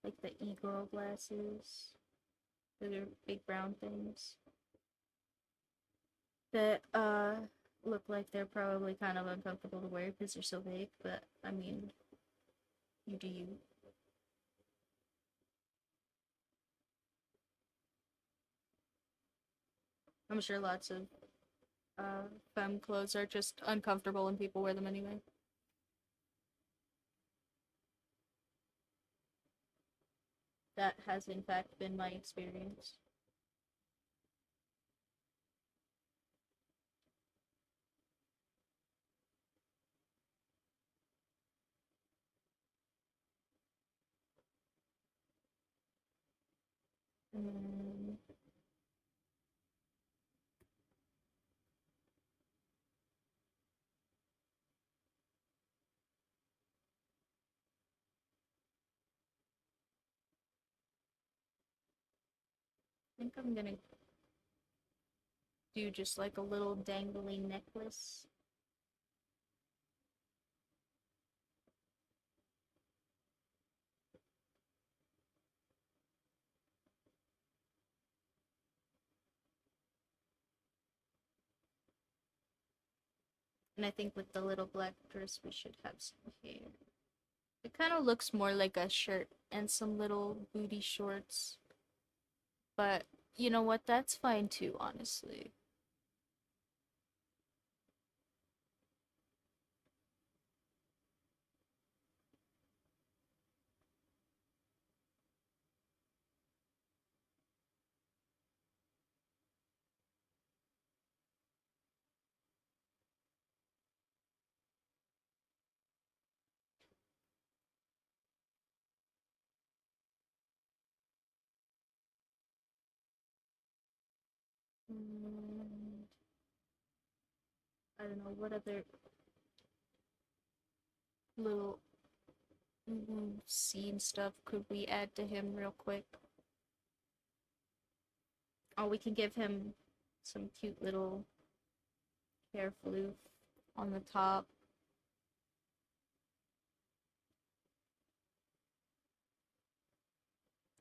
Like the e-girl glasses. They're big brown things. That, look like they're probably kind of uncomfortable to wear because they're so big, but, I mean, you do you. I'm sure lots of femme clothes are just uncomfortable and people wear them anyway. that has in fact been my experience. Mm, I think I'm gonna do just like a little dangling necklace. And I think with the little black dress, we should have some hair. It kind of looks more like a shirt and some little booty shorts. But you know what? That's fine too, honestly. And I don't know what other little scene stuff could we add to him real quick. Oh, we can give him some cute little hair floof on the top.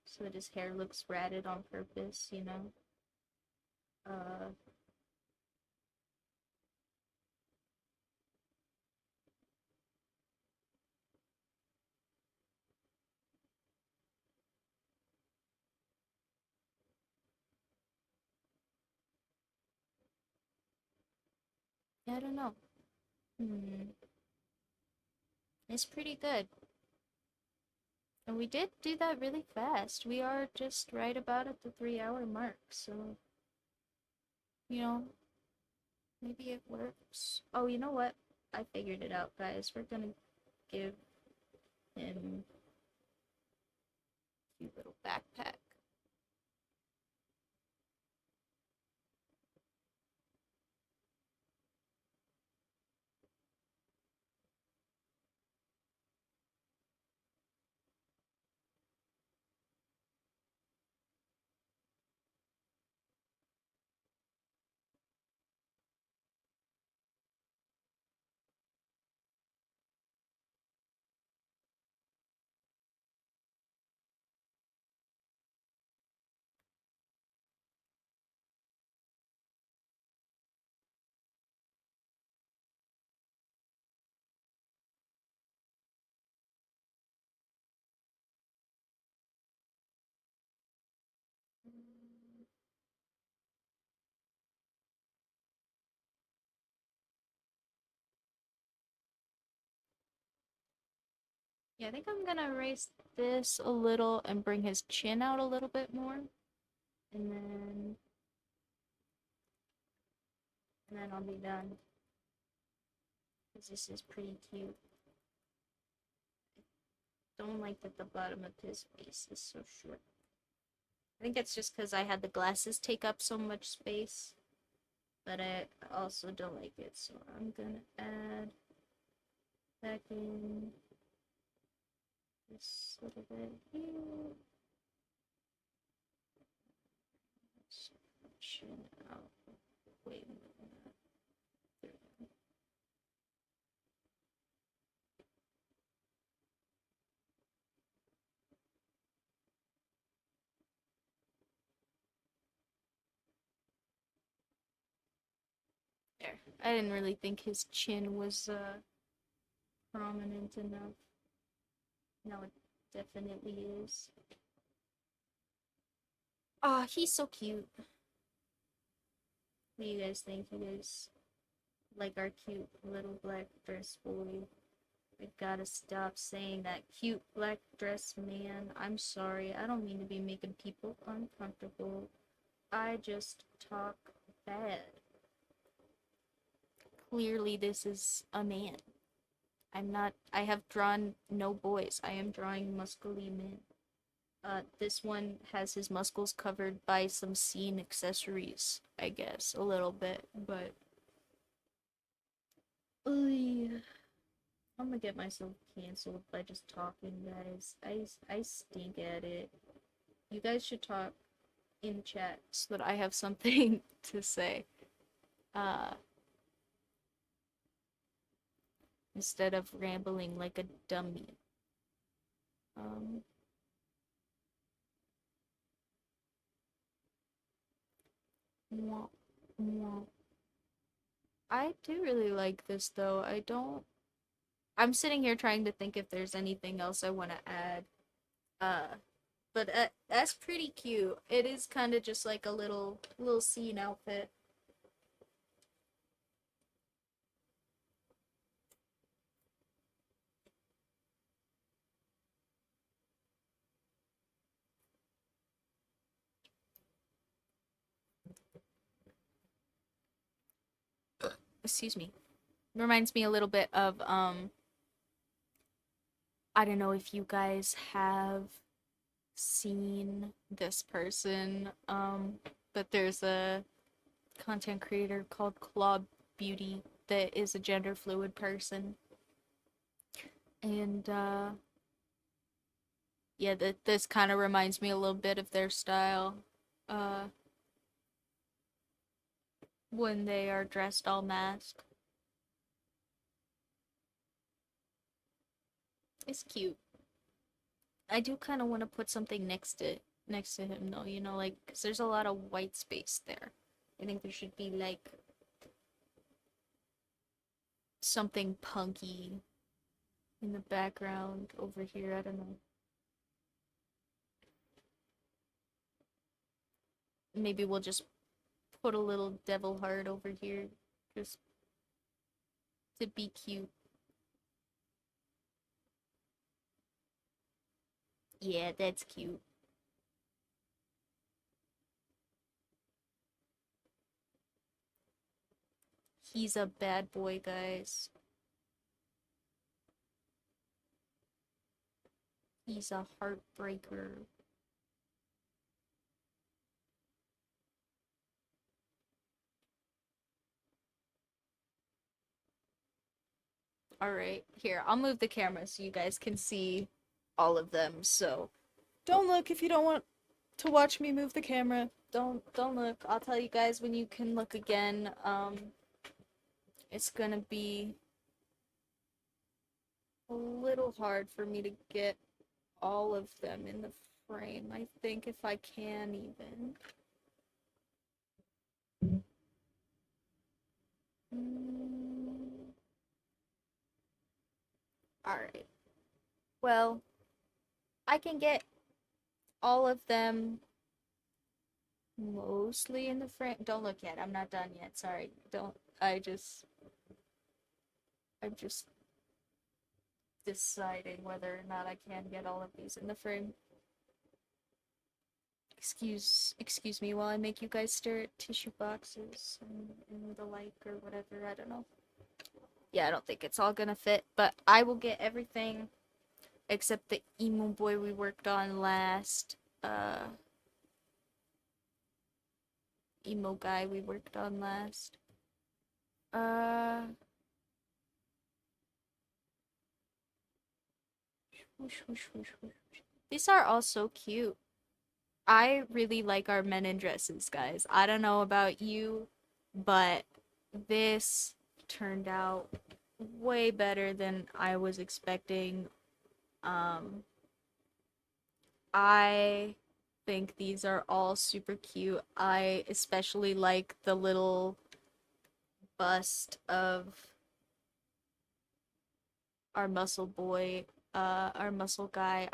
So that his hair looks ratted on purpose, you know? Uh, I don't know. Hmm. It's pretty good. And we did do that really fast. We are just right about at the 3 hour mark, so, you know, maybe it works. Oh, you know what? I figured it out, guys. We're gonna give him a cute little backpack. Yeah, I think I'm gonna erase this a little and bring his chin out a little bit more. And then I'll be done. Because this is pretty cute. Don't like that the bottom of his face is so short. I think it's just because I had the glasses take up so much space. But I also don't like it, so I'm gonna add back in this little bit here. Chin out. Wait a minute. There. I didn't really think his chin was prominent enough. Now it definitely is. Ah, he's so cute. What do you guys think? You guys like our cute little black dress boy? I gotta stop saying that. Cute black dress man. I'm sorry. I don't mean to be making people uncomfortable. I just talk bad. Clearly, this is a man. I'm not. I have drawn no boys. I am drawing muscly men. This one has his muscles covered by some scene accessories, I guess, a little bit, but. Ugh. I'm gonna get myself canceled by just talking, guys. I stink at it. You guys should talk in chat so that I have something to say. Uh, instead of rambling like a dummy. Um, mwah, mwah. I do really like this though. I don't. I'm sitting here trying to think if there's anything else I want to add. Uh, but that's pretty cute. It is kind of just like a little scene outfit. Excuse me. Reminds me a little bit of I don't know if you guys have seen this person, but there's a content creator called Claw Beauty that is a gender fluid person. And yeah, this kind of reminds me a little bit of their style. Uh when they are dressed all masked. It's cute. I do kind of want to put something next to him though, you know, like cuz there's a lot of white space there. I think there should be like something punky in the background over here. I don't know. Maybe we'll just put a little devil heart over here just to be cute. Yeah, that's cute. He's a bad boy, guys. He's a heartbreaker. Alright, here, I'll move the camera so you guys can see all of them. So, don't look if you don't want to watch me move the camera. Don't look. I'll tell you guys when you can look again. It's gonna be a little hard for me to get all of them in the frame. I think if I can even. Alright. Well, I can get all of them mostly in the frame. Don't look yet. I'm not done yet. Sorry. Don't. I'm just deciding whether or not I can get all of these in the frame. Excuse me while I make you guys stare at tissue boxes and the like or whatever. I don't know. Yeah, I don't think it's all gonna fit, but I will get everything except the emo boy we worked on last. Emo guy we worked on last. Whoosh, whoosh, whoosh, whoosh. These are all so cute. I really like our men in dresses, guys. I don't know about you, but this turned out way better than I was expecting. Um, I think these are all super cute. I especially like the little bust of our muscle boy, our muscle guy.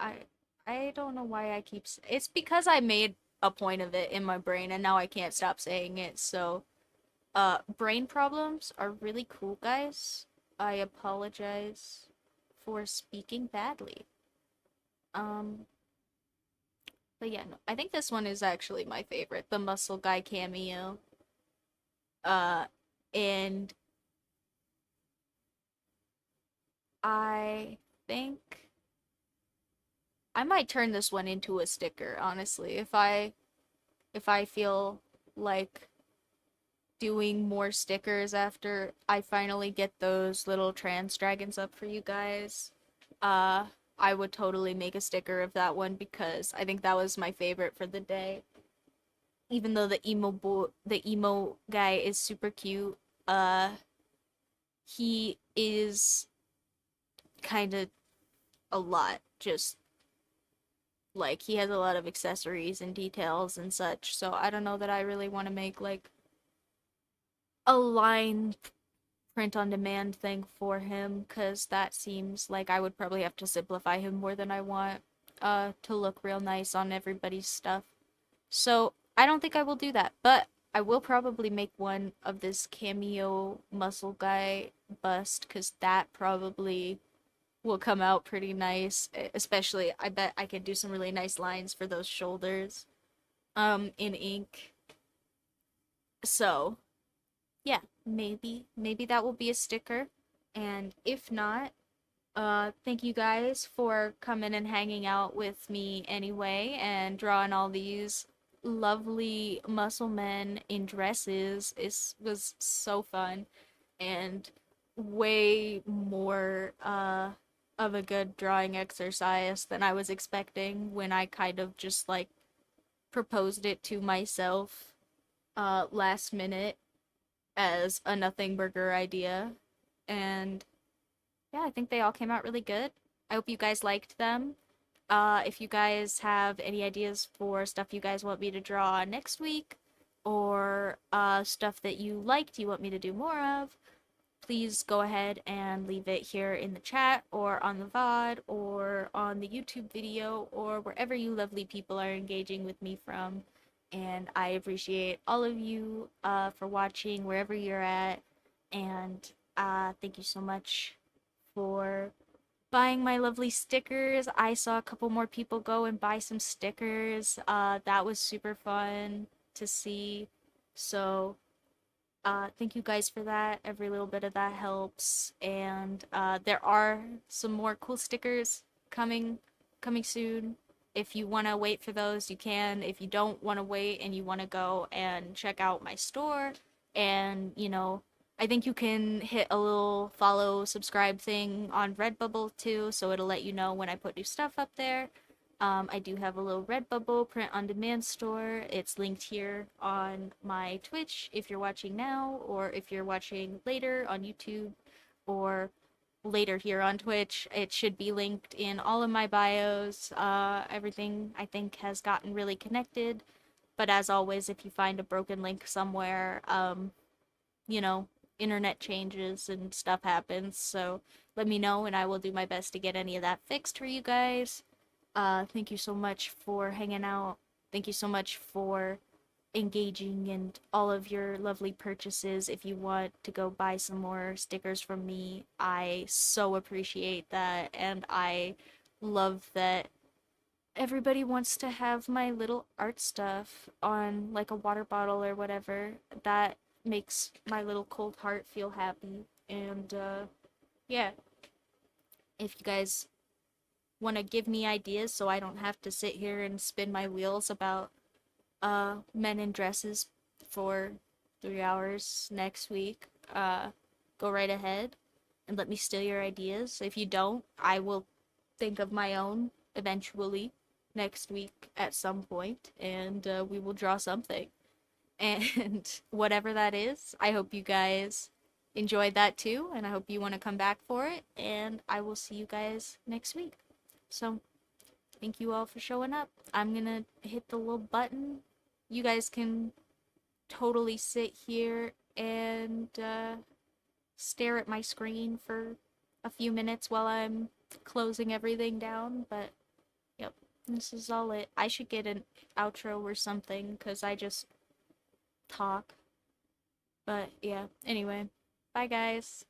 I don't know why I keep it's because I made a point of it in my brain and now I can't stop saying it. So, brain problems are really cool, guys. I apologize for speaking badly. Um, but yeah, no, I think this one is actually my favorite, the Muscle Guy cameo. Uh, and I think I might turn this one into a sticker, honestly, if I feel like doing more stickers after I finally get those little trans dragons up for you guys. Uh, I would totally make a sticker of that one because I think that was my favorite for the day. Even though the emo guy is super cute, uh, he is kind of a lot. Just like he has a lot of accessories and details and such. So I don't know that I really want to make like a line print on demand thing for him because that seems like I would probably have to simplify him more than I want to look real nice on everybody's stuff. So I don't think I will do that, but I will probably make one of this cameo muscle guy bust because that probably will come out pretty nice. Especially, I bet I could do some really nice lines for those shoulders in ink. So yeah, maybe that will be a sticker. And if not, thank you guys for coming and hanging out with me anyway and drawing all these lovely muscle men in dresses. It was so fun and way more of a good drawing exercise than I was expecting when I kind of just like proposed it to myself last minute as a nothing burger idea. And yeah, I think they all came out really good. I hope you guys liked them. If you guys have any ideas for stuff you guys want me to draw next week, or stuff that you liked you want me to do more of, please go ahead and leave it here in the chat, or on the VOD, or on the YouTube video, or wherever you lovely people are engaging with me from. And I appreciate all of you for watching wherever you're at. And thank you so much for buying my lovely stickers. I saw a couple more people go and buy some stickers. That was super fun to see. So, thank you guys for that. Every little bit of that helps. And there are some more cool stickers coming coming soon. If you want to wait for those, you can. If you don't want to wait and you want to go and check out my store and, I think you can hit a little follow, subscribe thing on Redbubble too, so it'll let you know when I put new stuff up there. I do have a little Redbubble print on demand store. It's linked here on my Twitch if you're watching now, or if you're watching later on YouTube, or later here on Twitch. It should be linked in all of my bios. Everything I think has gotten really connected. But as always, if you find a broken link somewhere, you know, internet changes and stuff happens. So let me know and I will do my best to get any of that fixed for you guys. Thank you so much for hanging out. Thank you so much for engaging in all of your lovely purchases. If you want to go buy some more stickers from me, I so appreciate that. And I love that everybody wants to have my little art stuff on like a water bottle or whatever. That makes my little cold heart feel happy. And yeah, if you guys want to give me ideas so I don't have to sit here and spin my wheels about men in dresses for 3 hours next week, go right ahead and let me steal your ideas. If you don't, I will think of my own eventually next week at some point, and we will draw something. And whatever that is, I hope you guys enjoyed that too, and I hope you want to come back for it, and I will see you guys next week. So, thank you all for showing up. I'm gonna hit the little button. You guys can totally sit here and stare at my screen for a few minutes while I'm closing everything down, but yep, this is all it. I should get an outro or something because I just talk. But yeah, anyway, bye guys.